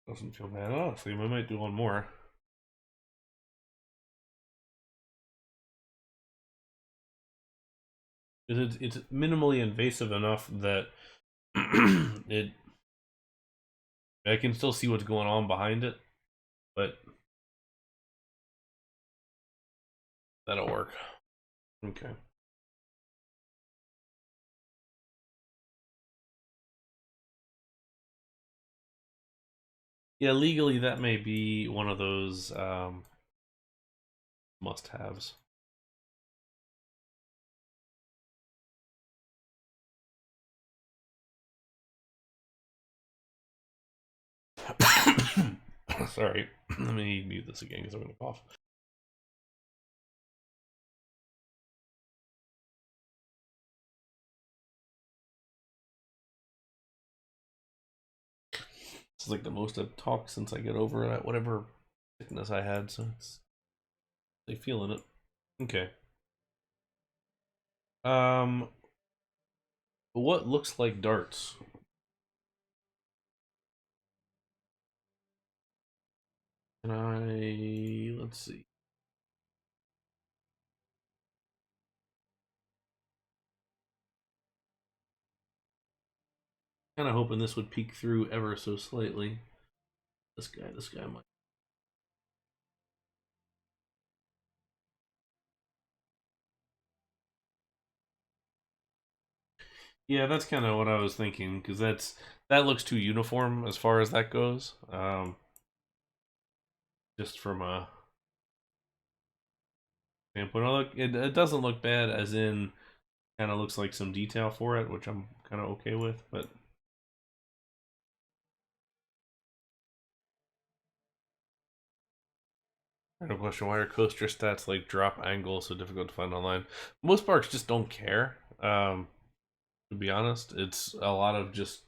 Doesn't feel bad. Honestly, we might do one more. It's minimally invasive enough that it I can still see what's going on behind it, but that'll work. Okay. Yeah, legally that may be one of those must-haves. Sorry, let me mute this again because I'm gonna cough. This is like the most I've talked since I get over that whatever sickness I had, so it's they feeling it. Okay. What looks like darts? Can I let's see. Kind of hoping this would peek through ever so slightly. This guy might. Yeah, that's kind of what I was thinking because that looks too uniform as far as that goes. Just from a standpoint, it doesn't look bad, as in kind of looks like some detail for it, which I'm kind of okay with. But no question, why are coaster stats like drop angle so difficult to find online? Most parks just don't care. To be honest, it's a lot of just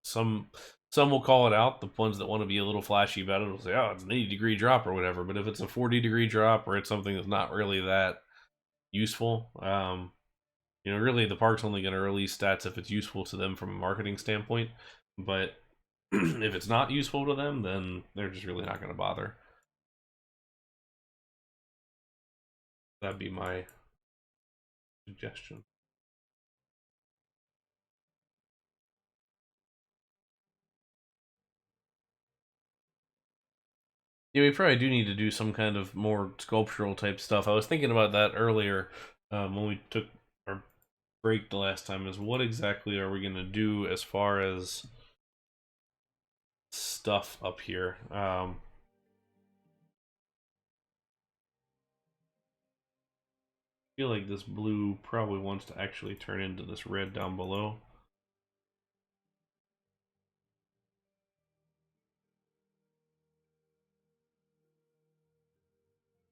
some some will call it out. The ones that want to be a little flashy about it will say, "Oh, it's an 80-degree drop or whatever." But if it's a 40-degree drop or it's something that's not really that useful, really the park's only going to release stats if it's useful to them from a marketing standpoint. But if it's not useful to them, then they're just really not going to bother. That'd be my suggestion. Yeah, we probably do need to do some kind of more sculptural type stuff. I was thinking about that earlier when we took our break the last time. Is what exactly are we going to do as far as stuff up here? I feel like this blue probably wants to actually turn into this red down below.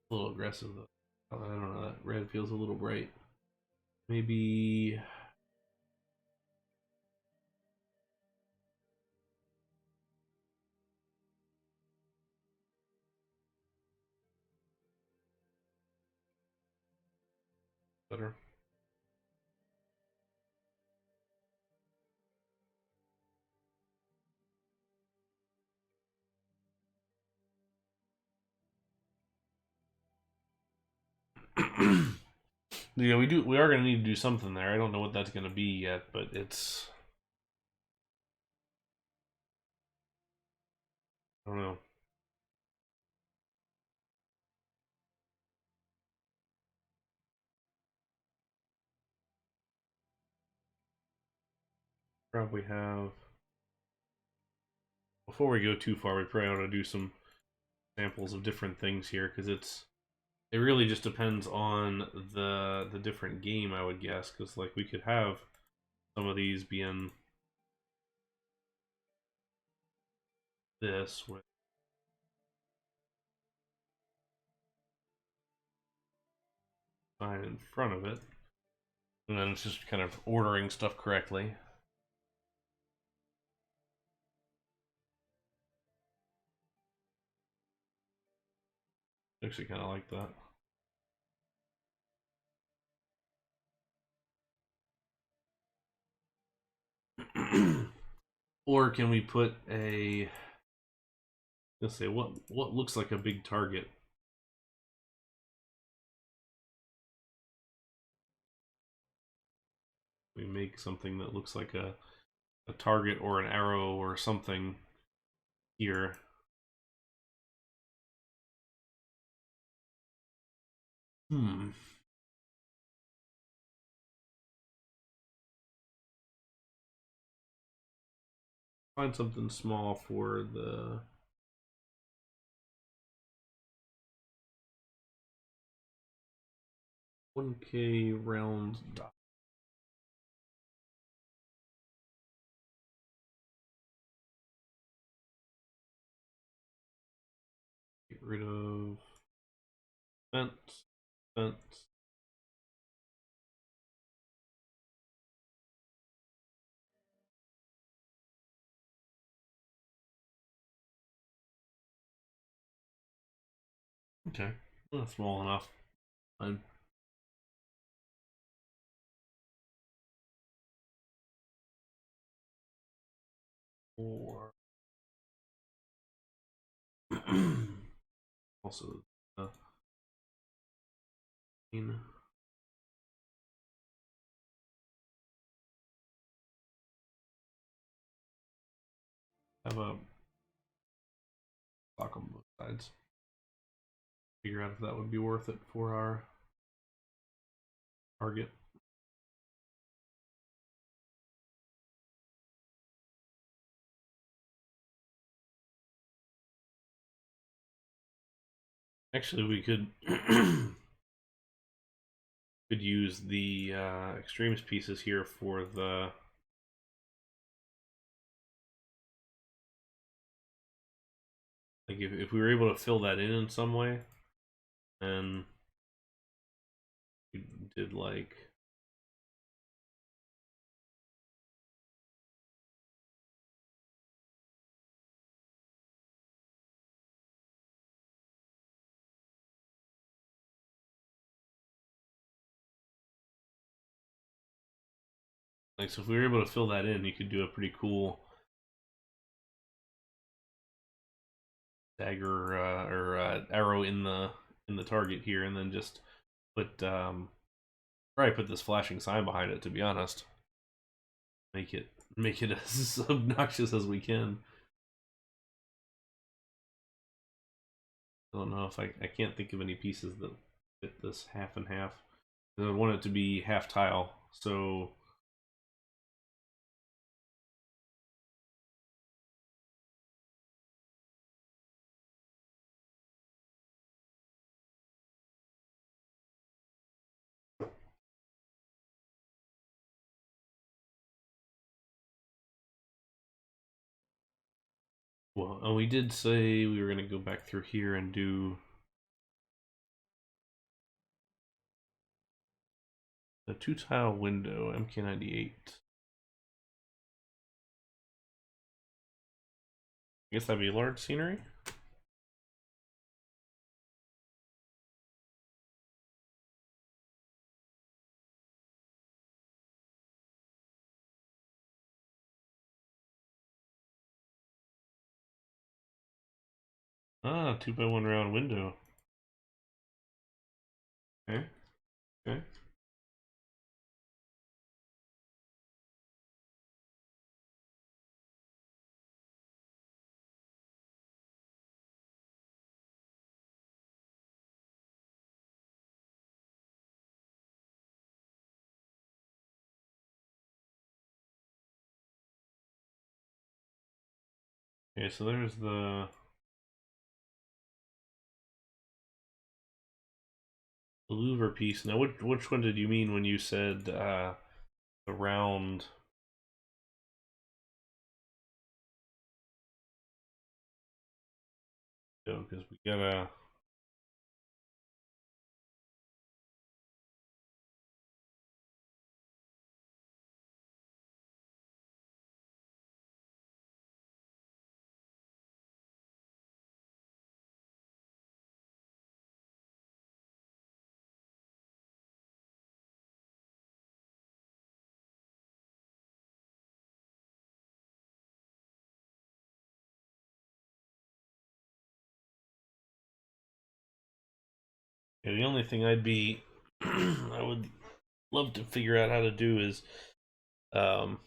A little aggressive though. I don't know. That red feels a little bright. Maybe. Better. Yeah, we do. We are going to need to do something there. I don't know what that's going to be yet, but it's. I don't know. Probably have. Before we go too far, we probably ought to do some samples of different things here because it really just depends on the different game, I would guess, because like we could have some of these being this with sign in front of it, and then it's just kind of ordering stuff correctly. Actually, kind of like that. Or can we put a, let's say, what looks like a big target? We make something that looks like a target or an arrow or something here. Hmm. Find something small for the 1K round dot. Get rid of fence, fence. Okay, that's small enough. Fine. Or also, uh, have a block on both sides. Figure out if that would be worth it for our target. Actually, we could could use the extremes pieces here for the like if we were able to fill that in some way, and we did like so if we were able to fill that in, you could do a pretty cool dagger or arrow in the target here, and then just put probably put this flashing sign behind it. To be honest, make it as obnoxious as we can. I don't know if I can't think of any pieces that fit this half and half. I want it to be half tile, so well, and we did say we were going to go back through here and do the 2-tile window, MK98. I guess that'd be large scenery. Ah, 2x1 round window. Okay, okay. Okay, so there's the louver piece. Now, which one did you mean when you said the round? Because we gotta. Yeah, the only thing I'd be, I would love to figure out how to do is, um,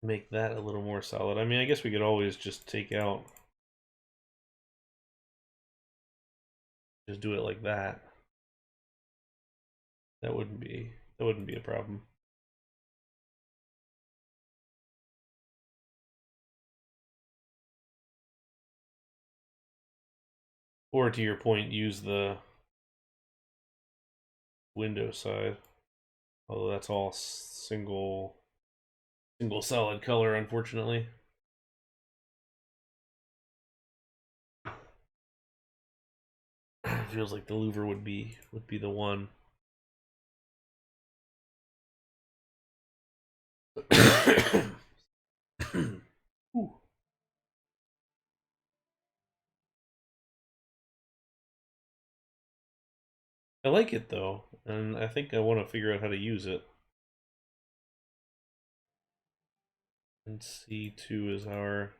make that a little more solid. I mean, I guess we could always just take out, just do it like that. That wouldn't be a problem. Or to your point, use the window side. Although that's all single solid color, unfortunately. Feels like the louver would be the one. Ooh. I like it though, and I think I want to figure out how to use it. And C2 is our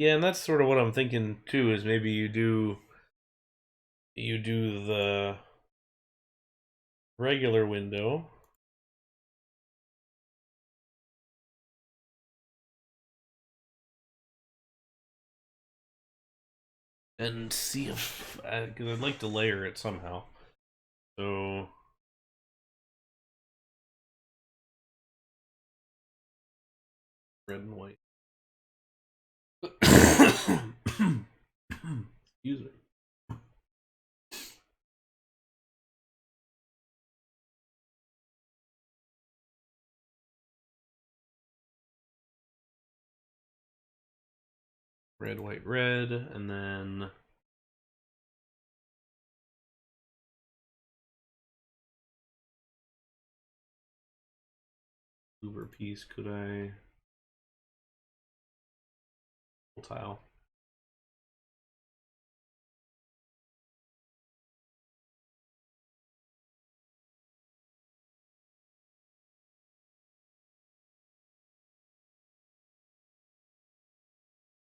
Yeah, and that's sort of what I'm thinking too. Is maybe you do the regular window. And see if, because I'd like to layer it somehow. So red and white. Excuse me. Red, white, red, and then louver piece. Could I tile?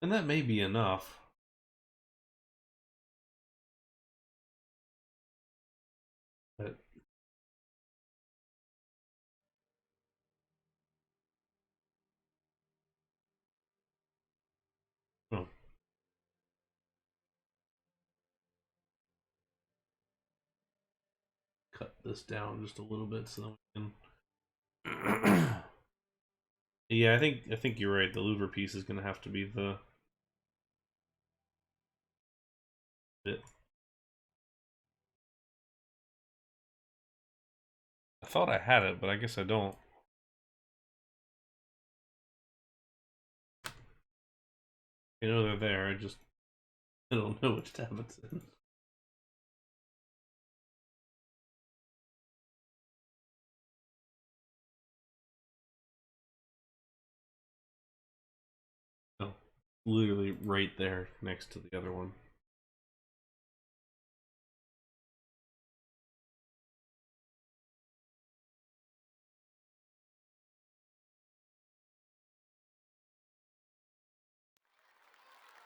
And that may be enough. But oh, cut this down just a little bit so we can. Yeah, I think you're right. The louver piece is gonna have to be the bit. I thought I had it, but I guess I don't. You know they're there. I don't know which tab it's in. Oh, literally right there next to the other one.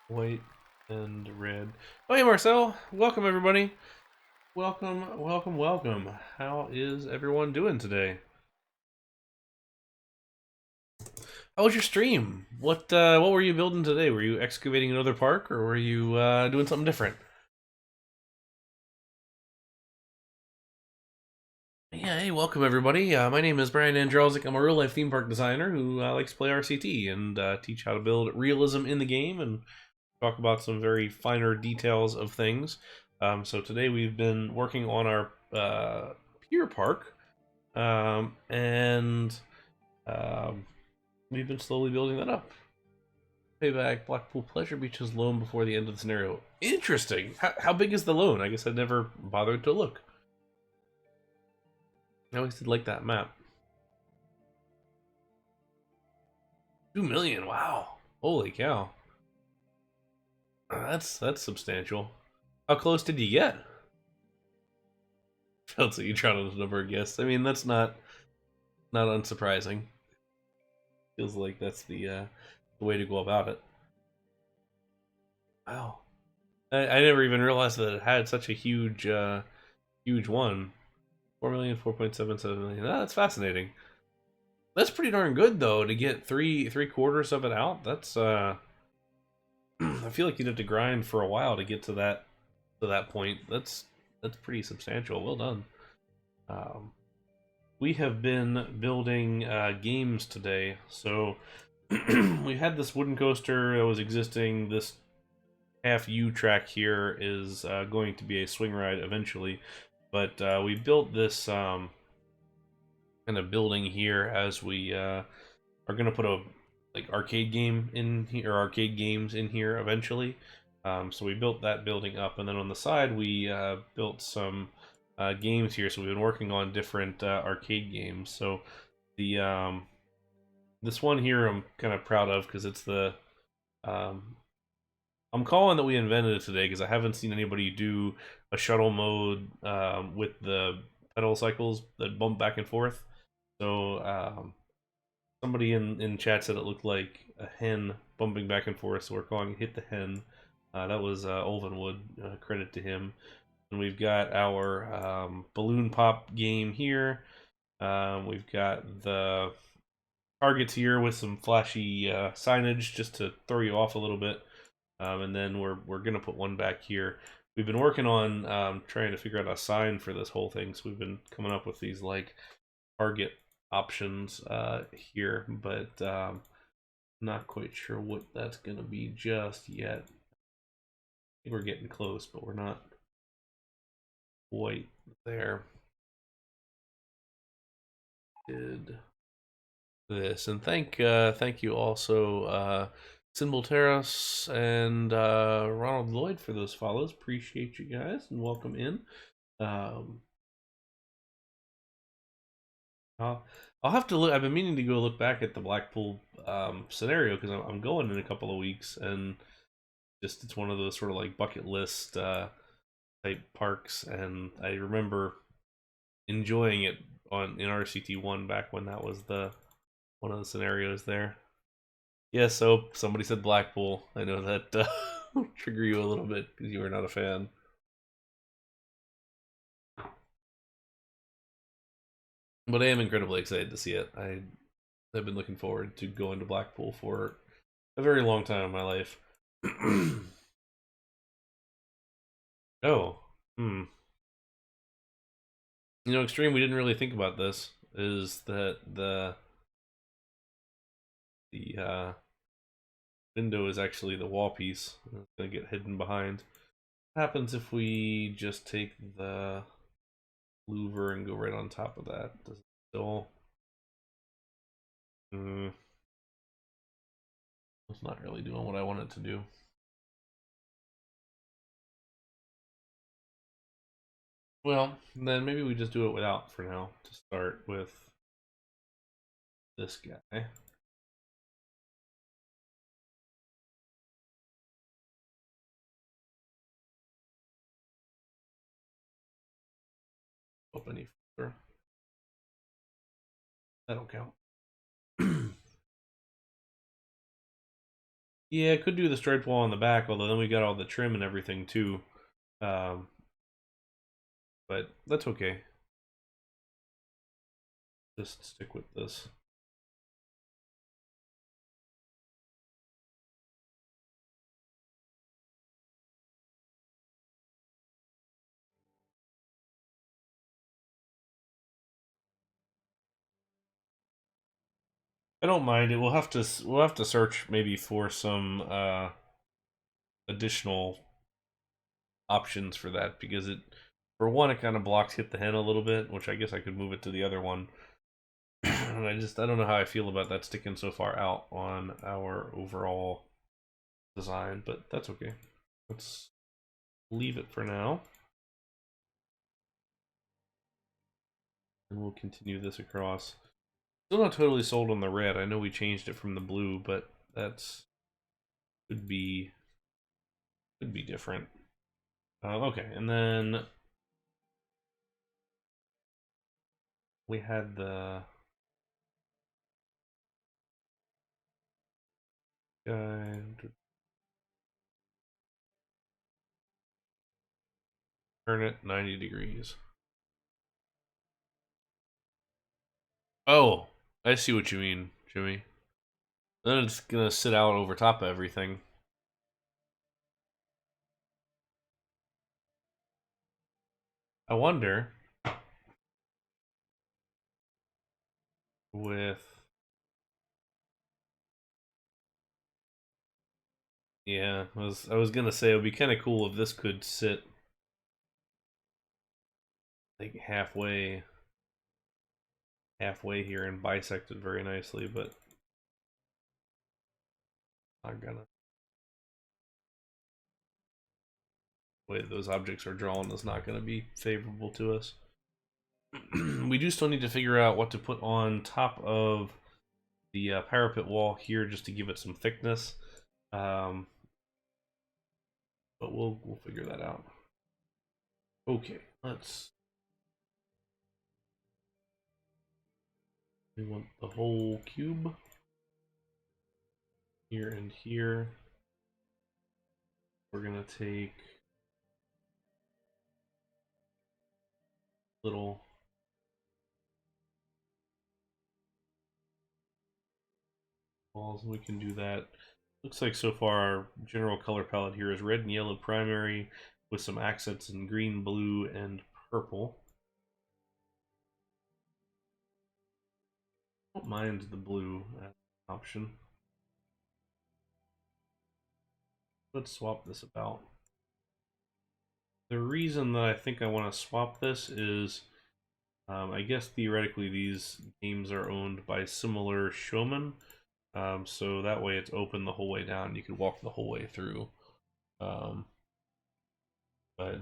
White and red. Oh, hey, Marcel. Welcome, everybody. Welcome, welcome, welcome. How is everyone doing today? How was your stream? What were you building today? Were you excavating another park, or were you doing something different? Yeah, hey, welcome everybody. My name is Brian Andrelzik. I'm a real life theme park designer who likes to play RCT and teach how to build realism in the game and talk about some very finer details of things. So today we've been working on our Pier Park, and um, we've been slowly building that up. Payback Blackpool Pleasure Beach's loan before the end of the scenario. Interesting. How big is the loan? I guess I never bothered to look. I always did like that map. 2 million. Wow. Holy cow. That's substantial. How close did you get? Felt like you tried on a number of guests. I mean, that's not unsurprising. Feels like that's the way to go about it. Wow. I never even realized that it had such a huge one. 4 million, 4.77 million. Ah, that's fascinating. That's pretty darn good though to get three quarters of it out. That's I feel like you'd have to grind for a while to get to that point. That's pretty substantial. Well done. Um, we have been building games today. So we had this wooden coaster that was existing. This half U track here is going to be a swing ride eventually, but we built this kind of building here as we are going to put a arcade game in here, or arcade games in here eventually. So we built that building up, and then on the side we built some games here. So we've been working on different arcade games. So the this one here I'm kind of proud of because it's the um, I'm calling that we invented it today because I haven't seen anybody do a shuttle mode with the pedal cycles that bump back and forth. So somebody in chat said it looked like a hen bumping back and forth, so we're calling it Hit the Hen. That was Olvenwood. Credit to him. And we've got our balloon pop game here. We've got the targets here with some flashy signage just to throw you off a little bit. And then we're gonna put one back here. We've been working on trying to figure out a sign for this whole thing, so we've been coming up with these like target options here, but not quite sure what that's gonna be just yet. I think we're getting close, but we're not quite there. Did this, and thank you also Symbol Terrace and Ronald Lloyd for those follows. Appreciate you guys and welcome in. I'll have to look. I've been meaning to go look back at the Blackpool scenario because I'm going in a couple of weeks, and just it's one of those sort of like bucket list type parks, and I remember enjoying it in RCT1 back when that was the one of the scenarios there. Yeah, so somebody said Blackpool. I know that will trigger you a little bit because you are not a fan. But I am incredibly excited to see it. I've been looking forward to going to Blackpool for a very long time in my life. Oh, You know, Extreme, we didn't really think about this, is that the window is actually the wall piece. It's going to get hidden behind. What happens if we just take the louver and go right on top of that? Does it still... It's not really doing what I want it to do. Well, then maybe we just do it without for now, to start with this guy. Open any further. That'll count. Yeah, could do the striped wall on the back, although then we got all the trim and everything too. But that's okay. Just stick with this. I don't mind it. We'll have to search maybe for some additional options for that, because for one it kind of blocks Hit the Hen a little bit, which I guess I could move it to the other one. And I don't know how I feel about that sticking so far out on our overall design, but that's okay. Let's leave it for now. And we'll continue this across. Still not totally sold on the red. I know we changed it from the blue, but that's could be different. Okay, and then we had the guy. Turn it 90 degrees. Oh, I see what you mean, Jimmy. Then it's gonna sit out over top of everything. I wonder with yeah, I was gonna say it would be kind of cool if this could sit like halfway here and bisect it very nicely, but not gonna. The way those objects are drawn is not going to be favorable to us. We do still need to figure out what to put on top of the parapet wall here, just to give it some thickness. But we'll figure that out. Okay, let's We want the whole cube here and here. We're gonna take little balls, and we can do that. Looks like so far our general color palette here is red and yellow primary with some accents in green, blue, and purple. I don't mind the blue option. Let's swap this about. The reason that I think I want to swap this is I guess theoretically these games are owned by similar showmen, so that way it's open the whole way down. You could walk the whole way through. Um, but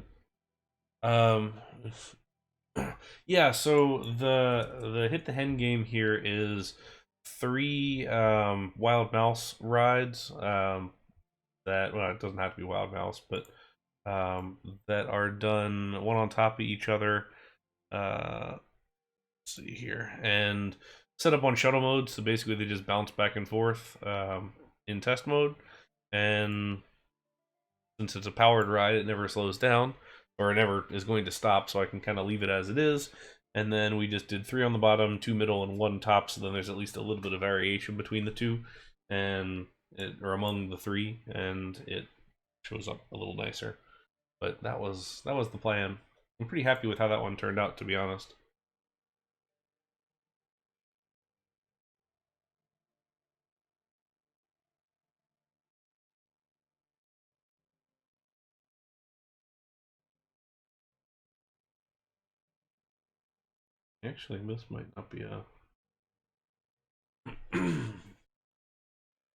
yeah, so the hit the hen game here is 3 wild mouse rides that, well, it doesn't have to be wild mouse, but that are done one on top of each other. Let's see here, and set up on shuttle mode, so basically they just bounce back and forth in test mode, and since it's a powered ride, it never slows down, or it never is going to stop, so I can kind of leave it as it is. And then we just did 3 on the bottom, 2 middle, and 1 top, so then there's at least a little bit of variation between the two, and or among the 3, and it shows up a little nicer. But that was the plan. I'm pretty happy with how that one turned out, to be honest. Actually, this might not be a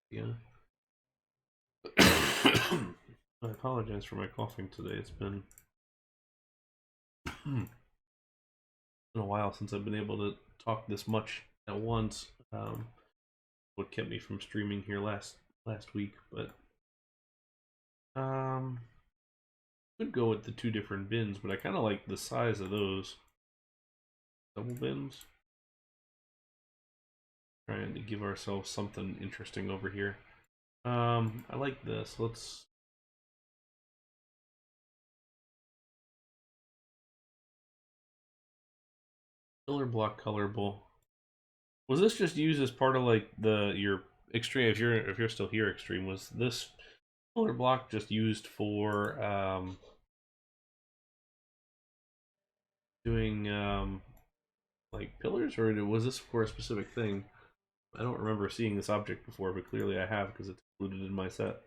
yeah. I apologize for my coughing today. It's been a while since I've been able to talk this much at once. What kept me from streaming here last week, but could go with the 2 different bins, but I kind of like the size of those double bins. Trying to give ourselves something interesting over here. I like this. Let's pillar block colorable. Was this just used as part of like your extreme? If you're still here, extreme, was this pillar block just used for doing like pillars, or was this for a specific thing? I don't remember seeing this object before, but clearly I have because it's included in my set.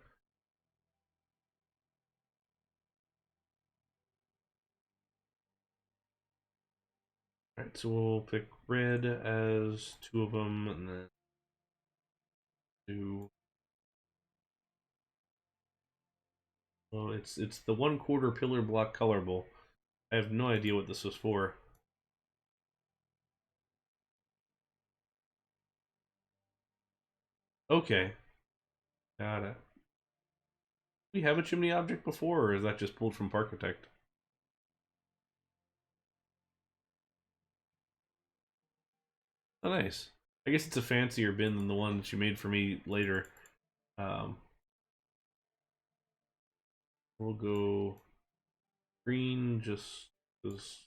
Alright, so we'll pick red as 2 of them, and then do. Oh, it's the 1/4 pillar block colorable. I have no idea what this was for. Okay, got it. We have a chimney object before, or is that just pulled from Parkitect? Oh, nice. I guess it's a fancier bin than the one that you made for me later. Um, we'll go green just because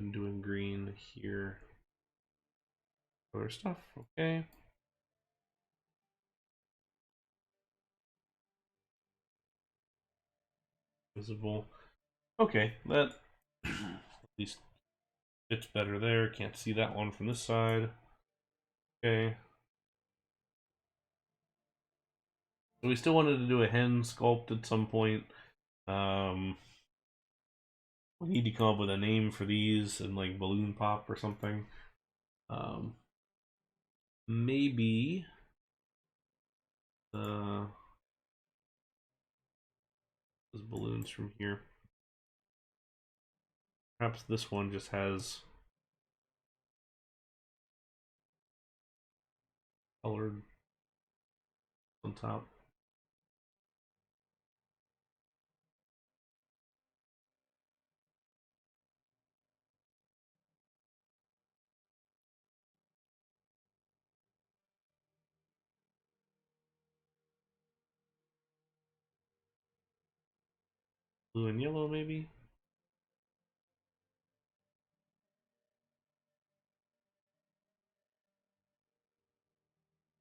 I'm doing green here. Other stuff, okay. Visible. Okay, that at least fits better there. Can't see that one from this side. Okay. So we still wanted to do a hen sculpt at some point. Um, we need to come up with a name for these and like balloon pop or something. Um, maybe those balloons from here. Perhaps this one just has colored on top. Blue and yellow, maybe?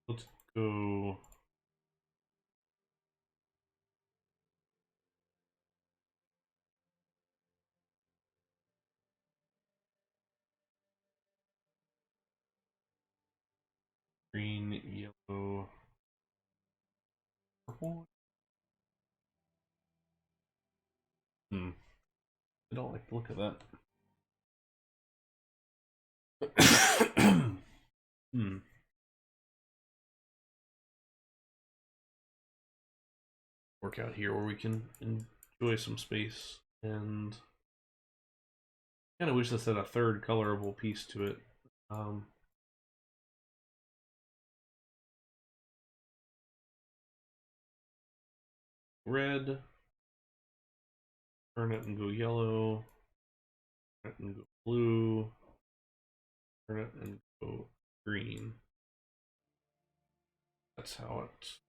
Let's go. Green, yellow, purple. I don't like the look of that. Work out here where we can enjoy some space, and kind of wish this had a third colorable piece to it. Red, turn it and go yellow, turn it and go blue, turn it and go green. That's how it.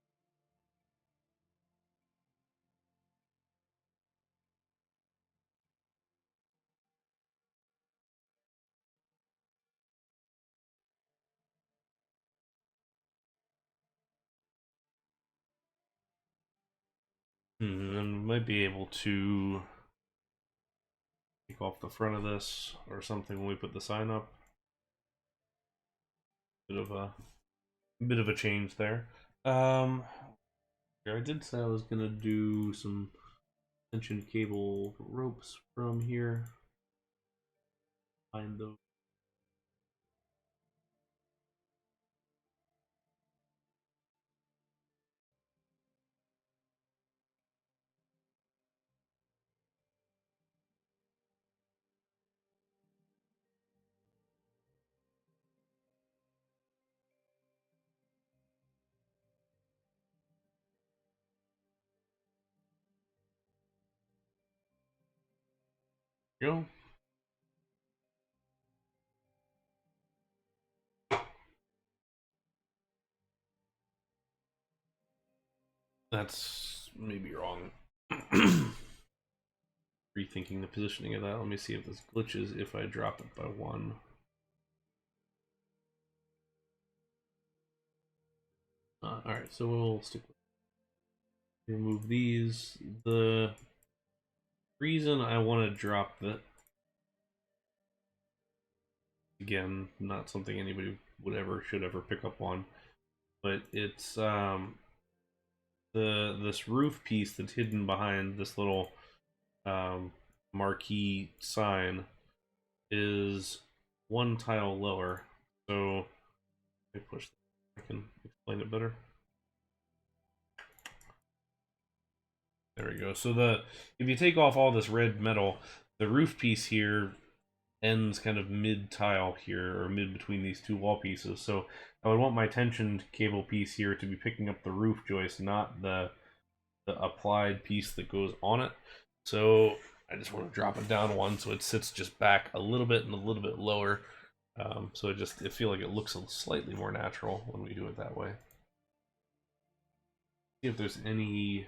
And we might be able to take off the front of this or something when we put the sign up. Bit of a change there. I did say I was gonna do some tension cable ropes from here. Find those. Go. That's maybe wrong. Rethinking the positioning of that. Let me see if this glitches if I drop it by 1. Alright, so we'll stick with remove these. The reason I want to drop that, again, not something anybody should ever pick up on, but it's this roof piece that's hidden behind this little marquee sign is 1 tile lower. So let me push that. I can explain it better. There we go. So if you take off all this red metal, the roof piece here ends kind of mid tile here, or mid between these 2 wall pieces. So I would want my tensioned cable piece here to be picking up the roof joist, not the applied piece that goes on it. So I just want to drop it down 1 so it sits just back a little bit and a little bit lower. So I feel like it looks slightly more natural when we do it that way. See if there's any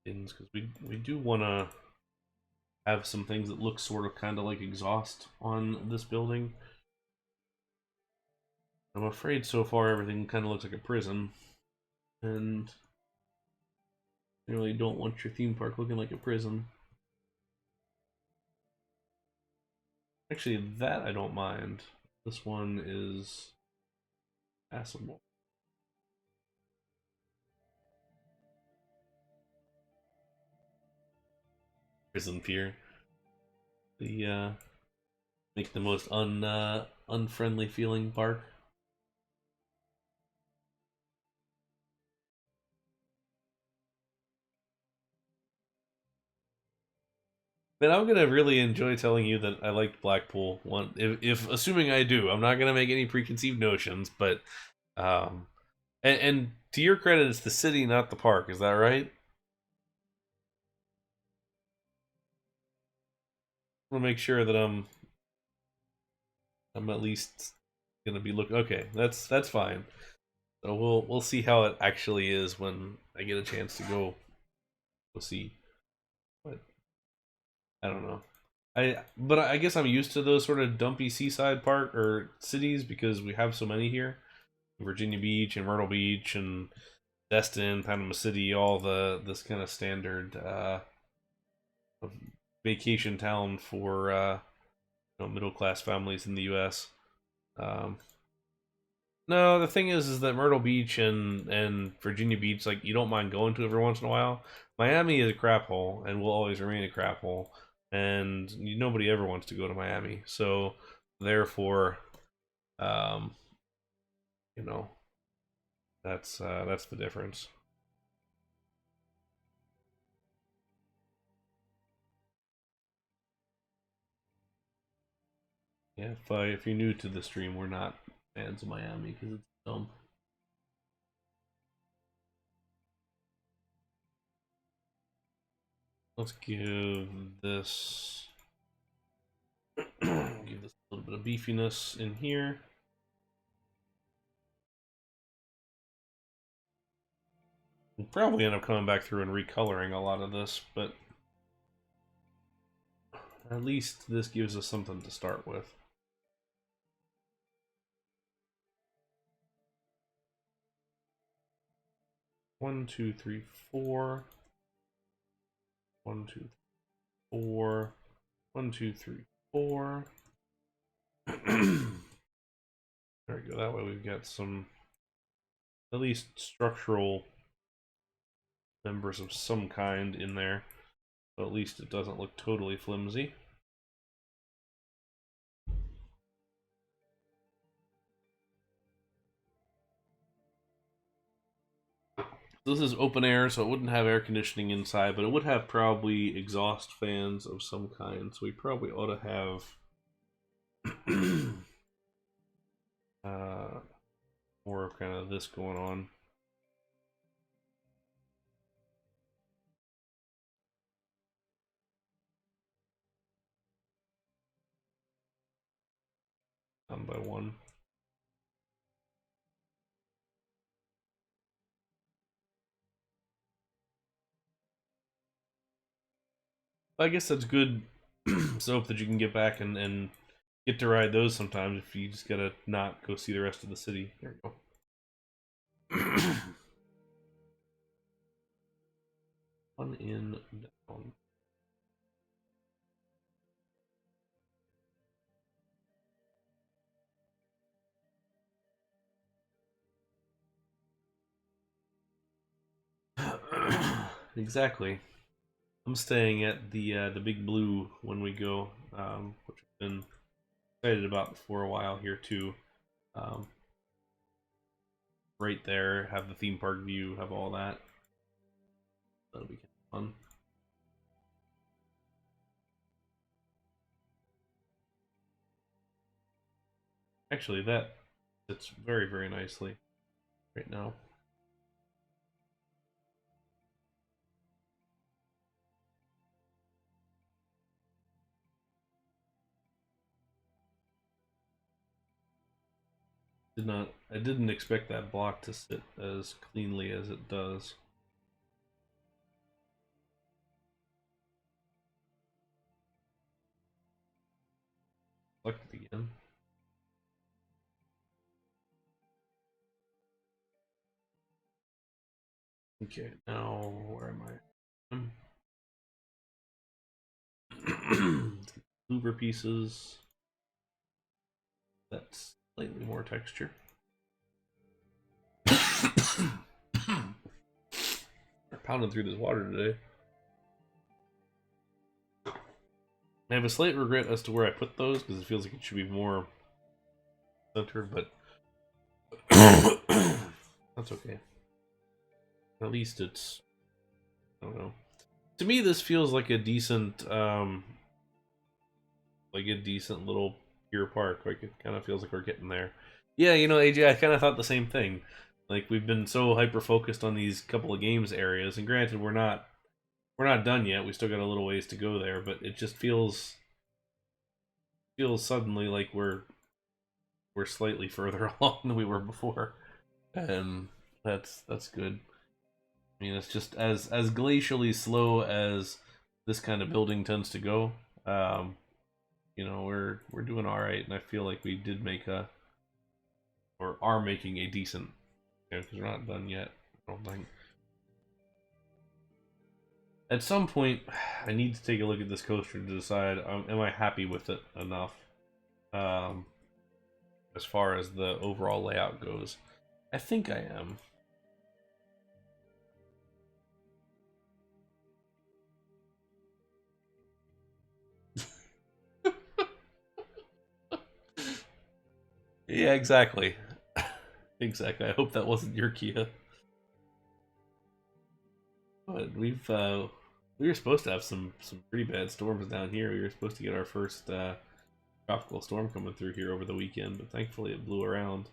pins, because we do want to have some things that look sort of kind of like exhaust on this building. I'm afraid so far everything kind of looks like a prison, and you really don't want your theme park looking like a prison. Actually, that I don't mind. This one is passable. Prison Pier. Make the most unfriendly feeling park. But I'm gonna really enjoy telling you that I liked Blackpool. If assuming I do, I'm not gonna make any preconceived notions. But and to your credit, it's the city, not the park. Is that right? I want to make sure that I'm at least gonna be looking. Okay, that's fine. So we'll see how it actually is when I get a chance to go we'll see. But I don't know. But I guess I'm used to those sort of dumpy seaside park or cities because we have so many here. Virginia Beach and Myrtle Beach and Destin, Panama City, all this kind of standard vacation town for middle class families in the U.S. Um, no, the thing is that Myrtle Beach and Virginia Beach, like you don't mind going to every once in a while. Miami is a crap hole and will always remain a crap hole, and nobody ever wants to go to Miami. So therefore, um, you know, that's the difference. Yeah, if you're new to the stream, we're not fans of Miami because it's dumb. Let's give this give this a little bit of beefiness in here. We'll probably end up coming back through and recoloring a lot of this, but at least this gives us something to start with. One, two, three, four. 1, 2, 3, 4. 1, 2, 3, 4. There we go. That way we've got some at least structural members of some kind in there. So at least it doesn't look totally flimsy. This is open air, so it wouldn't have air conditioning inside, but it would have probably exhaust fans of some kind. So we probably ought to have more of kind of this going on. One by one. I guess that's good soap that you can get back and get to ride those sometimes if you just gotta not go see the rest of the city. There we go. One in, down. Exactly. I'm staying at the Big Blue when we go, which I've been excited about for a while here too. Um, right there, have the theme park view, have all that. That'll be fun. Actually, that fits very, very nicely right now. I didn't expect that block to sit as cleanly as it does. Select it again. Okay, now where am I? Louver pieces. That's slightly more texture. We're pounding through this water today. I have a slight regret as to where I put those because it feels like it should be more centered, but that's okay. At least it's, I don't know. To me, this feels like a decent, little Pier Park. Like it kind of feels like we're getting there. Yeah, AJ, I kind of thought the same thing. Like we've been so hyper focused on these couple of games areas, and granted, we're not done yet. We still got a little ways to go there, but it just feels suddenly like we're slightly further along than we were before, and that's good. I mean, it's just as glacially slow as this kind of building tends to go. Um, we're doing all right, and I feel like we did make or are making a decent. Because we're not done yet. I don't think. At some point, I need to take a look at this coaster to decide: am I happy with it enough? Um, as far as the overall layout goes, I think I am. Yeah, exactly. Exactly. I hope that wasn't your Kia. But we were supposed to have some pretty bad storms down here. We were supposed to get our first tropical storm coming through here over the weekend, but thankfully it blew around.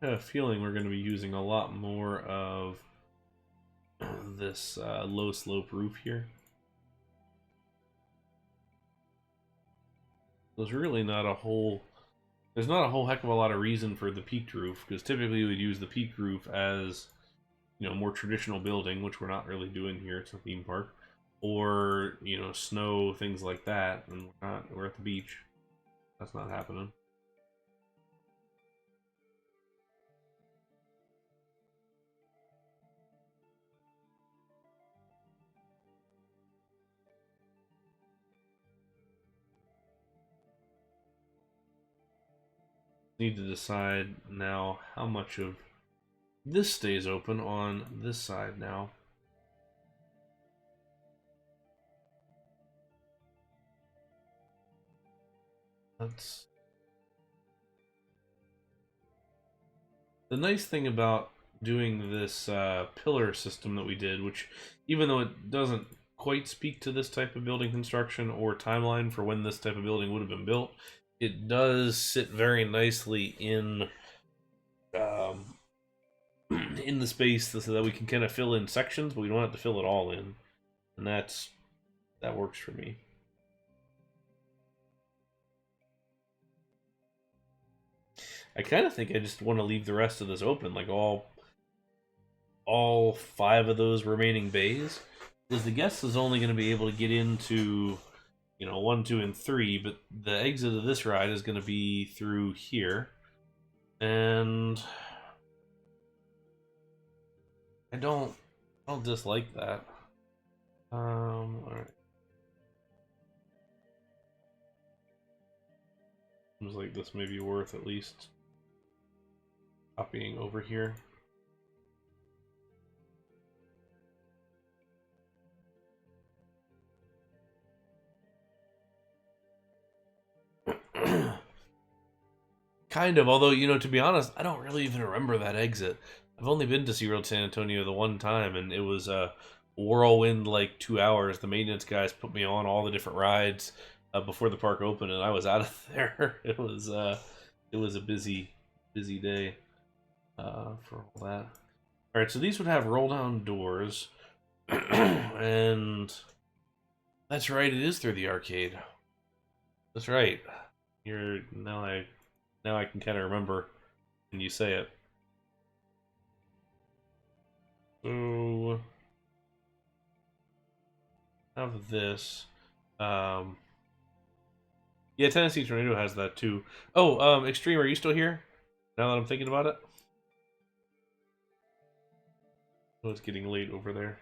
I have a feeling we're going to be using a lot more of this low slope roof here. There's really not a whole there's not a whole heck of a lot of reason for the peaked roof, because typically we would use the peaked roof as more traditional building, which we're not really doing here. It's a theme park, or snow, things like that, and we're at the beach. That's not happening. Need to decide now how much of this stays open on this side now. That's the nice thing about doing this pillar system that we did, which, even though it doesn't quite speak to this type of building construction or timeline for when this type of building would have been built, it does sit very nicely um, in the space so that we can kind of fill in sections, but we don't have to fill it all in, and that works for me. I kind of think I just want to leave the rest of this open, like all 5 of those remaining bays, because the guest is only going to be able to get into 1, 2, and 3, but the exit of this ride is going to be through here, and I don't dislike that. All right. Seems like this may be worth at least copying over here. Kind of, although, to be honest, I don't really even remember that exit. I've only been to SeaWorld San Antonio the one time, and it was a whirlwind like 2 hours. The maintenance guys put me on all the different rides before the park opened, and I was out of there. It was a busy day for all that. All right, so these would have roll down doors, and that's right. It is through the arcade. That's right. You're now I can kind of remember when you say it. So have this. Um, yeah, Tennessee Tornado has that too. Oh, Extreme, are you still here? Now that I'm thinking about it. Oh, it's getting late over there.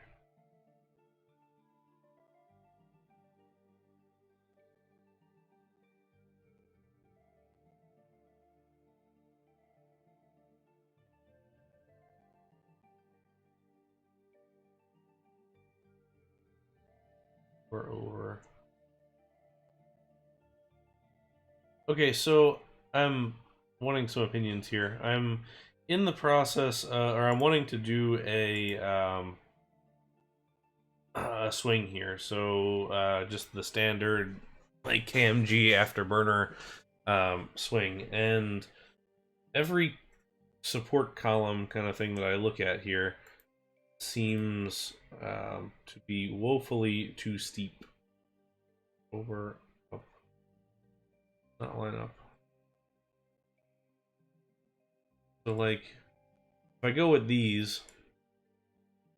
We're over. Okay, so I'm wanting some opinions here. I'm in the process, or I'm wanting to do a swing here. So just the standard like KMG afterburner swing, and every support column kind of thing that I look at here seems to be woefully too steep. Over, up, not line up. So like, if I go with these,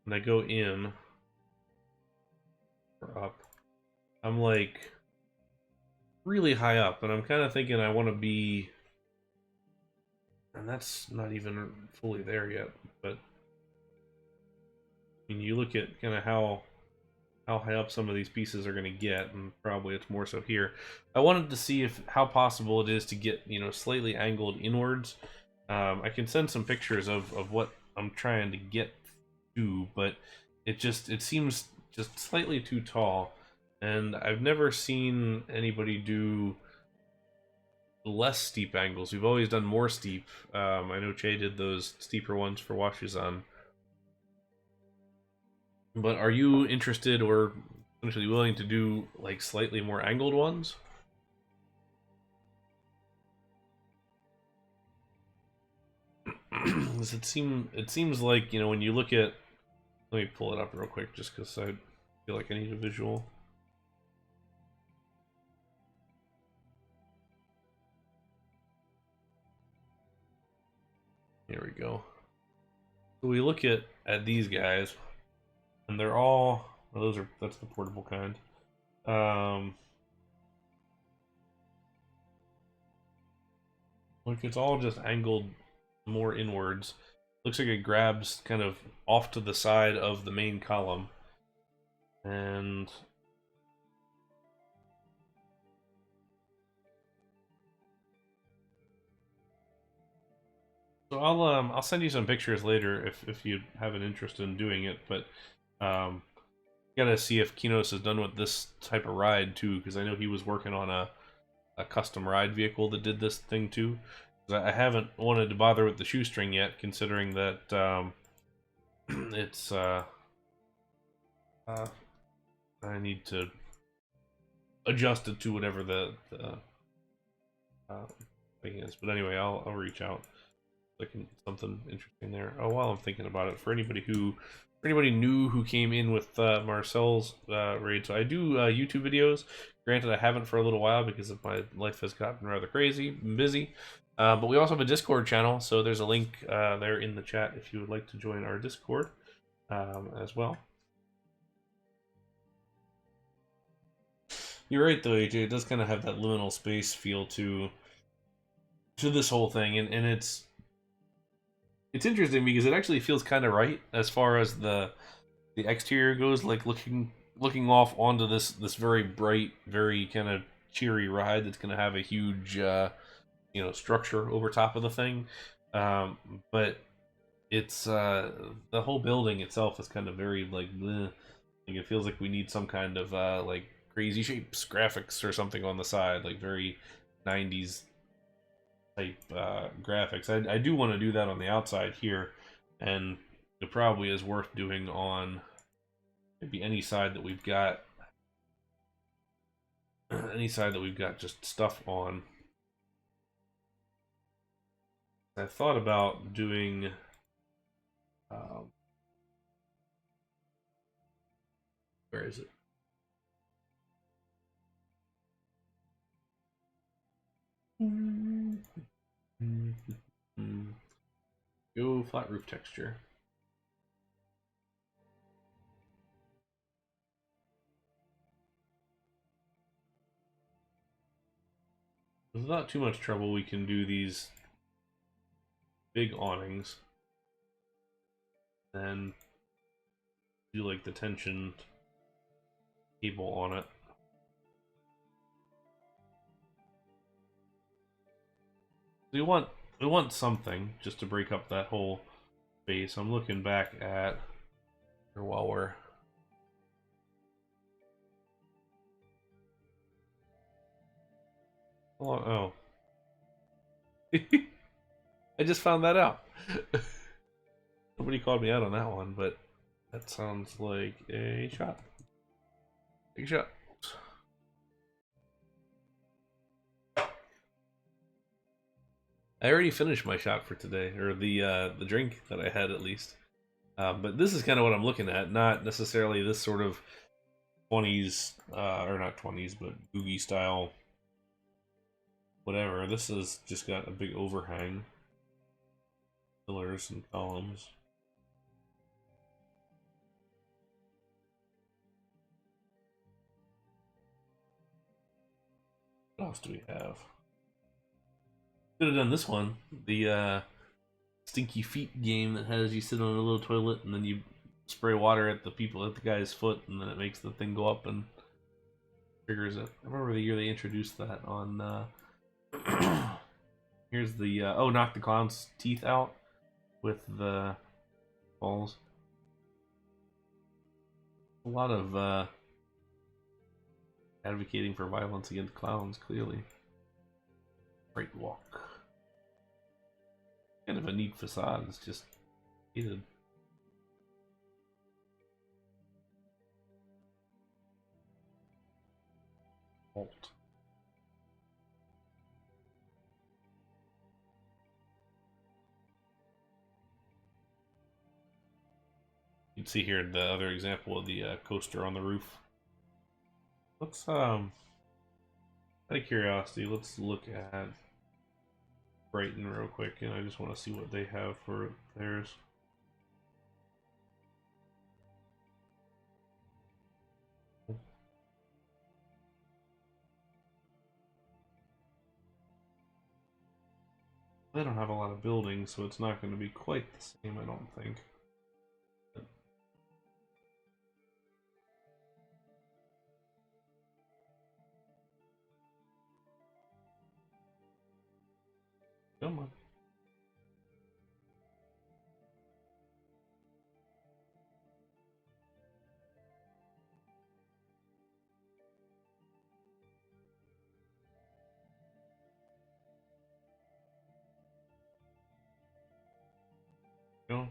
and I go in, or up, I'm like really high up, and I'm kind of thinking I want to be, and that's not even fully there yet, but I mean, you look at kind of how high up some of these pieces are going to get, and probably it's more so here. I wanted to see if how possible it is to get, you know, slightly angled inwards. I can send some pictures of what I'm trying to get to, but it seems just slightly too tall, and I've never seen anybody do less steep angles. We've always done more steep. I know Che did those steeper ones for Washuzan. But are you interested or potentially willing to do like slightly more angled ones? Because it seems like, you know, when you look at, let me pull it up real quick just because I feel like I need a visual. Here we go. So we look at these guys, and they're all, well, those are, that's the portable kind. Look, it's all just angled more inwards. Looks like it grabs kind of off to the side of the main column. And so I'll send you some pictures later if you have an interest in doing it, but gotta see if Kinos has done with this type of ride too, because I know he was working on a custom ride vehicle that did this thing too. I haven't wanted to bother with the shoestring yet, considering that it's I need to adjust it to whatever the thing is. But anyway, I'll reach out. Looking something interesting there. Oh, while I'm thinking about it, for anybody new who came in with Marcel's raid, so I do YouTube videos. Granted, I haven't for a little while because of my life has gotten rather crazy and busy. But we also have a Discord channel, so there's a link there in the chat if you would like to join our Discord as well. You're right, though, AJ. It does kind of have that liminal space feel to this whole thing, and it's interesting because it actually feels kind of right as far as the exterior goes, like looking off onto this very bright, very kind of cheery ride that's going to have a huge you know, structure over top of the thing. But it's the whole building itself is kind of very like bleh. Like it feels like we need some kind of like crazy shapes graphics or something on the side, like very 90s type graphics. I do want to do that on the outside here, and it probably is worth doing on maybe any side that we've got any side that we've got just stuff on. I thought about doing where is it? Go flat roof texture. Without too much trouble, we can do these big awnings, and do like the tension cable on it. We want something just to break up that whole space. I'm looking back at while we're oh I just found that out. Nobody called me out on that one, but that sounds like a shot. Big shot. I already finished my shot for today, or the drink that I had at least. But this is kind of what I'm looking at, not necessarily this sort of 20s, or not 20s, but boogie style, whatever. This has just got a big overhang. pillars and columns. What else do we have? Could have done this one, the stinky feet game that has you sit on a little toilet and then you spray water at the guy's foot, and then it makes the thing go up and triggers it. I remember the year they introduced that on. Here's the knock the clown's teeth out with the balls. A lot of advocating for violence against clowns, clearly. Great walk. Kind of a neat facade. It's just hated. Halt. You can see here the other example of the coaster on the roof. Let's out of curiosity, let's look at Brighton real quick, and I just want to see what they have for theirs. They don't have a lot of buildings, so it's not going to be quite the same, I don't think. Come on. Go.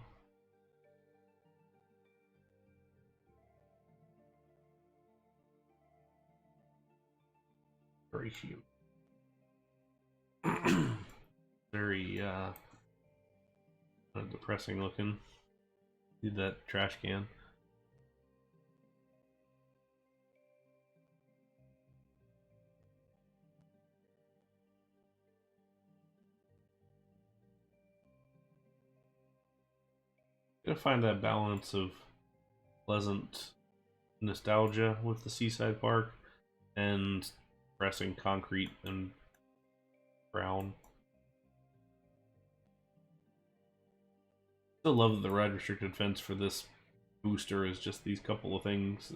Very cute. Very depressing looking. See that trash can. Gotta find that balance of pleasant nostalgia with the Seaside Park and pressing concrete and brown. Still love that the ride restricted fence for this booster is just these couple of things,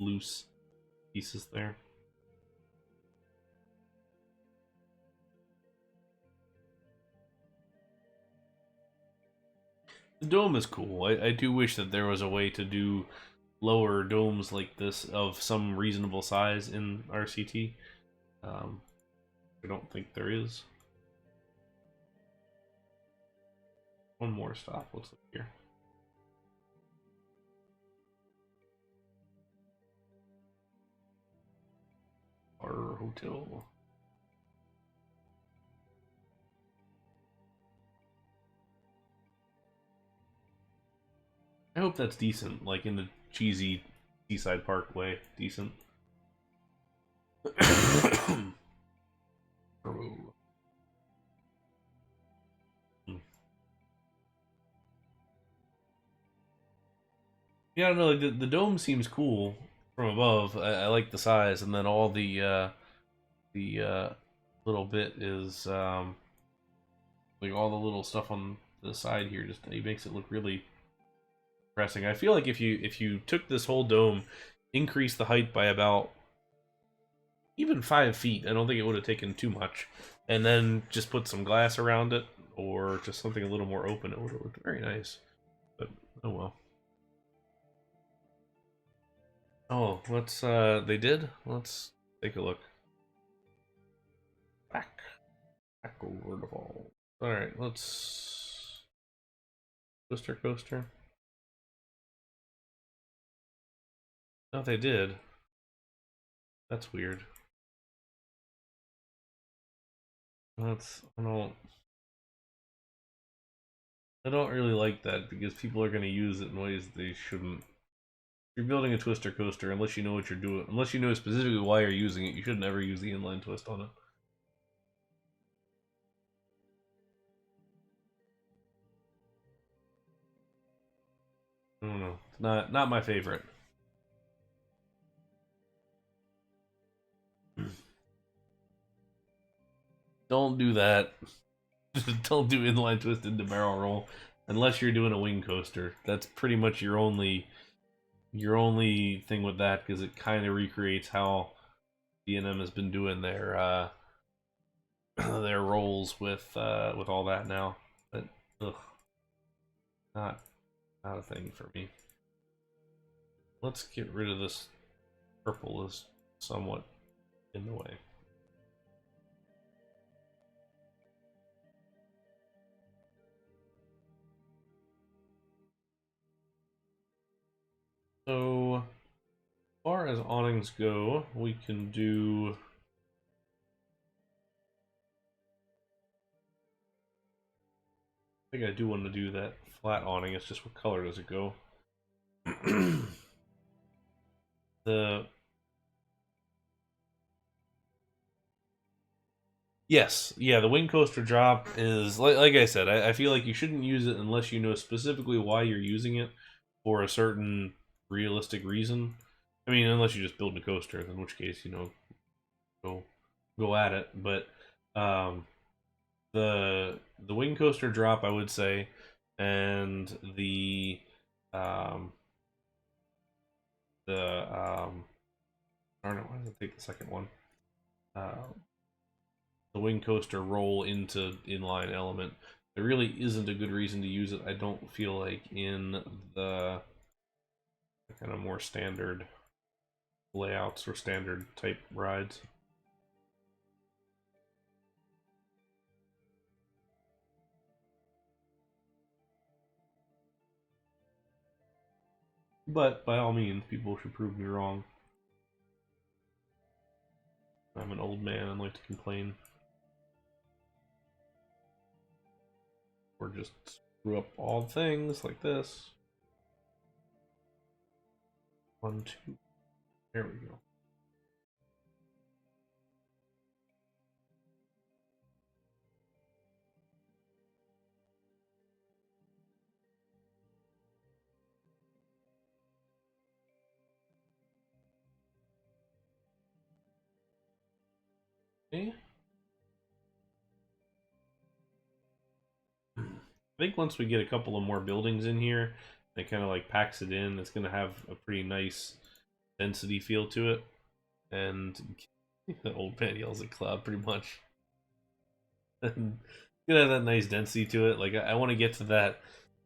loose pieces there. The dome is cool. I do wish that there was a way to do lower domes like this of some reasonable size in RCT. I don't think there is. One more stop. Let's look here. Our hotel. I hope that's decent, like in the cheesy Seaside Park way. Decent. Yeah, no, like the dome seems cool from above. I like the size, and then all the little bit is like all the little stuff on the side here. Just it makes it look really depressing. I feel like if you took this whole dome, increased the height by about even 5 feet, I don't think it would have taken too much, and then just put some glass around it or just something a little more open, it would have looked very nice. But oh well. Oh, let's they did? Let's take a look. Back over the ball. Alright, let's coaster. Oh, they did. That's weird. That's I don't really like that because people are gonna use it in ways they shouldn't. You're building a twister coaster, unless you know what you're doing, unless you know specifically why you're using it, you should never use the inline twist on it. don't know. It's not my favorite. Don't do that. Don't do inline twist into barrel roll unless you're doing a wing coaster. That's pretty much your only thing with that, because it kind of recreates how B&M has been doing their their rolls with all that now. But ugh, not a thing for me. Let's get rid of this purple is somewhat in the way. So, as far as awnings go, we can do. I think I do want to do that flat awning. It's just what color does it go? the Yes, yeah, the wing coaster drop is like I said. I feel like you shouldn't use it unless you know specifically why you're using it for a certain realistic reason. I mean, unless you just build a coaster, in which case, go at it. But um, the wing coaster drop, I would say, and um, I don't know, why did I take the second one? The wing coaster roll into inline element. There really isn't a good reason to use it, I don't feel like, in the kind of more standard layouts or standard type rides. But by all means, people should prove me wrong. I'm an old man and like to complain. Or just screw up all things like this. 1, 2. There we go. Okay. I think once we get a couple of more buildings in here, it kind of like packs it in. It's going to have a pretty nice density feel to it. And the old man yells at cloud, pretty much. And gonna have that nice density to it. Like I want to get to that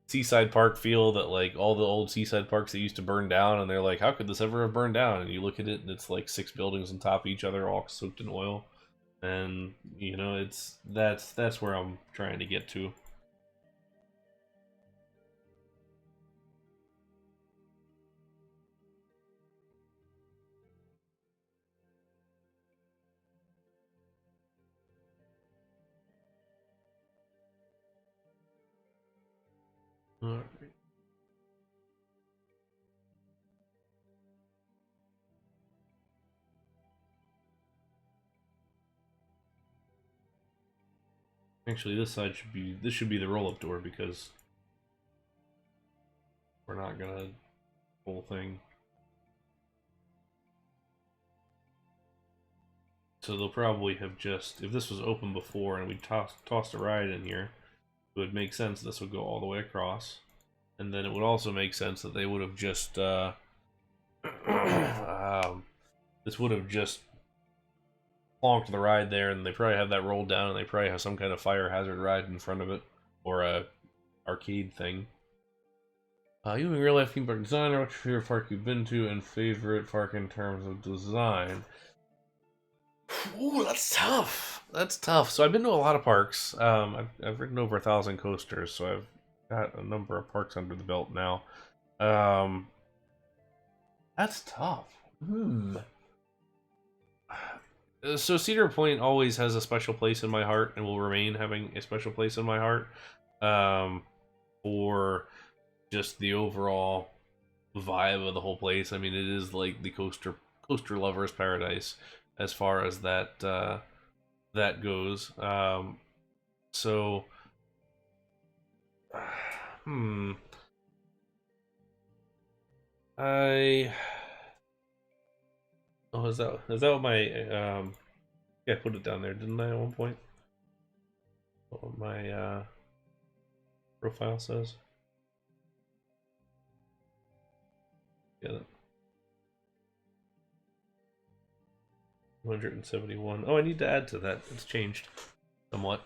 Seaside Park feel that like all the old Seaside Parks that used to burn down, and they're like, how could this ever have burned down? And you look at it, and it's like 6 buildings on top of each other, all soaked in oil. And it's that's where I'm trying to get to. All right. Actually, this should be the roll-up door, because we're not gonna whole thing. So they'll probably have just, if this was open before and we tossed a ride in here, it would make sense this would go all the way across, and then it would also make sense that they would have just this would have just plonked the ride there, and they probably have that rolled down, and they probably have some kind of fire hazard ride in front of it, or a arcade thing. You in real life theme park designer, what's your favorite park you've been to and favorite park in terms of design? Ooh, that's tough. That's tough. So I've been to a lot of parks. I've ridden over 1,000 coasters, so I've got a number of parks under the belt now. That's tough. So Cedar Point always has a special place in my heart, and will remain having a special place in my heart, for just the overall vibe of the whole place. I mean, it is like the coaster lover's paradise as far as that that goes. So, I oh is that what my yeah, I put it down there, didn't I, at one point? What my profile says. Yeah, 171. Oh, I need to add to that. It's changed somewhat.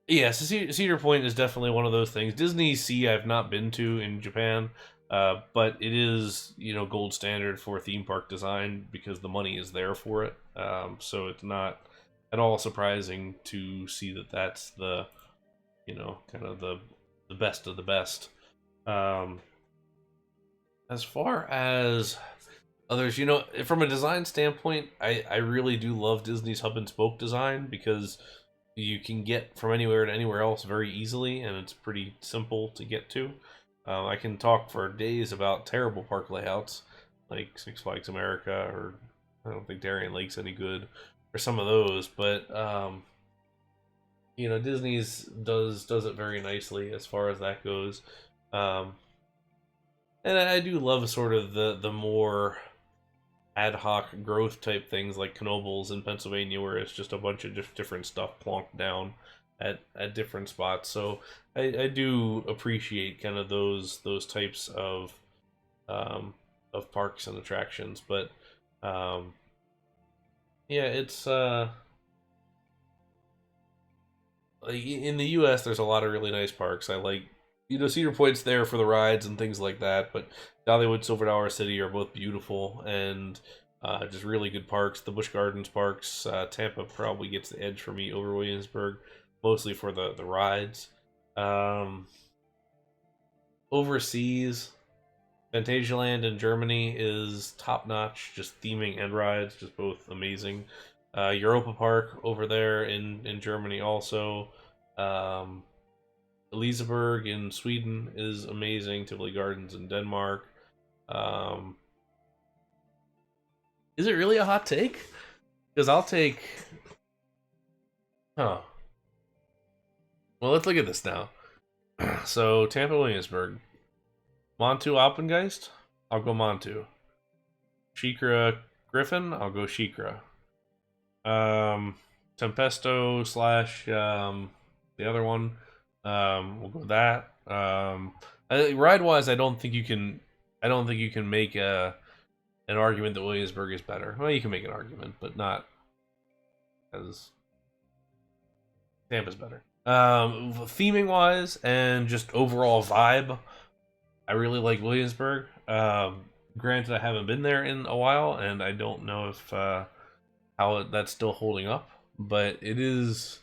Yeah, so Cedar Point is definitely one of those things. Disney Sea I've not been to in Japan, but it is, gold standard for theme park design because the money is there for it. So it's not at all surprising to see that that's the, kind of the best of the best. Um, as far as others, from a design standpoint, I really do love Disney's hub and spoke design because you can get from anywhere to anywhere else very easily, and it's pretty simple to get to. I can talk for days about terrible park layouts, like Six Flags America, or I don't think Darien Lake's any good, or some of those. But Disney's does it very nicely as far as that goes. Um, and I do love sort of the more ad hoc growth type things like Knoebels in Pennsylvania, where it's just a bunch of different stuff plonked down at different spots. So I do appreciate kind of those types of parks and attractions. But um, yeah, it's like in the U.S. there's a lot of really nice parks. I like Cedar Point's there for the rides and things like that, but Dollywood, Silver Dollar City are both beautiful and just really good parks. The Busch Gardens parks, Tampa probably gets the edge for me over Williamsburg, mostly for the rides. Um, Overseas, Phantasialand in Germany is top notch, just theming and rides, just both amazing. Europa Park over there in Germany also. Um, Eliseberg in Sweden is amazing. Tivoli Gardens in Denmark. Um, is it really a hot take? Because I'll take. Huh. Well, let's look at this now. So Tampa Williamsburg, Montu Alpengeist. I'll go Montu. Shikra Griffin. I'll go Shikra. Tempesto slash the other one. We'll go with that. Ride wise, I don't think you can. I don't think you can make an argument that Williamsburg is better. Well, you can make an argument, but not as Tampa's better. Theming wise and just overall vibe, I really like Williamsburg. Granted, I haven't been there in a while, and I don't know if that's still holding up, but it is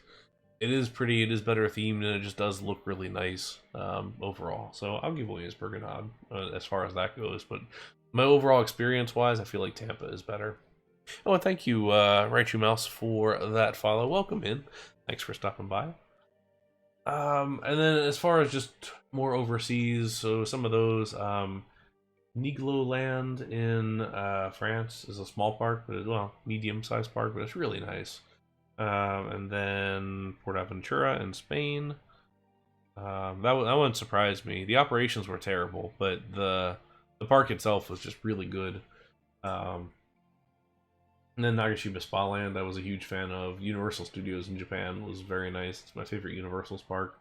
pretty. It is better themed, and it just does look really nice overall. So I'll give Williamsburg a nod as far as that goes. But my overall experience wise, I feel like Tampa is better. Oh, and thank you, Raichu Mouse, for that follow. Welcome in. Thanks for stopping by. And then as far as just more overseas, so some of those, Niglo Land in France is a small park, but medium-sized park, but it's really nice. And then Portaventura in Spain. That one surprised me. The operations were terrible, but the park itself was just really good. And then Nagashima Spa Land, I was a huge fan of. Universal Studios in Japan was very nice. It's my favorite Universal's park.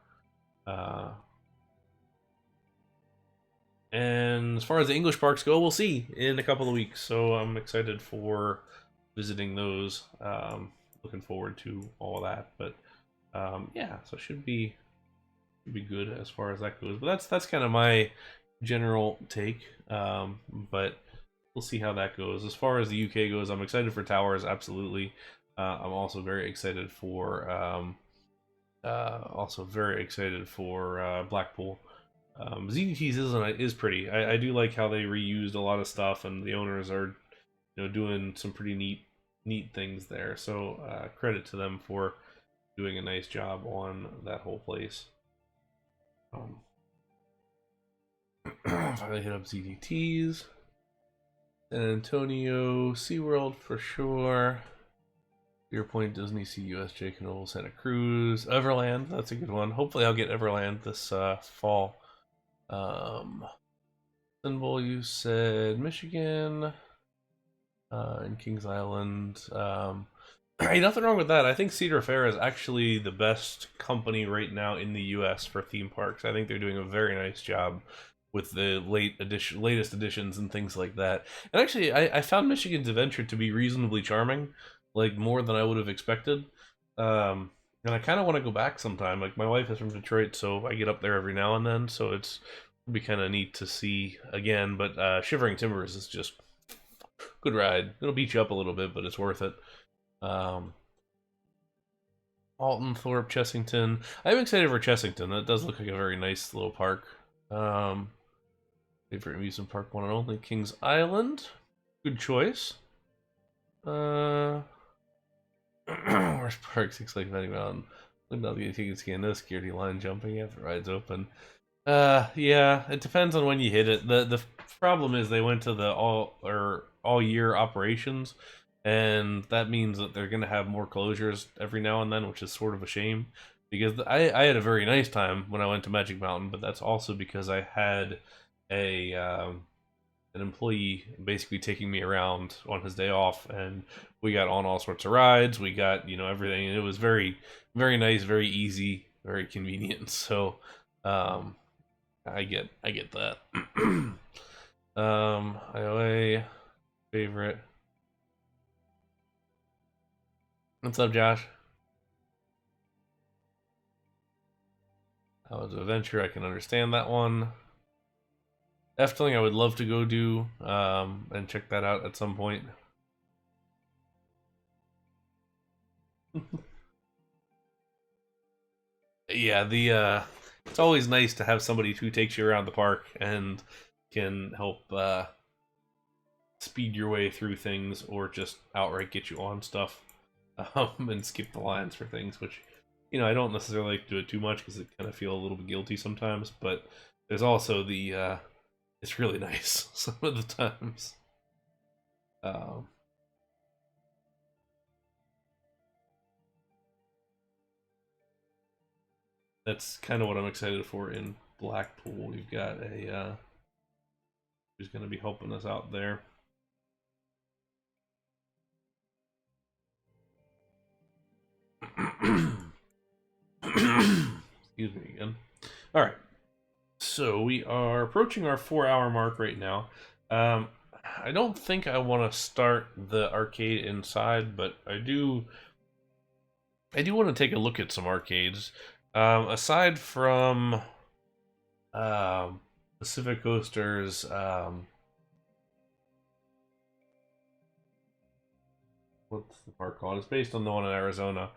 And as far as the English parks go, we'll see in a couple of weeks. So I'm excited for visiting those. Looking forward to all of that. But yeah, so it should be good as far as that goes. But that's kind of my general take. But we'll see how that goes. As far as the UK goes, I'm excited for Towers, absolutely. I'm also very excited for Blackpool. ZDTs is pretty. I do like how they reused a lot of stuff, and the owners are doing some pretty neat things there. So credit to them for doing a nice job on that whole place. Finally hit up ZDTs. San Antonio, SeaWorld for sure. Pier Point, Disney Sea, USJ, Carnival, Santa Cruz, Everland. That's a good one. Hopefully, I'll get Everland this fall. Symbol, you said Michigan, and Kings Island. Hey, nothing wrong with that. I think Cedar Fair is actually the best company right now in the U.S. for theme parks. I think they're doing a very nice job with the latest additions and things like that. And actually, I found Michigan's Adventure to be reasonably charming, like more than I would have expected. And I kind of want to go back sometime. Like my wife is from Detroit, so I get up there every now and then. So it'd be kind of neat to see again. But Shivering Timbers is just good ride. It'll beat you up a little bit, but it's worth it. Um, Alton, Thorpe, Chessington. I'm excited for Chessington. That does look like a very nice little park. Favorite amusement park, one and only, Kings Island. Good choice. Where's Park 6 Lake Betty Mountain? Look out, you can see no security line jumping after the ride's open. Yeah, it depends on when you hit it. The problem is they went to the all year operations, and that means that they're gonna have more closures every now and then, which is sort of a shame. Because I had a very nice time when I went to Magic Mountain, but that's also because I had a an employee basically taking me around on his day off, and we got on all sorts of rides. We got everything, and it was very very nice, very easy, very convenient. So I get that. IOA favorite. What's up, Josh? That was an adventure. I can understand that one. Efteling, I would love to go do and check that out at some point. Yeah, it's always nice to have somebody who takes you around the park and can help speed your way through things or just outright get you on stuff and skip the lines for things, which I don't necessarily like to do it too much because I kind of feel a little bit guilty sometimes, but there's also the it's really nice some of the times. That's kind of what I'm excited for in Blackpool. We've got a who's going to be helping us out there. Excuse me again. All right. So we are approaching our 4-hour mark right now. I don't think I want to start the arcade inside, but I do want to take a look at some arcades. Aside from Pacific Coasters, what's the park called? It's based on the one in Arizona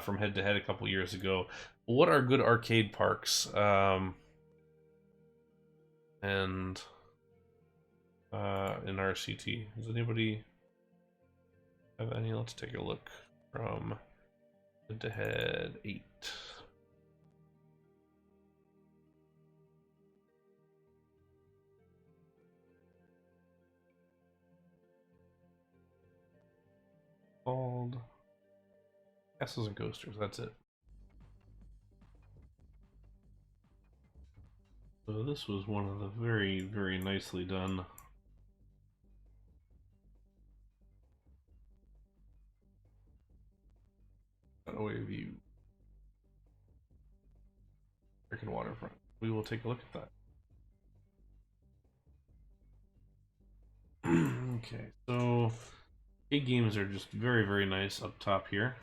from Head to Head a couple years ago. What are good arcade parks? And in RCT, does anybody have any? Let's take a look from Head to Head 8. Called Castles and Coasters. That's it. So this was one of the very, very nicely done away view. Freaking waterfront. We will take a look at that. Okay, so big games are just very, very nice up top here.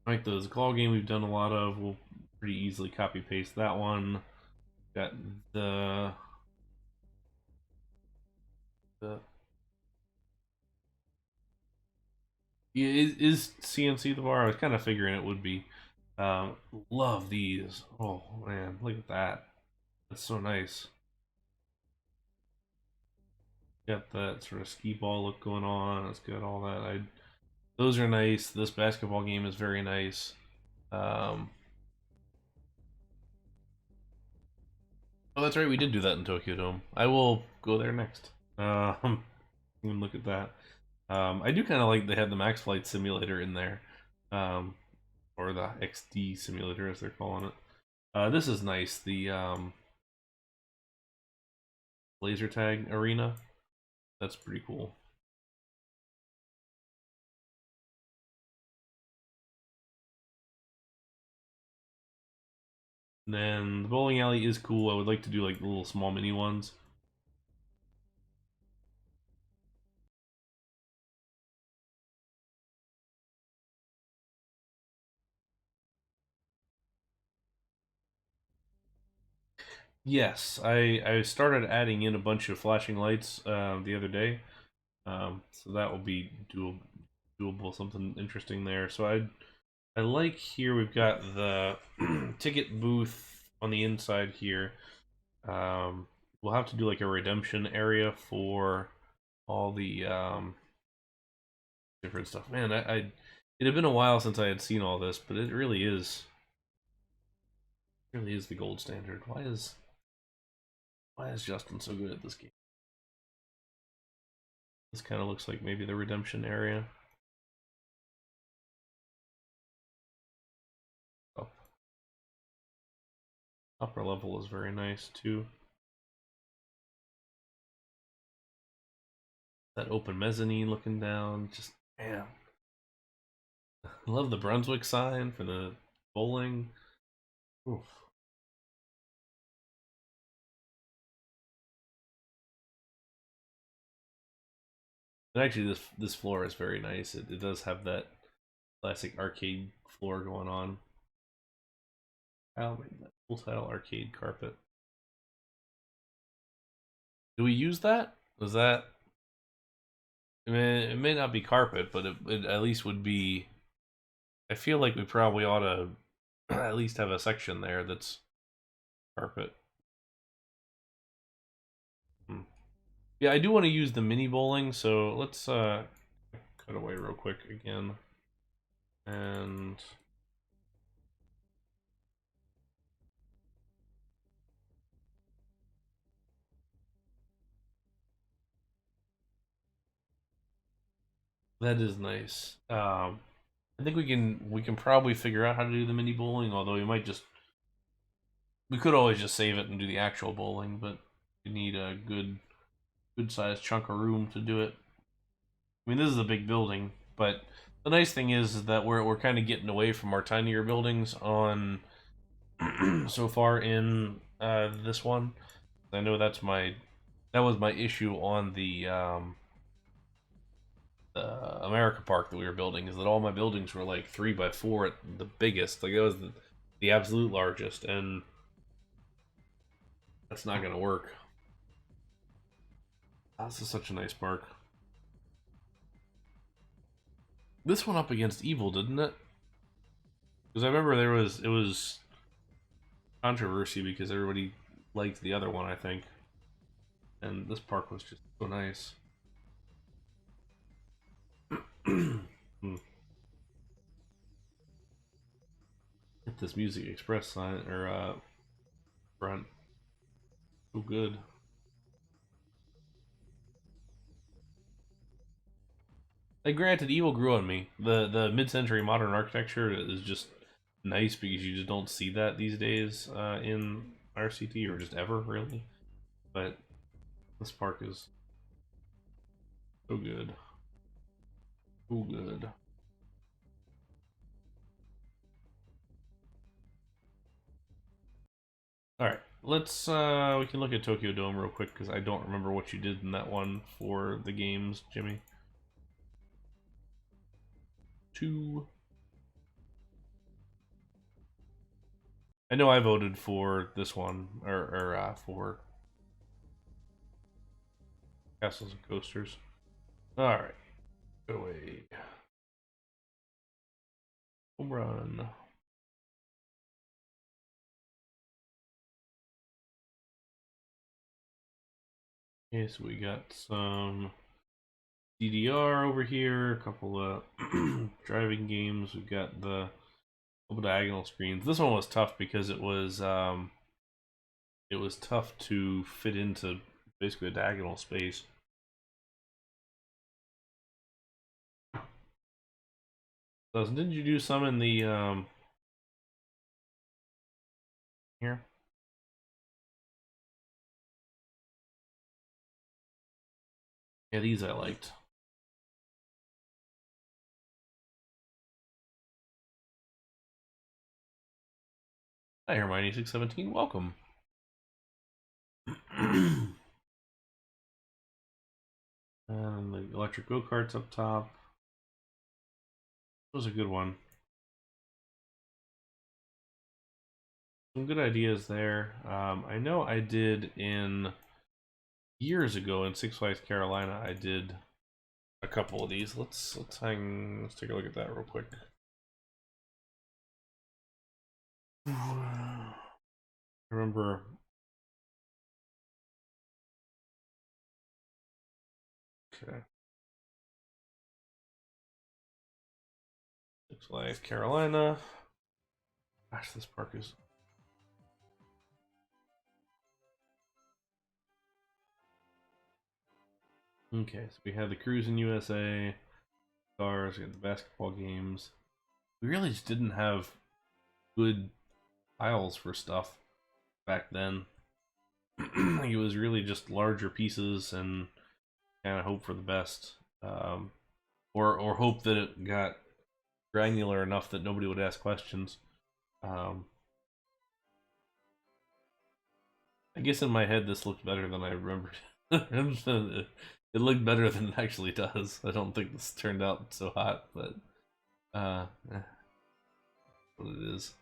Like the claw game we've done a lot of, we'll pretty easily copy paste that one. Got the yeah, is CNC the bar? I was kind of figuring it would be. Love these. Oh man, look at that. That's so nice. Got that sort of skee ball look going on. It's got all that. Those are nice. This basketball game is very nice. Oh, that's right. We did do that in Tokyo Dome. I will go there next. Look at that. I do kind of like they had the Max Flight Simulator in there, or the XD Simulator as they're calling it. This is nice. The laser tag arena. That's pretty cool. And then the bowling alley is cool. I would like to do like the little small mini ones. Yes, I started adding in a bunch of flashing lights the other day, so that will be doable, something interesting there. So I like here we've got the ticket booth on the inside here. We'll have to do like a redemption area for all the different stuff. Man, it had been a while since I had seen all this, but it really is the gold standard. Why is Justin so good at this game? This kind of looks like maybe the redemption area. Up. Upper level is very nice too. That open mezzanine looking down, just man. I love the Brunswick sign for the bowling. Oof. And actually, this floor is very nice. It does have that classic arcade floor going on. I'll make that full tile arcade carpet. Do we use that? Was that? I mean, it may not be carpet, but it at least would be. I feel like we probably ought to at least have a section there that's carpet. Hmm. Yeah, I do want to use the mini bowling, so let's cut away real quick again. And that is nice. I think we can probably figure out how to do the mini bowling, although we could always just save it and do the actual bowling, but we need a good sized chunk of room to do it. I mean, this is a big building, but the nice thing is that we're kind of getting away from our tinier buildings on so far in this one. I know that was my issue on the America Park that we were building, is that all my buildings were like 3x4 at the biggest. Like it was the absolute largest, and that's not gonna work. This is such a nice park. This went up against Evil, didn't it? Because I remember it was controversy because everybody liked the other one, I think, and this park was just so nice. Hmm. Hit this Music Express sign or front. So good. Like, granted, Evil grew on me. The mid-century modern architecture is just nice because you just don't see that these days in RCT or just ever really. But this park is so good, so good. All right, let's we can look at Tokyo Dome real quick because I don't remember what you did in that one for the games, Jimmy. Two. I know I voted for this one or for Castles and Coasters. All right, go away. Home run. Okay, so we got some DDR over here, a couple of driving games. We've got the couple diagonal screens. This one was tough because it was tough to fit into basically a diagonal space. So didn't you do some in the here. Yeah, these I liked. Hi, Hermione 617. Welcome. And the electric go-karts up top. That was a good one. Some good ideas there. I know I did years ago in Six Flags Carolina. I did a couple of these. Let's take a look at that real quick. I remember. Okay. Six Flags Carolina. Gosh, this park is. Okay, so we had the Cruise in USA, stars, we had the basketball games. We really just didn't have good piles for stuff back then. It was really just larger pieces and kind of hope for the best, or hope that it got granular enough that nobody would ask questions. I guess in my head this looked better than I remembered. It looked better than it actually does. I don't think this turned out so hot, but what it is.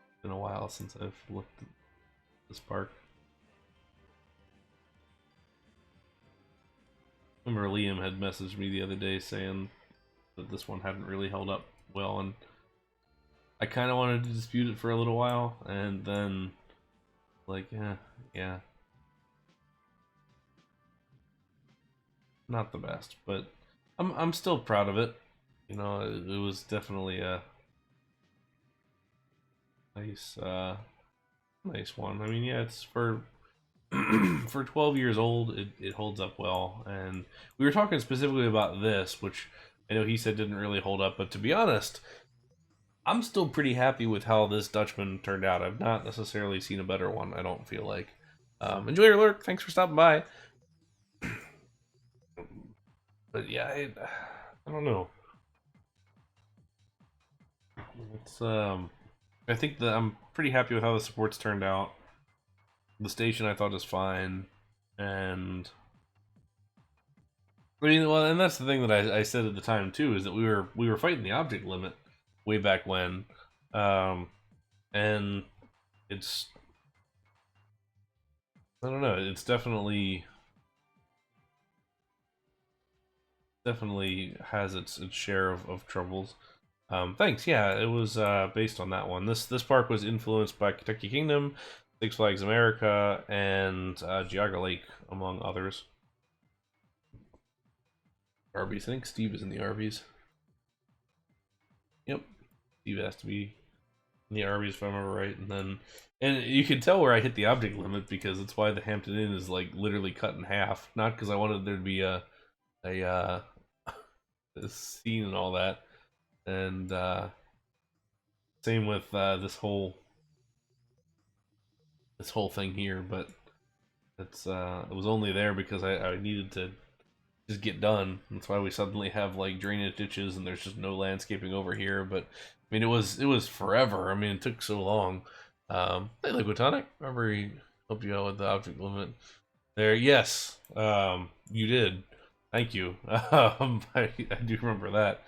It's been a while since I've looked at this park. I remember Liam had messaged me the other day saying that this one hadn't really held up well, and I kind of wanted to dispute it for a little while, and then like, yeah, not the best, but I'm still proud of it. You know, it was definitely a nice nice one. I mean, yeah, it's for for 12 years old, it holds up well. And we were talking specifically about this, which I know he said didn't really hold up, but to be honest, I'm still pretty happy with how this Dutchman turned out. I've not necessarily seen a better one, I don't feel like. Enjoy your lurk. Thanks for stopping by. But yeah, I don't know. It's I think that I'm pretty happy with how the supports turned out. The station I thought is fine, and I mean, well, and that's the thing that I said at the time too, is that we were fighting the object limit way back when, and it's, I don't know, it's definitely has its share of troubles. Thanks. Yeah, it was based on that one. This park was influenced by Kentucky Kingdom, Six Flags America, and Geauga Lake, among others. Arby's. I think Steve is in the Arby's. Yep, Steve has to be in the Arby's if I remember right. And you can tell where I hit the object limit because it's why the Hampton Inn is like literally cut in half. Not because I wanted there to be a, a scene and all that. And same with this whole thing here, but it was only there because I needed to just get done. That's why we suddenly have like drainage ditches and there's just no landscaping over here. But I mean, it was forever. I mean, it took so long. Hey, Liquid Tonic, remember he helped you out with the object limit there. Yes, you did. Thank you. I do remember that.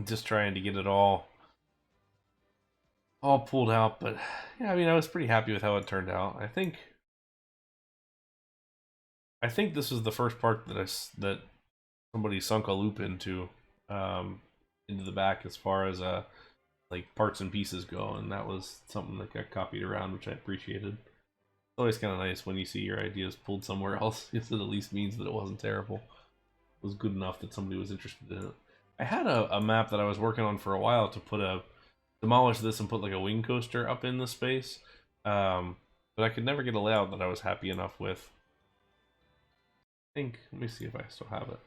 Just trying to get it all pulled out, but yeah, I mean, I was pretty happy with how it turned out. I think this was the first part that somebody sunk a loop into the back as far as like parts and pieces go, and that was something that got copied around, which I appreciated. It's always kind of nice when you see your ideas pulled somewhere else, because it at least means that it wasn't terrible. It was good enough that somebody was interested in it. I had a map that I was working on for a while to demolish this and put like a wing coaster up in the space, but I could never get a layout that I was happy enough with. Let me see if I still have it.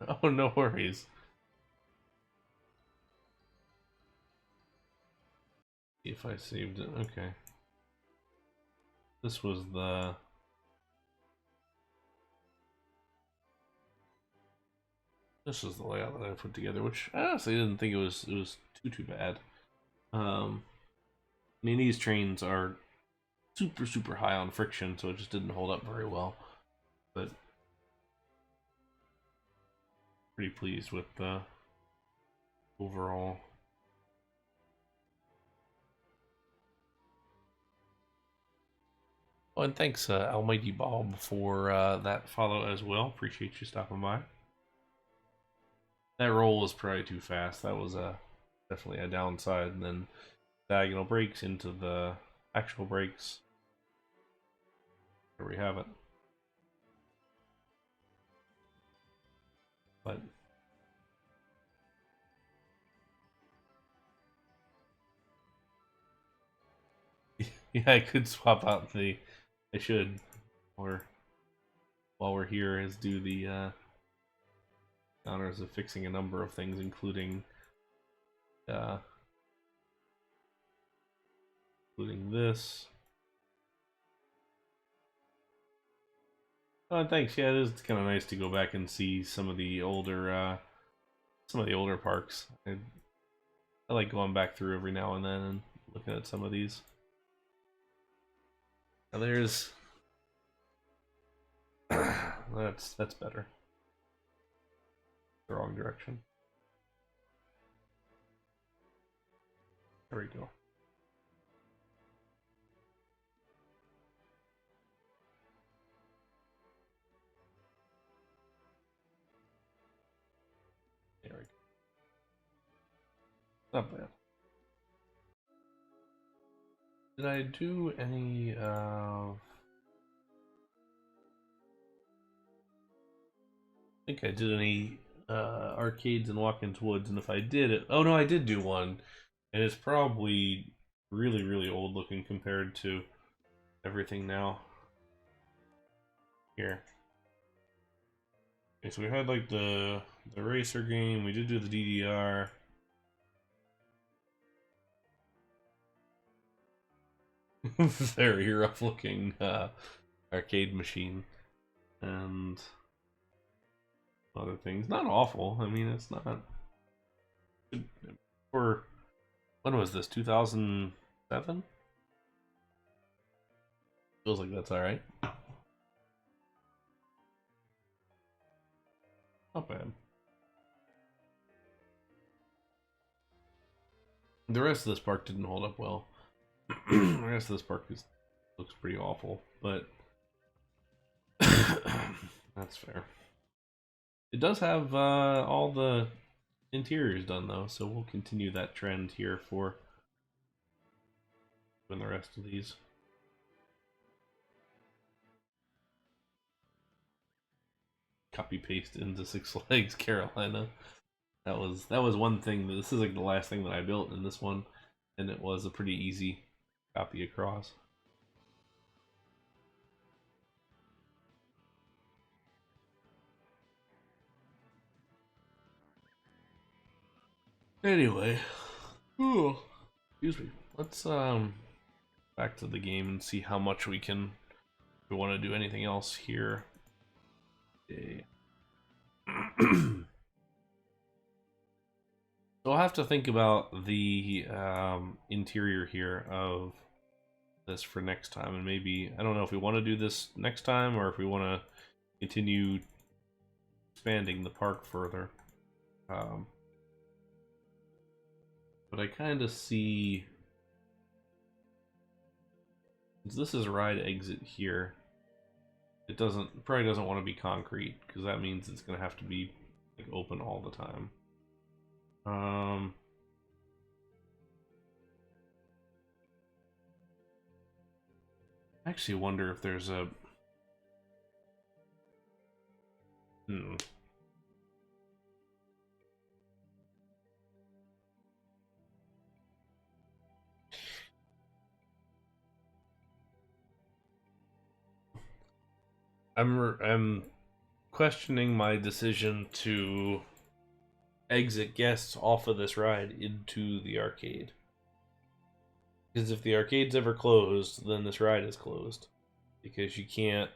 Oh, no worries. See if I saved it. Okay. This was the... This is the layout that I put together, which I honestly didn't think it was too bad. I mean, these trains are super high on friction, so it just didn't hold up very well. But pretty pleased with the overall. Oh, and thanks, Almighty Bob, for that follow as well. Appreciate you stopping by. That roll was probably too fast. That was definitely a downside. And then diagonal breaks into the actual breaks. There we have it. But yeah, I could swap out the. I should, or while we're here, is do the honors of fixing a number of things, including this. Oh, thanks. Yeah, it is kind of nice to go back and see some of the older parks. I like going back through every now and then and looking at some of these. Now there's that's better. The wrong direction. There we go. There we go. Not bad. Did I do any I think I did any arcades and Watkins Woods, and if I did it, oh no, I did do one, and it's probably really old looking compared to everything now. Here. Okay, so we had like the racer game. We did do the DDR. Very rough looking arcade machine and other things. Not awful. I mean, it's not. For when was this? 2007? Feels like that's all right. Not bad. The rest of this park didn't hold up well. The rest of this park looks pretty awful, but that's fair. It does have all the interiors done though, so we'll continue that trend here for doing the rest of these. Copy paste into Six Flags Carolina. That was one thing. This is like the last thing that I built in this one, and it was a pretty easy copy across. Anyway, ooh, excuse me. Let's back to the game and see how much we can. If we want to do anything else here. Okay. So I'll have to think about the interior here of this for next time, and maybe I don't know if we want to do this next time or if we want to continue expanding the park further. But I kind of see, since this is ride exit here, it probably doesn't want to be concrete because that means it's gonna have to be like open all the time. I actually wonder if there's a I'm questioning my decision to exit guests off of this ride into the arcade. Because if the arcade's ever closed, then this ride is closed. Because you can't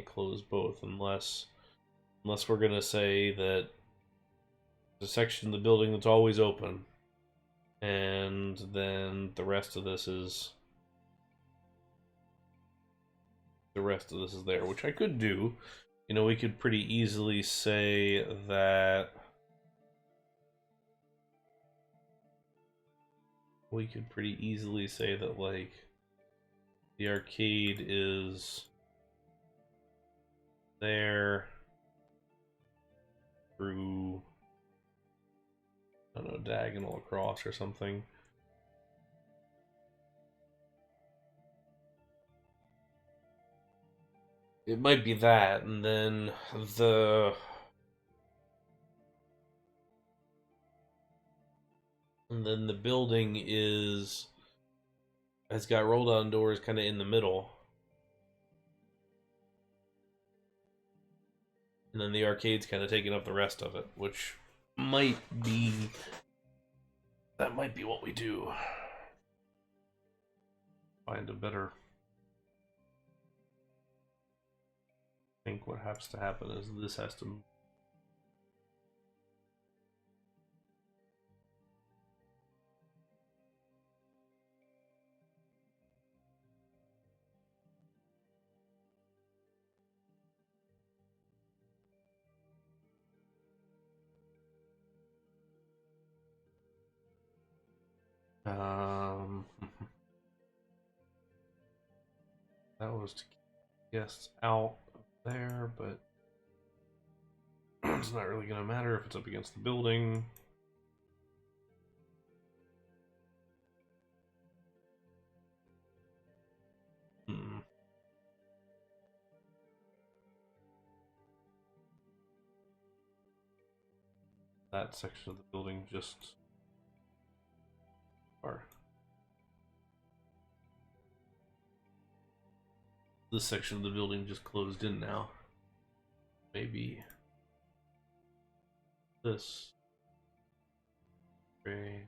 close both unless we're gonna say that there's a section of the building that's always open, and then the rest of this is there, which I could do. You know, we could pretty easily say that like the arcade is there through, I don't know, diagonal across or something. It might be that, and then the building has got roll down doors kind of in the middle. And then the arcade's kind of taking up the rest of it, which might be what we do. Find a better. I think what has to happen is this has to. That was to keep guests out there, but it's not really going to matter if it's up against the building. That section of the building just this section of the building just closed in now. Maybe this. Okay.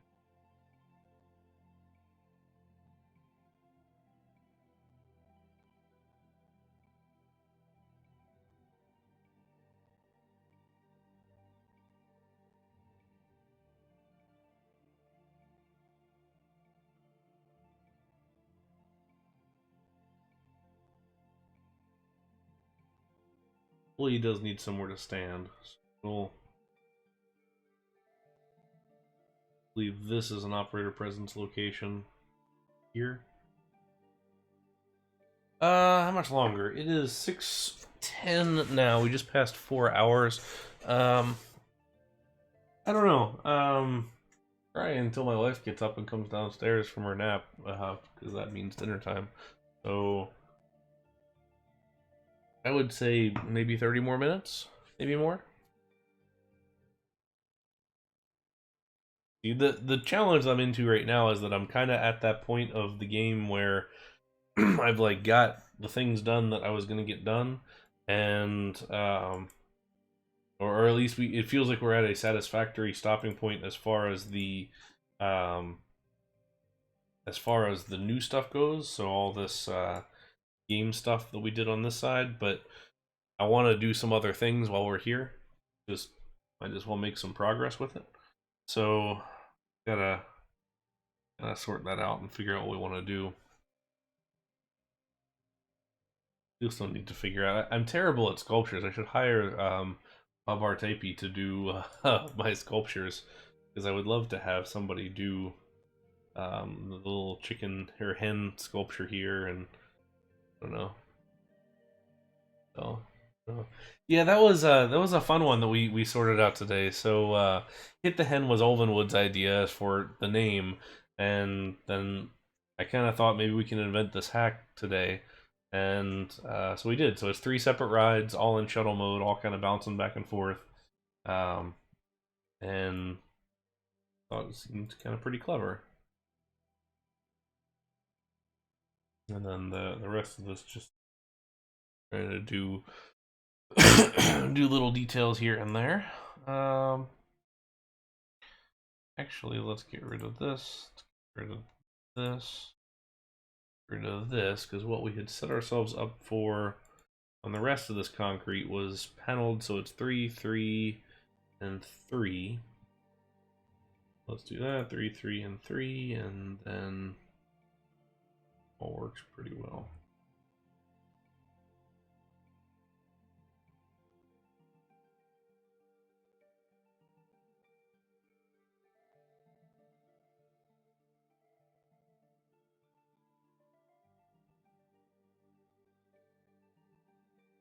Well, he does need somewhere to stand. So we'll leave this as an operator presence location here. How much longer? It is 6:10 now. We just passed 4 hours. I don't know. Probably until my wife gets up and comes downstairs from her nap, because that means dinner time. So I would say maybe 30 more minutes, maybe more. The challenge I'm into right now is that I'm kind of at that point of the game where I've like got the things done that I was gonna get done, and or at least it feels like we're at a satisfactory stopping point as far as the new stuff goes. So all this game stuff that we did on this side, but I want to do some other things while we're here. Might as well make some progress with it. So gotta sort that out and figure out what we want to do. We still need to figure out. I'm terrible at sculptures. I should hire Bob Artepi to do my sculptures, because I would love to have somebody do the little chicken or hen sculpture here, and I don't know. So yeah, that was a fun one that we sorted out today. So Hit the Hen was Olvenwood's idea for the name, and then I kind of thought maybe we can invent this hack today, and so we did. So it's 3 separate rides, all in shuttle mode, all kind of bouncing back and forth, and thought it seemed kind of pretty clever. And then the rest of this just Trying to do do little details here and there. Actually, let's get rid of this. Get rid of this. Get rid of this, because what we had set ourselves up for on the rest of this concrete was paneled, so it's 3, 3, and 3. Let's do that. 3, 3, and 3, and then all works pretty well.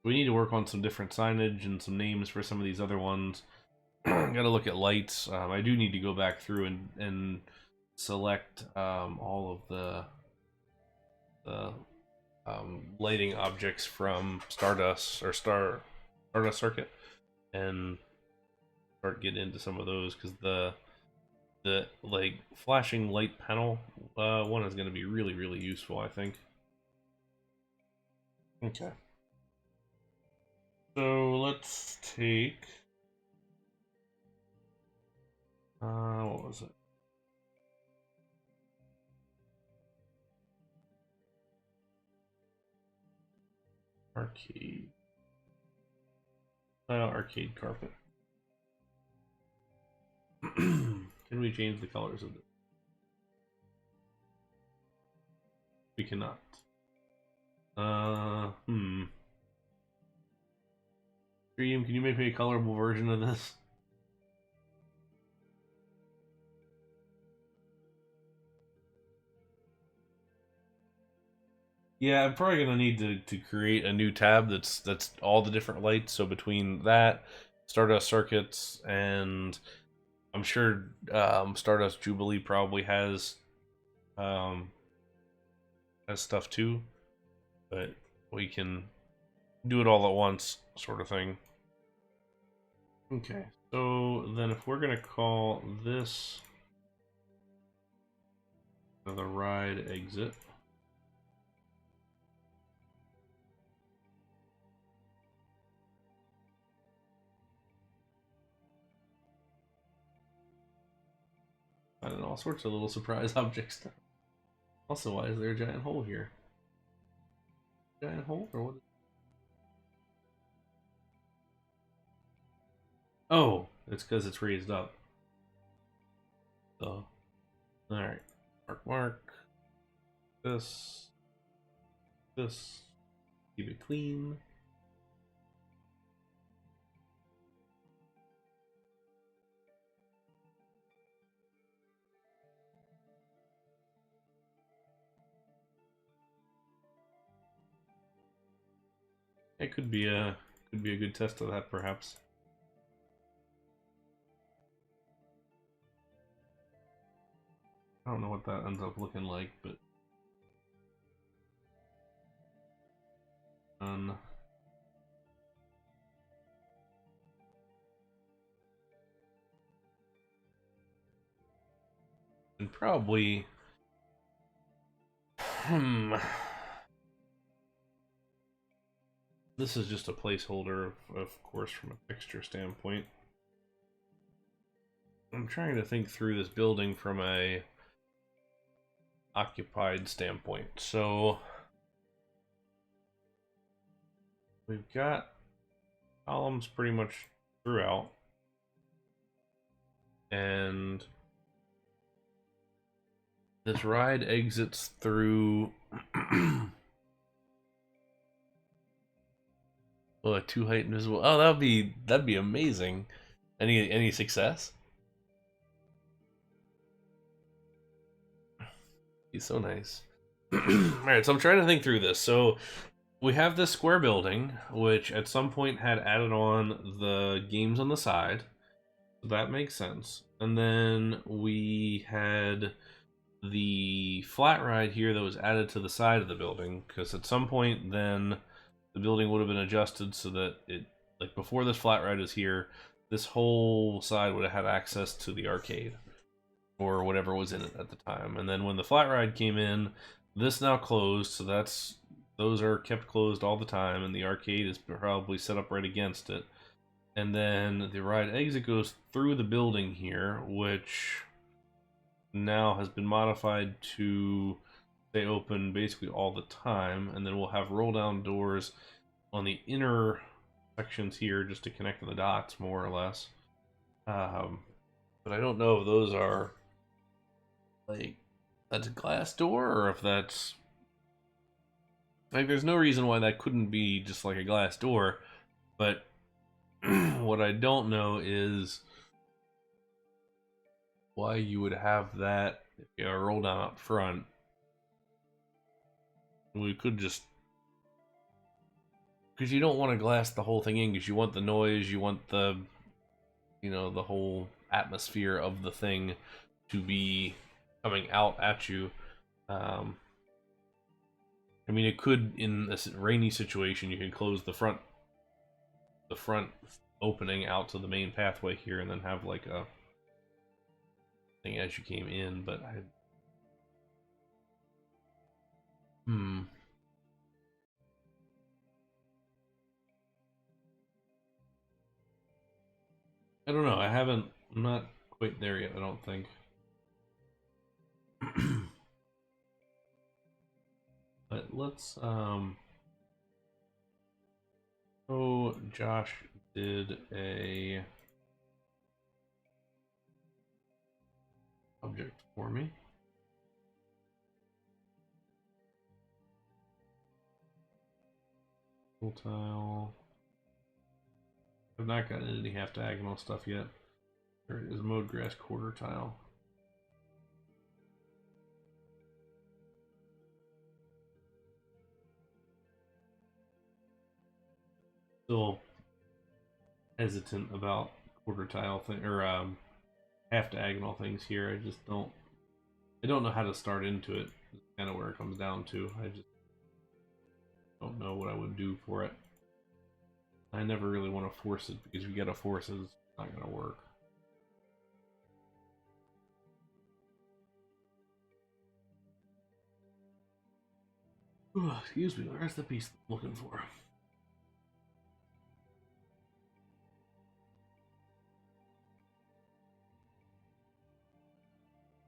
We need to work on some different signage and some names for some of these other ones. Gotta look at lights. I do need to go back through and select all of the lighting objects from Stardust or Stardust Circuit and start getting into some of those, because the like flashing light panel one is going to be really useful, I think. Okay. So let's take what was it? Arcade. Arcade carpet. Can we change the colors of this? We cannot. Dream, can you make me a colorable version of this? Yeah, I'm probably gonna need to create a new tab that's all the different lights. So between that, Stardust Circuits, and I'm sure Stardust Jubilee probably has stuff too, but we can do it all at once, sort of thing. Okay, so then if we're gonna call this the ride exit. I don't know, all sorts of little surprise objects. Also, why is there a giant hole here? Giant hole, or what? Oh, it's because it's raised up. So, alright. Mark. This. Keep it clean. It could be a good test of that, perhaps. I don't know what that ends up looking like, but and probably this is just a placeholder, of course, from a texture standpoint. I'm trying to think through this building from a occupied standpoint. So we've got columns pretty much throughout, and this ride exits through oh, a 2-height invisible. Oh, that'd be amazing. Any success? He's so nice. Alright, so I'm trying to think through this. So we have this square building, which at some point had added on the games on the side. So that makes sense. And then we had the flat ride here that was added to the side of the building, because at some point then the building would have been adjusted so that it, like before this flat ride is here, this whole side would have had access to the arcade or whatever was in it at the time. And then when the flat ride came in, this now closed, so that's those are kept closed all the time, and the arcade is probably set up right against it. And then the ride exit goes through the building here, which now has been modified to stay open basically all the time. And then we'll have roll down doors on the inner sections here just to connect the dots, more or less. But I don't know if those are like that's a glass door or if that's like there's no reason why that couldn't be just like a glass door. But what I don't know is why you would have that if you roll down up front. We could just because you don't want to glass the whole thing in because you want the noise, you want the the whole atmosphere of the thing to be coming out at you. I mean, it could in a rainy situation you can close the front opening out to the main pathway here, and then have like a thing as you came in. But I don't know. I'm not quite there yet, I don't think. But let's oh, Josh did a object for me. Full tile. I've not gotten any half diagonal stuff yet. There it is, mode grass quarter tile. Still hesitant about quarter tile thing or half diagonal things here. I don't know how to start into it. It's kind of where it comes down to. I just don't know what I would do for it. I never really want to force it because if you get to force it, it's not going to work. Excuse me, where's the piece I'm looking for?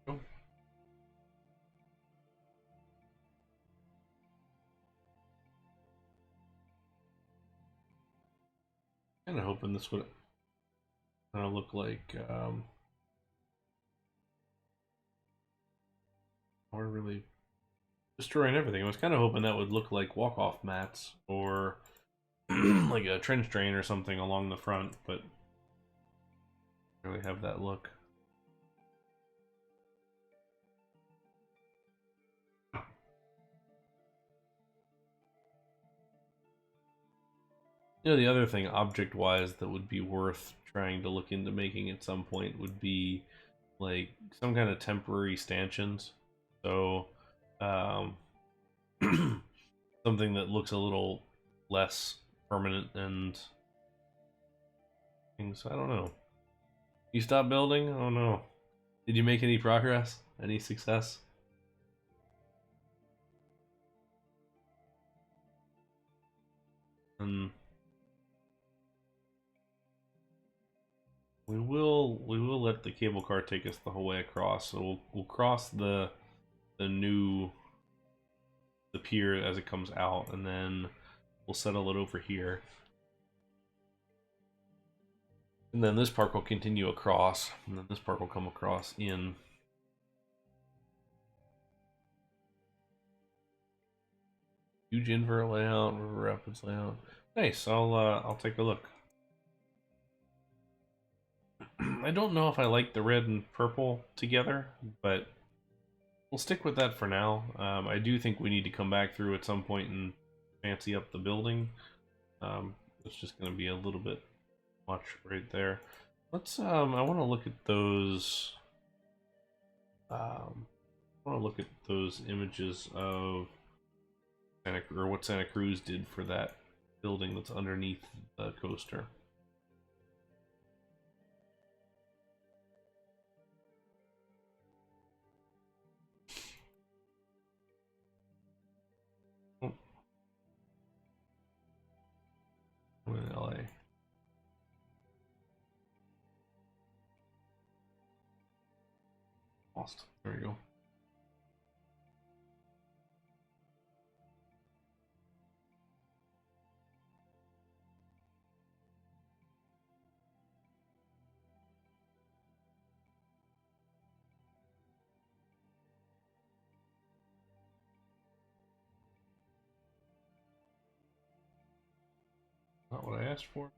Oh. Kind of hoping this would kind of look like or really destroying everything. I was kind of hoping that would look like walk-off mats or like a trench drain or something along the front, but really have that look. The other thing object-wise that would be worth trying to look into making at some point would be like some kind of temporary stanchions. So something that looks a little less permanent and things. I don't know. You stopped building? Oh no. Did you make any progress? Any success? We will let the cable car take us the whole way across. So we'll cross the pier as it comes out, and then we'll settle it over here. And then this park will continue across, and then this park will come across in. Huge invert layout, River Rapids layout. Nice. I'll take a look. I don't know if I like the red and purple together, but we'll stick with that for now. I do think we need to come back through at some point and fancy up the building. It's just going to be a little bit much right there. Let's I want to look at those. I want to look at those images of what Santa Cruz did for that building that's underneath the coaster. lost. There we go. Not what I asked for.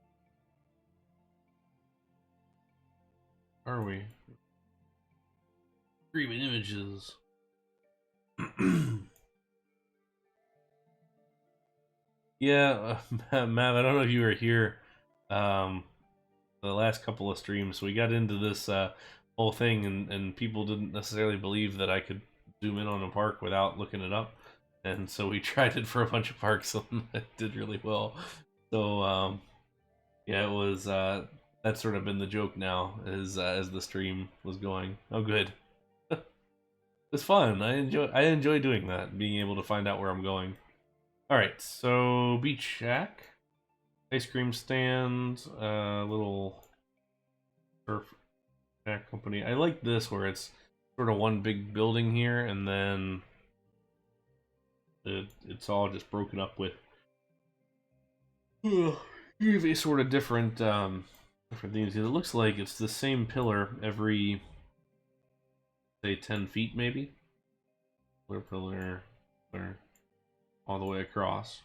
Are we? Streaming images. Yeah, Matt, I don't know if you were here the last couple of streams. So we got into this whole thing, and people didn't necessarily believe that I could zoom in on a park without looking it up. And so we tried it for a bunch of parks, and it did really well. So, yeah, it was, that's sort of been the joke now, as the stream was going. Oh, good. It's fun. I enjoy doing that, being able to find out where I'm going. Alright, so Beach Shack. Ice cream stand, little surf shack company. I like this where it's sort of one big building here, and then it's all just broken up with a sort of different different things. It looks like it's the same pillar every, say, 10 feet maybe. Pillar, all the way across.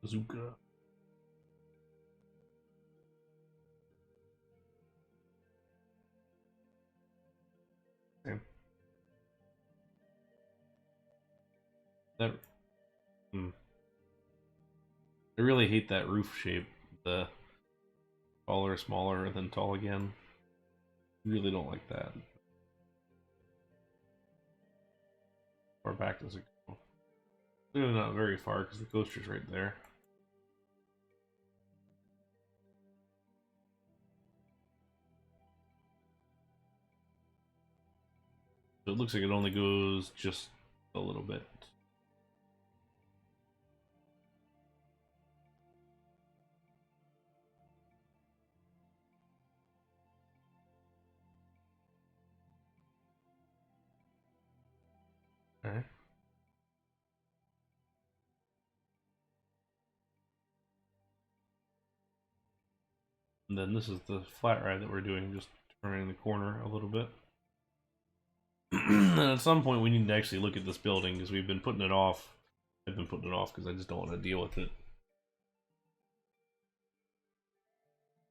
Bazooka. Okay. That. I really hate that roof shape. The taller, smaller, and then tall again. Really don't like that. Far back does it go? Clearly not very far because the coaster's right there. So it looks like it only goes just a little bit. Okay. And then this is the flat ride that we're doing, just turning the corner a little bit. And at some point we need to actually look at this building because we've been putting it off. I've been putting it off because I just don't want to deal with it.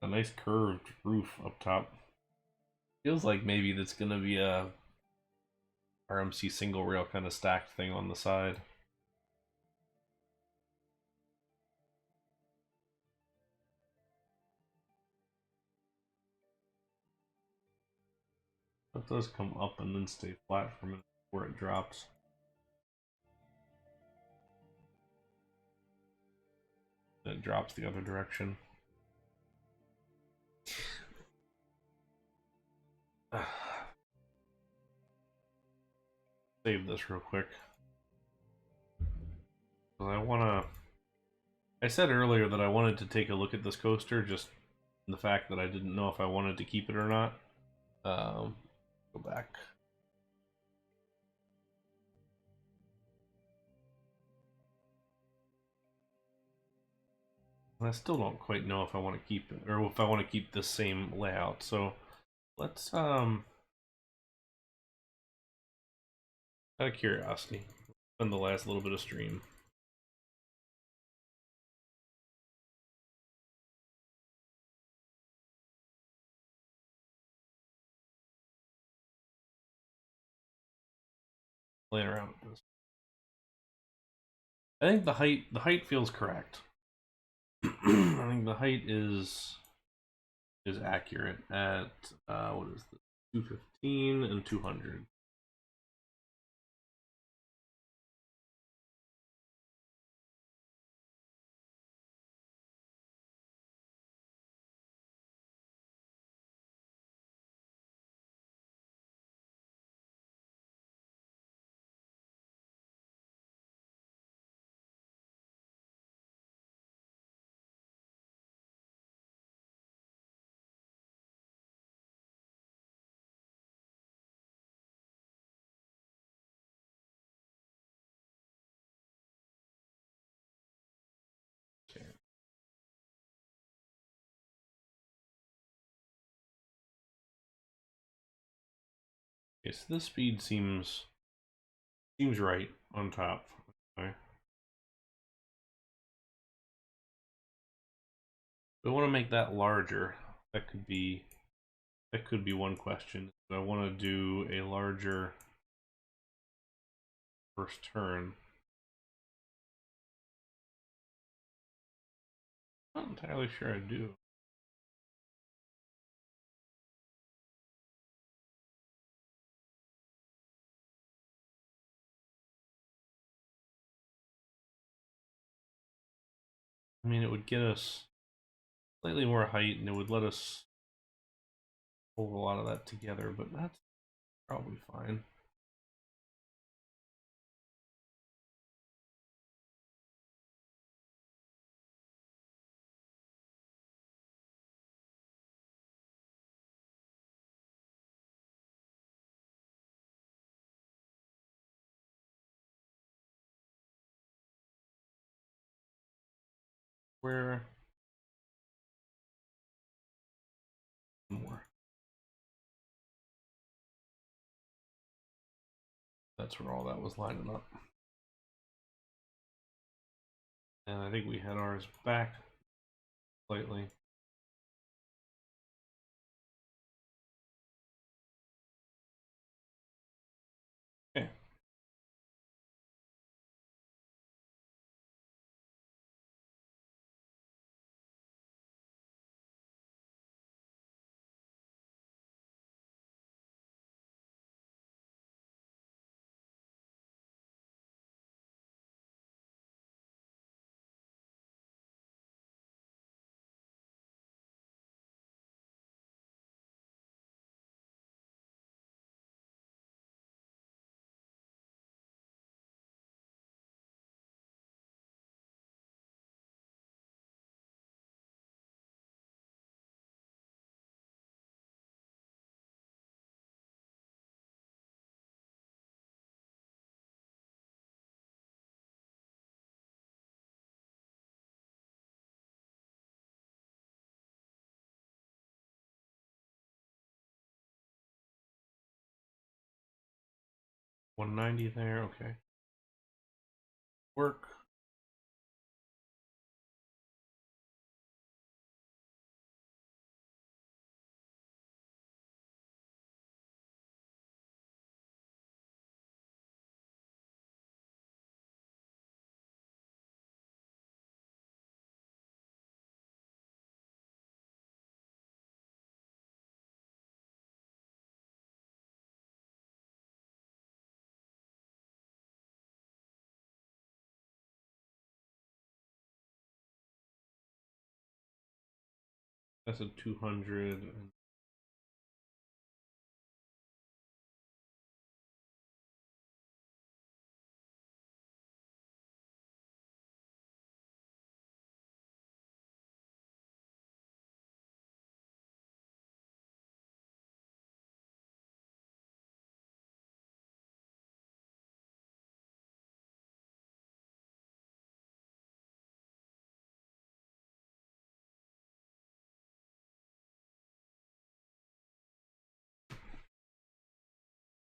A nice curved roof up top. Feels like maybe that's gonna be a RMC single rail kind of stacked thing on the side. That does come up and then stay flat for a minute before it drops. Then it drops the other direction. Save this real quick. I said earlier that I wanted to take a look at this coaster, just the fact that I didn't know if I wanted to keep it or not. Go back. I still don't quite know if I want to keep it, or if I want to keep the same layout. So let's out of curiosity, spend the last little bit of stream. Playing around with this. I think the height feels correct. I think the height is accurate at what is this? 215 and 200. Okay, so this speed seems right on top. Okay. I want to make that larger. That could be one question. I want to do a larger first turn. Not entirely sure I do. I mean, it would get us slightly more height, and it would let us hold a lot of that together, but that's probably fine. Where more? That's where all that was lining up. And I think we had ours back slightly. Okay. $190 there, okay. Work. That's a 200.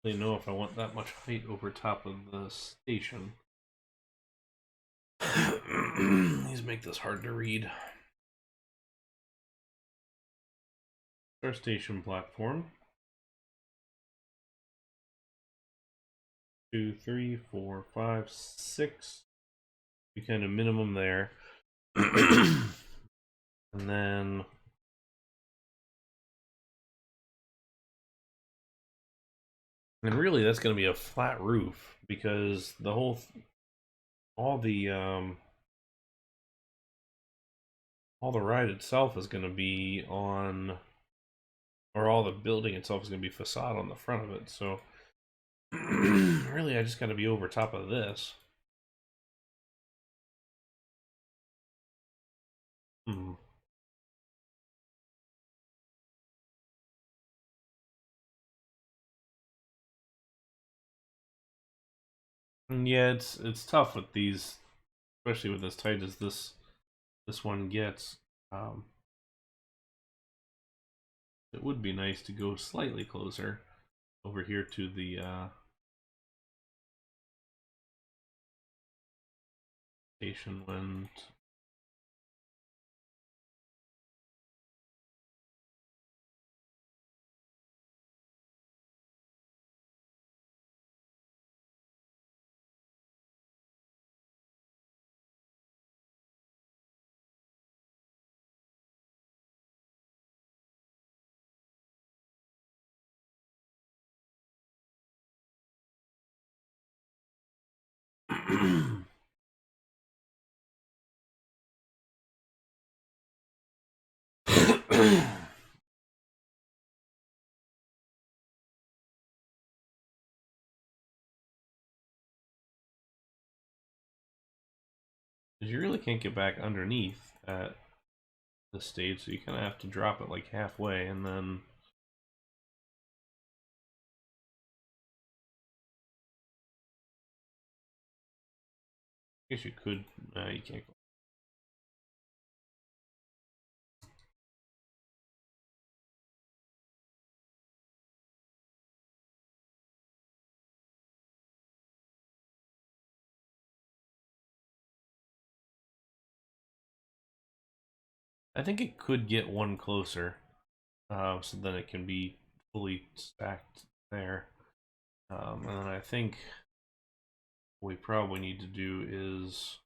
They know if I want that much height over top of the station. These make this hard to read. Our station platform. 2, 3, 4, 5, 6. Be kind of minimum there. And then and really that's going to be a flat roof because the whole all the ride itself is going to be on, or all the building itself is going to be facade on the front of it. So really I just got to be over top of this. And yeah, it's tough with these, especially with as tight as this one gets. It would be nice to go slightly closer. over here to the station when you really can't get back underneath at this stage, so you kind of have to drop it like halfway, and then I guess you could. You can't go. I think it could get one closer, so then it can be fully stacked there. And then I think what we probably need to do is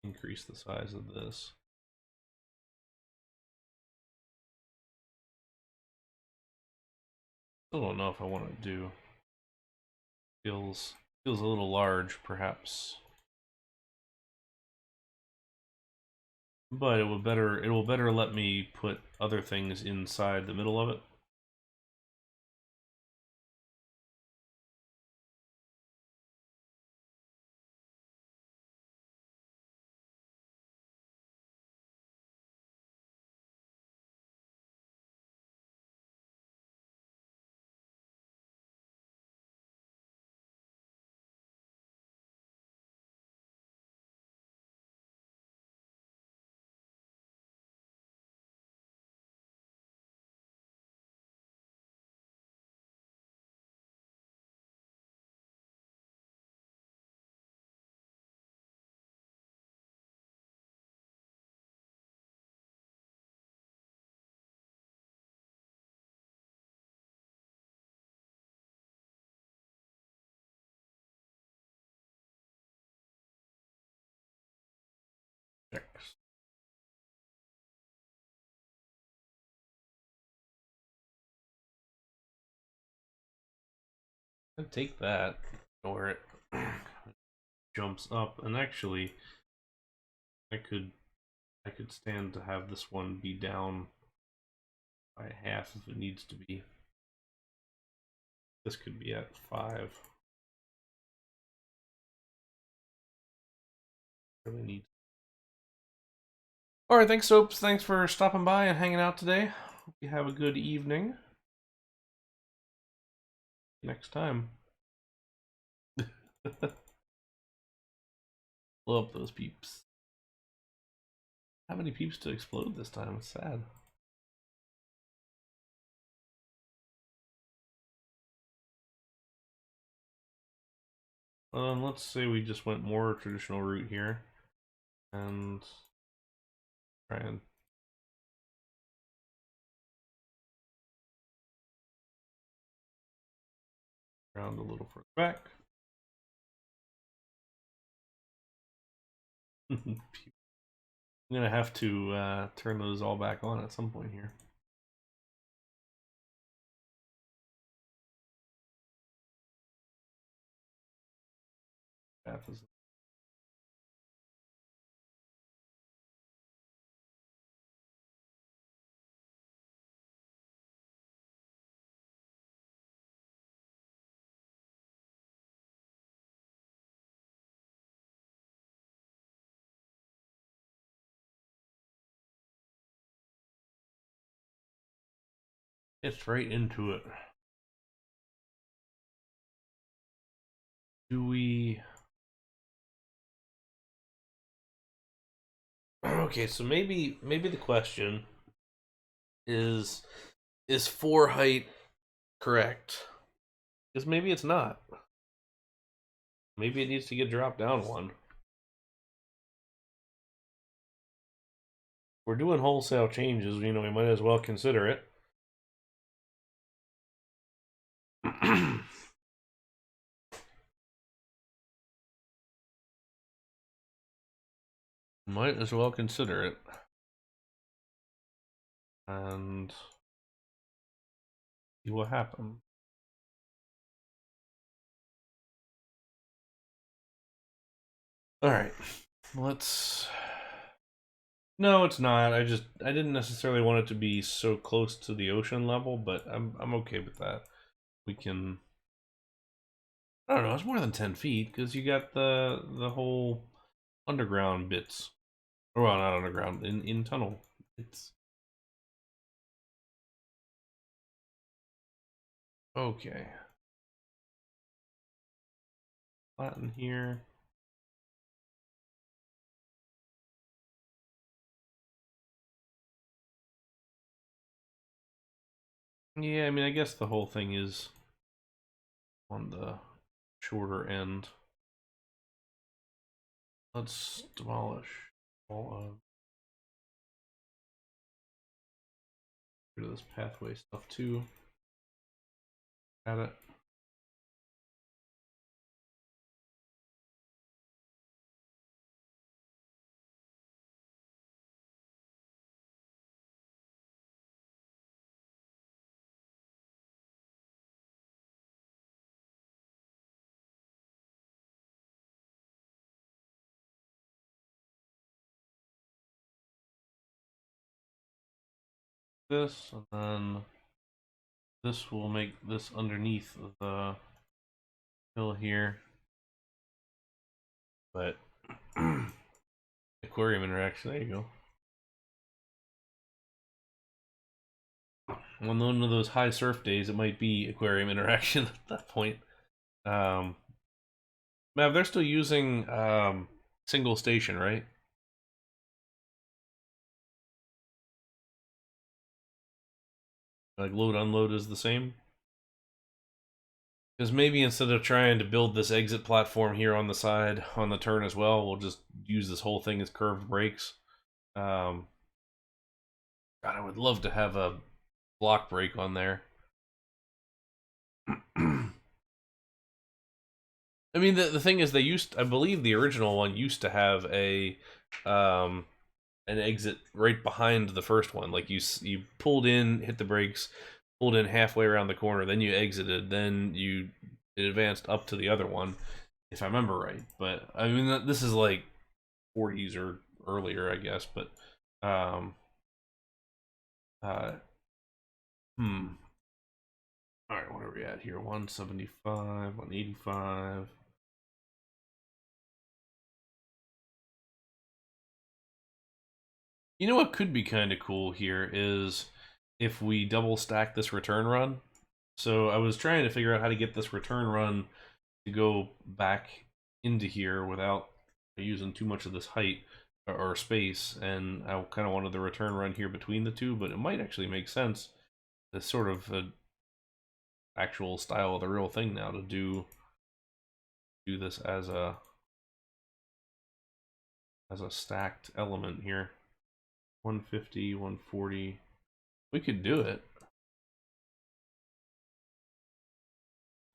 increase the size of this. Still don't know if I want to do. Feels a little large, perhaps. But it will better let me put other things inside the middle of it. And take that where it jumps up, and actually I could stand to have this one be down by half if it needs to be. This could be at 5. Really need. All right, thanks, Soaps. Thanks for stopping by and hanging out today. Hope you have a good evening. Next time. Blow up those peeps. How many peeps to explode this time? It's sad. Let's say we just went more traditional route here and try and round a little further back. I'm gonna have to turn those all back on at some point here. Path is it's right into it. Do we Okay, so maybe the question is 4 height correct? Because maybe it's not. Maybe it needs to get dropped down one. We're doing wholesale changes, we might as well consider it. Might as well consider it. And see what happens. Alright. Let's... No, it's not. I didn't necessarily want it to be so close to the ocean level, but I'm okay with that. We can... I don't know, it's more than 10 feet, because you got the whole underground bits. Well, not underground, in tunnel bits. Okay. Flatten here. Yeah, I mean, I guess the whole thing is on the shorter end. Let's demolish all of rid of this pathway stuff too. Got it. This, and then this will make this underneath the hill here. But aquarium interaction, there you go. On one of those high surf days, it might be aquarium interaction at that point. Mav, they're still using single station, right? Like load unload is the same? Because maybe instead of trying to build this exit platform here on the side, on the turn as well, we'll just use this whole thing as curved brakes. God, I would love to have a block brake on there. I mean, the thing is, I believe the original one used to have an exit right behind the first one. Like you pulled in, hit the brakes, pulled in halfway around the corner, then you exited, then it advanced up to the other one, if I remember right. But I mean, this is like 40s or earlier, I guess. But uh, all right, what are we at here? 175, 185. You know what could be kind of cool here is if we double stack this return run. So I was trying to figure out how to get this return run to go back into here without using too much of this height or space, and I kind of wanted the return run here between the two, but it might actually make sense to sort of actual style of the real thing now to do this as a stacked element here. 150, 140. We could do it.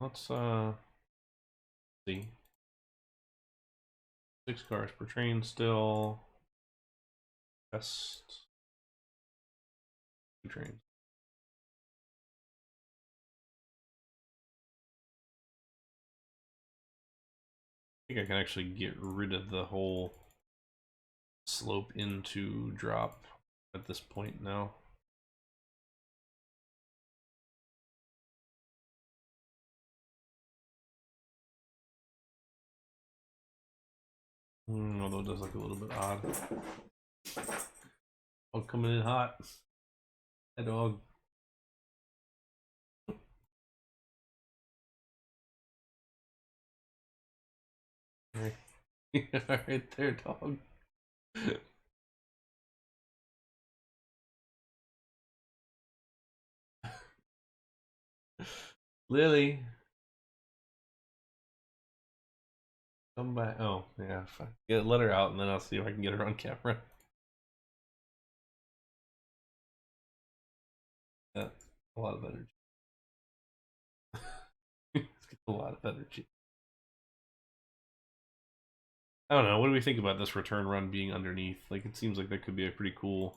Let's see. 6 cars per train still. Best 2 trains. I think I can actually get rid of the whole slope into drop at this point now. Although it does look a little bit odd. Oh, coming in hot. Hey, dog. Alright there, dog. Lily. Come back. Oh, yeah. Fine. Let her out, and then I'll see if I can get her on camera. Yeah, a lot of energy. It's a lot of energy. I don't know. What do we think about this return run being underneath? Like, it seems like that could be a pretty cool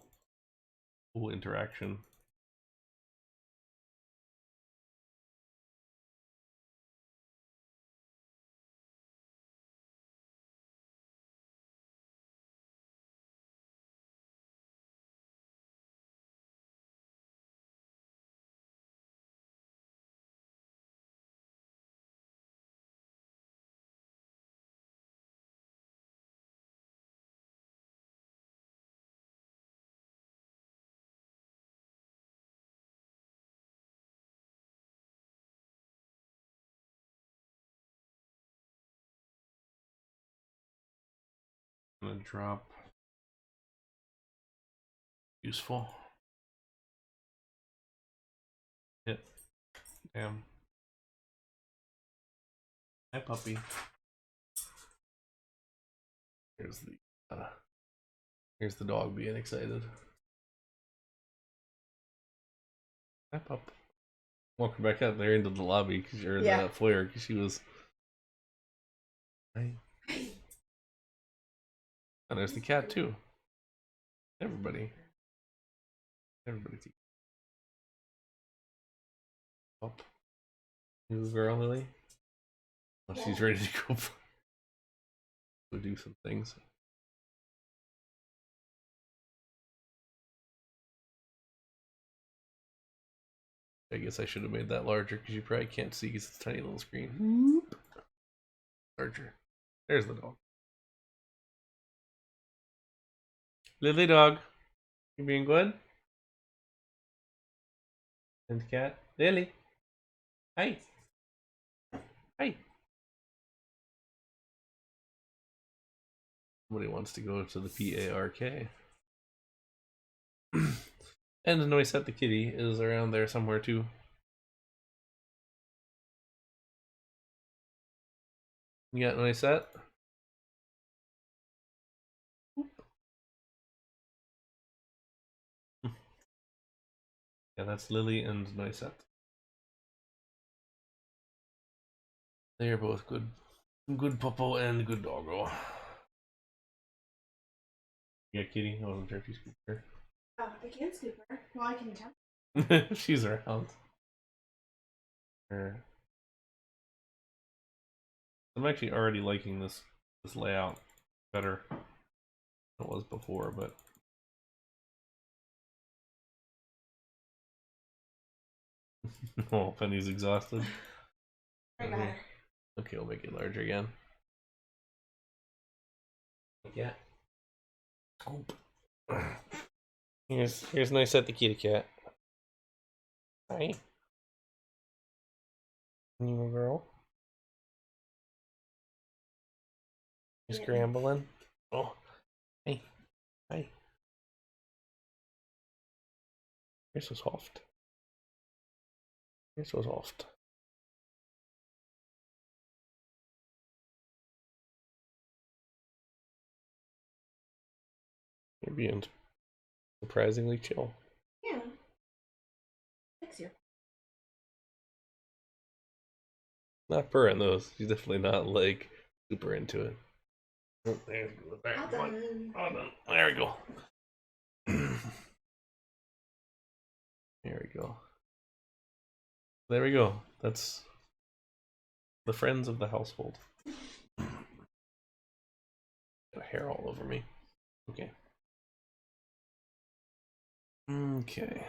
interaction. I'm gonna drop. Useful. Hit. Damn. Hi, puppy. Here's the dog being excited. Hi, pup. Walk her back out there into the lobby, or the foyer, because she was. Hi. And there's the cat too. Everybody. Up. New girl, Lily. Oh, she's ready to go do some things. I guess I should have made that larger because you probably can't see because it's a tiny little screen. Larger. There's the dog. Lily dog. You being good? And cat. Lily. Hi. Hi. Somebody wants to go to the PARK. And Noisette the kitty is around there somewhere too. You got Noisette? Yeah, that's Lily and Noisette. They are both good. Good puppo and good doggo. Yeah, kitty. I wasn't sure if you scooped her. Oh, I can scoop her. Well, I can attempt. She's around. Her. I'm actually already liking this layout better than it was before, but oh, Penny's exhausted. I got her. Okay, we'll make it larger again. Yeah. Oh. Here's nice at the kitty cat. Hi. You girl. You scrambling? Oh. Hey. Hi. You're so soft. You're so soft. You're being surprisingly chill. Yeah. Fix you. Not purring those. She's definitely not like super into it. Oh, there we go. There we go. There we go. That's the friends of the household. Got hair all over me. Okay. Okay.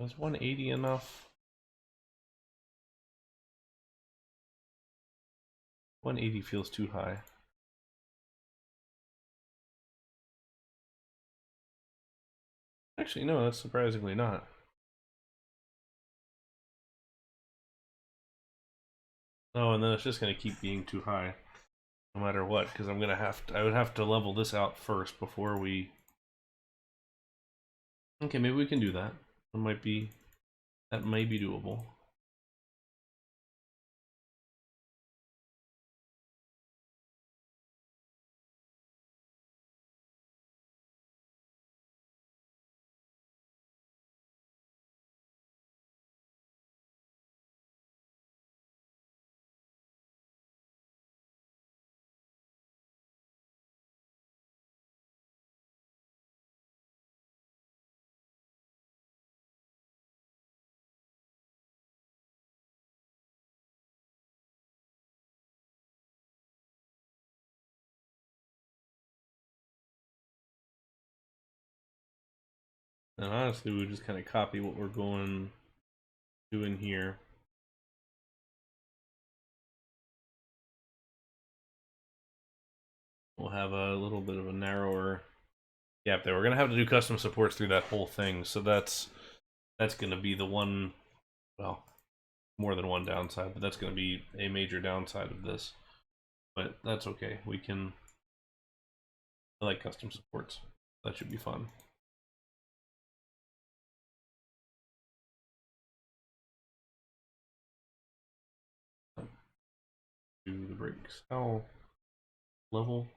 Is 180 enough? 180 feels too high. Actually, no, that's surprisingly not. Oh, and then it's just gonna keep being too high, no matter what, because I would have to level this out first before we Okay, maybe we can do that. That might be doable. And honestly, we just kind of copy what we're doing here. We'll have a little bit of a narrower gap there. We're gonna have to do custom supports through that whole thing, so that's gonna be the one, well, more than one downside, but that's gonna be a major downside of this. But that's okay. We can. I like custom supports. That should be fun. Do the brakes. How level?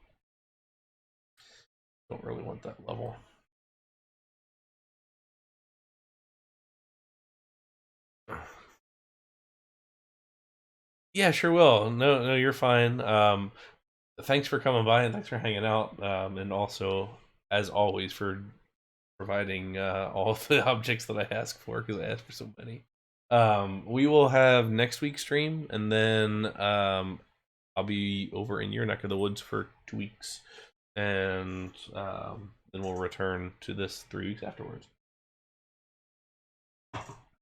Don't really want that level. Yeah, sure will. No, you're fine. Thanks for coming by and thanks for hanging out. And also, as always, for providing all of the objects that I ask for, because I asked for so many. We will have next week's stream, and then I'll be over in your neck of the woods for 2 weeks, and then we'll return to this 3 weeks afterwards.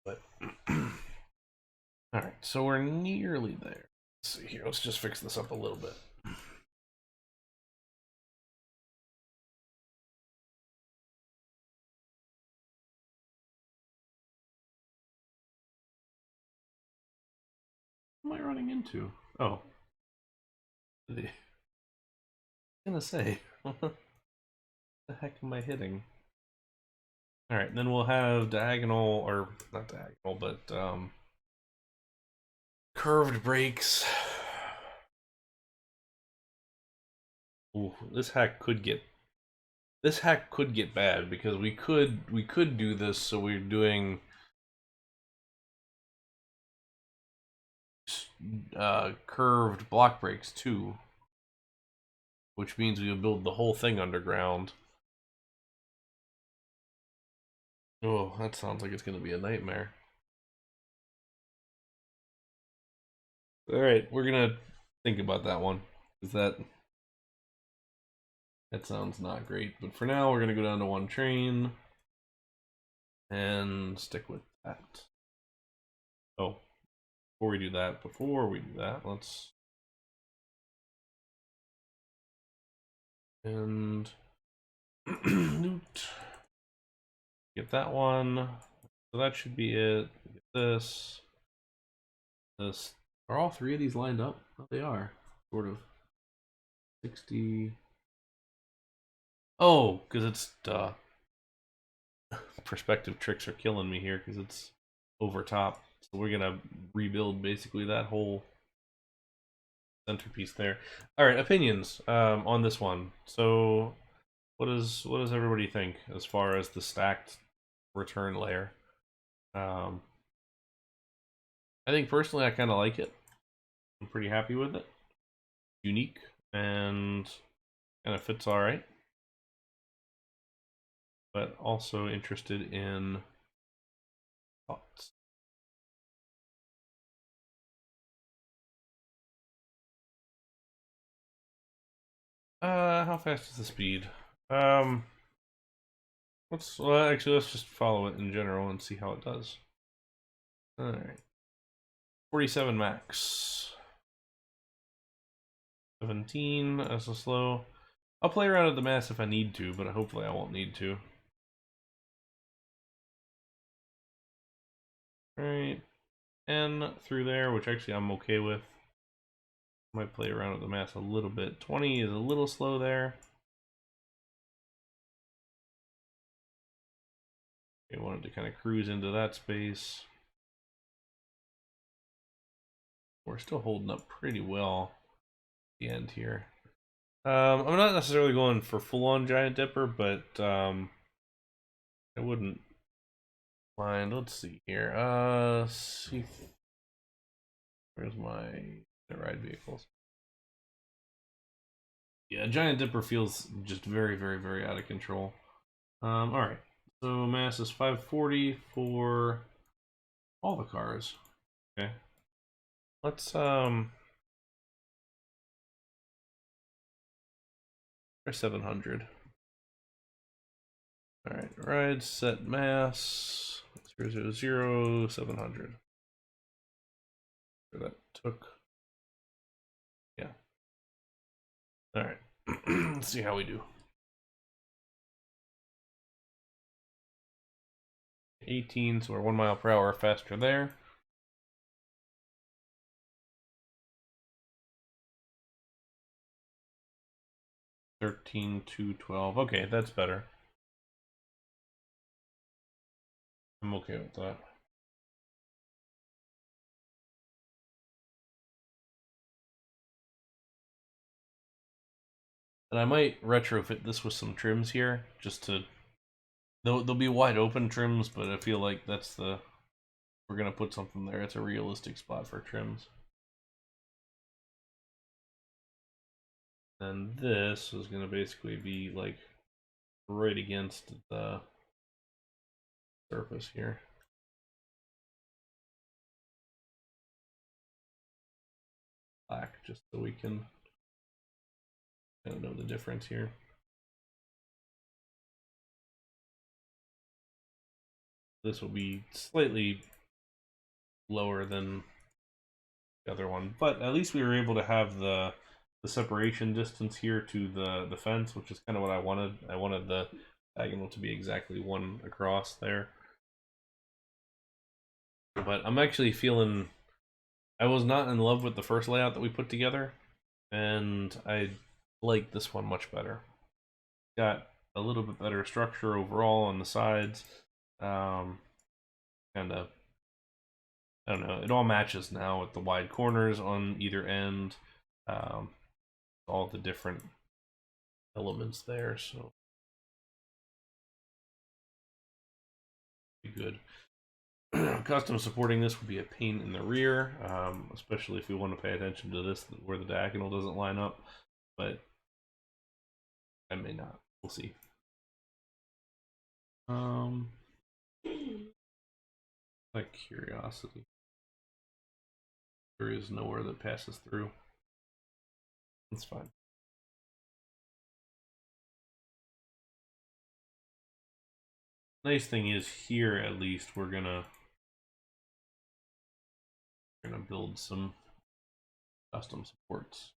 But all right, so we're nearly there. Let's see here. Let's just fix this up a little bit. What am I running into? Oh. I was gonna say, what the heck am I hitting? Alright, then we'll have diagonal, or not diagonal, but curved brakes. Ooh, this hack could get bad, because we could do this so we're doing curved block brakes too, which means we would build the whole thing underground. Oh, that sounds like it's going to be a nightmare. Alright, we're going to think about that one, because that sounds not great. But for now, we're going to go down to one train and stick with that. Oh, before we do that, let's and Newt. Get that one. So that should be it. Get this. This. Are all three of these lined up? Oh, they are. Sort of. 60. Oh, because it's perspective tricks are killing me here because it's over top. So we're gonna rebuild basically that whole centerpiece there. All right, opinions on this one. So what does everybody think as far as the stacked return layer? I think personally I kind of like it. I'm pretty happy with it. Unique and kind of fits all right. But also interested in thoughts. How fast is the speed? Let's just follow it in general and see how it does. All right, 47 max. 17 as a slow. I'll play around with the mass if I need to, but hopefully I won't need to. Alright, N through there, which actually I'm okay with. Might play around with the mass a little bit. 20 is a little slow there. I wanted to kind of cruise into that space. We're still holding up pretty well at the end here. I'm not necessarily going for full-on Giant Dipper, but I wouldn't mind. Let's see here. See, where's my ride vehicles? Yeah, Giant Dipper feels just very, very, very out of control. All right. So mass is 540 for all the cars. Okay. Let's try 700. All right. Ride set mass 000 700. That took. Yeah. All right. Let's see how we do. 18, so we're 1 mile per hour faster there. to 12. Okay, that's better. I'm okay with that. And I might retrofit this with some trims here, just to. They'll be wide open trims, but I feel like that's the. We're gonna put something there. It's a realistic spot for trims. And this is gonna basically be like right against the surface here. Black, just so we can kind of know the difference here. This will be slightly lower than the other one, but at least we were able to have the separation distance here to the fence, which is kind of what I wanted. I wanted the diagonal to be exactly 1 across there. But I'm actually feeling, I was not in love with the first layout that we put together, and I like this one much better. Got a little bit better structure overall on the sides. Kind of, I don't know, it all matches now with the wide corners on either end. All the different elements there, so be good. Custom supporting this would be a pain in the rear, especially if we want to pay attention to this where the diagonal doesn't line up, but I may not. We'll see. Like curiosity. There is nowhere that passes through. That's fine. Nice thing is here, at least, we're gonna build some custom supports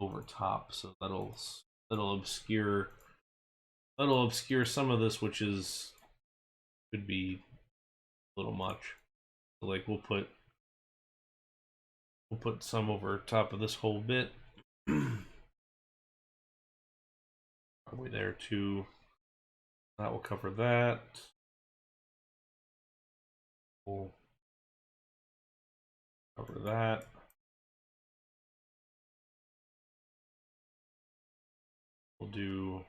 over top, so that'll obscure some of this, which is could be a little much. So like we'll put some over top of this whole bit. Probably there too. That will cover that. We'll cover that. We'll do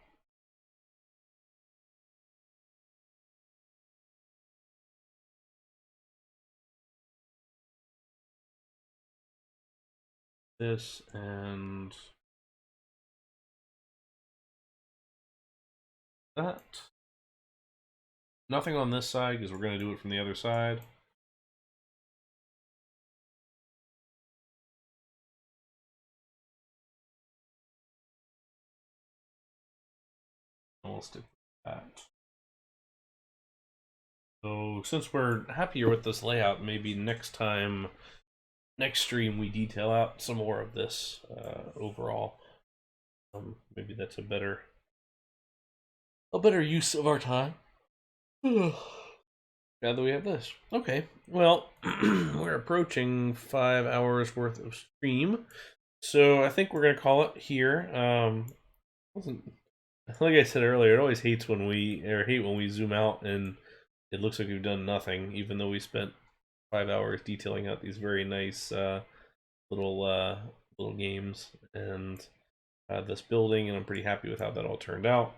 this and that. Nothing on this side because we're going to do it from the other side. And we'll stick with that. So since we're happier with this layout, maybe next stream we detail out some more of this overall. Maybe that's a better use of our time. Now that we have this. Okay, well, we're approaching 5 hours worth of stream, so I think we're gonna call it here. Wasn't like I said earlier, it always hate when we zoom out and it looks like we've done nothing, even though we spent 5 hours detailing out these very nice little games and this building, and I'm pretty happy with how that all turned out.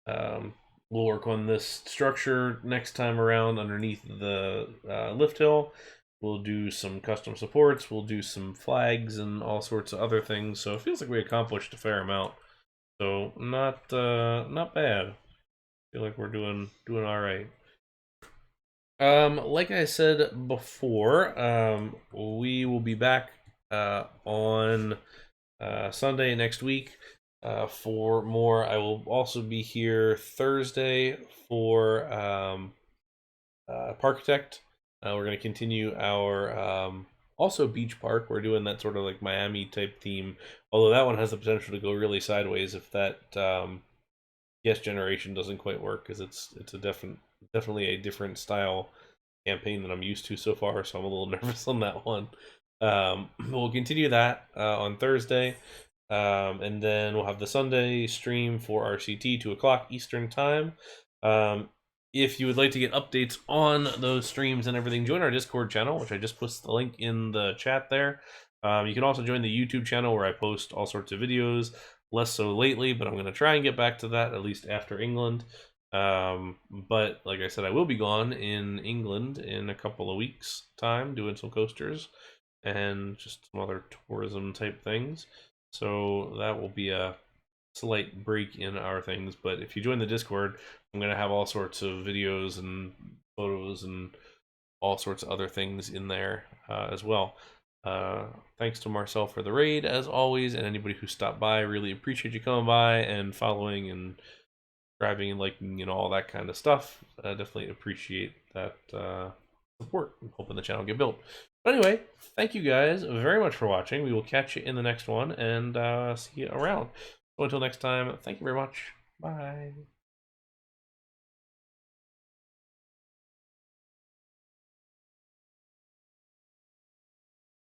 We'll work on this structure next time around underneath the lift hill. We'll do some custom supports. We'll do some flags and all sorts of other things. So it feels like we accomplished a fair amount. So not bad. I feel like we're doing all right. Like I said before, we will be back on Sunday next week for more. I will also be here Thursday for Parkitect. We're going to continue our also Beach Park. We're doing that sort of like Miami type theme, although that one has the potential to go really sideways if that guest generation doesn't quite work, because it's a definitely a different style campaign than I'm used to so far, so I'm a little nervous on that one. We'll continue that on Thursday, and then we'll have the Sunday stream for RCT 2 o'clock Eastern time. If you would like to get updates on those streams and everything, join our Discord channel, which I just posted the link in the chat there. You can also join the YouTube channel where I post all sorts of videos. Less so lately, but I'm going to try and get back to that at least after England. But like I said, I will be gone in England in a couple of weeks' time doing some coasters and just some other tourism type things. So that will be a slight break in our things. But if you join the Discord, I'm going to have all sorts of videos and photos and all sorts of other things in there as well. Thanks to Marcel for the raid, as always, and anybody who stopped by. Really appreciate you coming by and following and subscribing and liking and all that kind of stuff. Definitely appreciate that support. I'm hoping the channel get built. But anyway, thank you guys very much for watching. We will catch you in the next one and see you around. So until next time, thank you very much. Bye.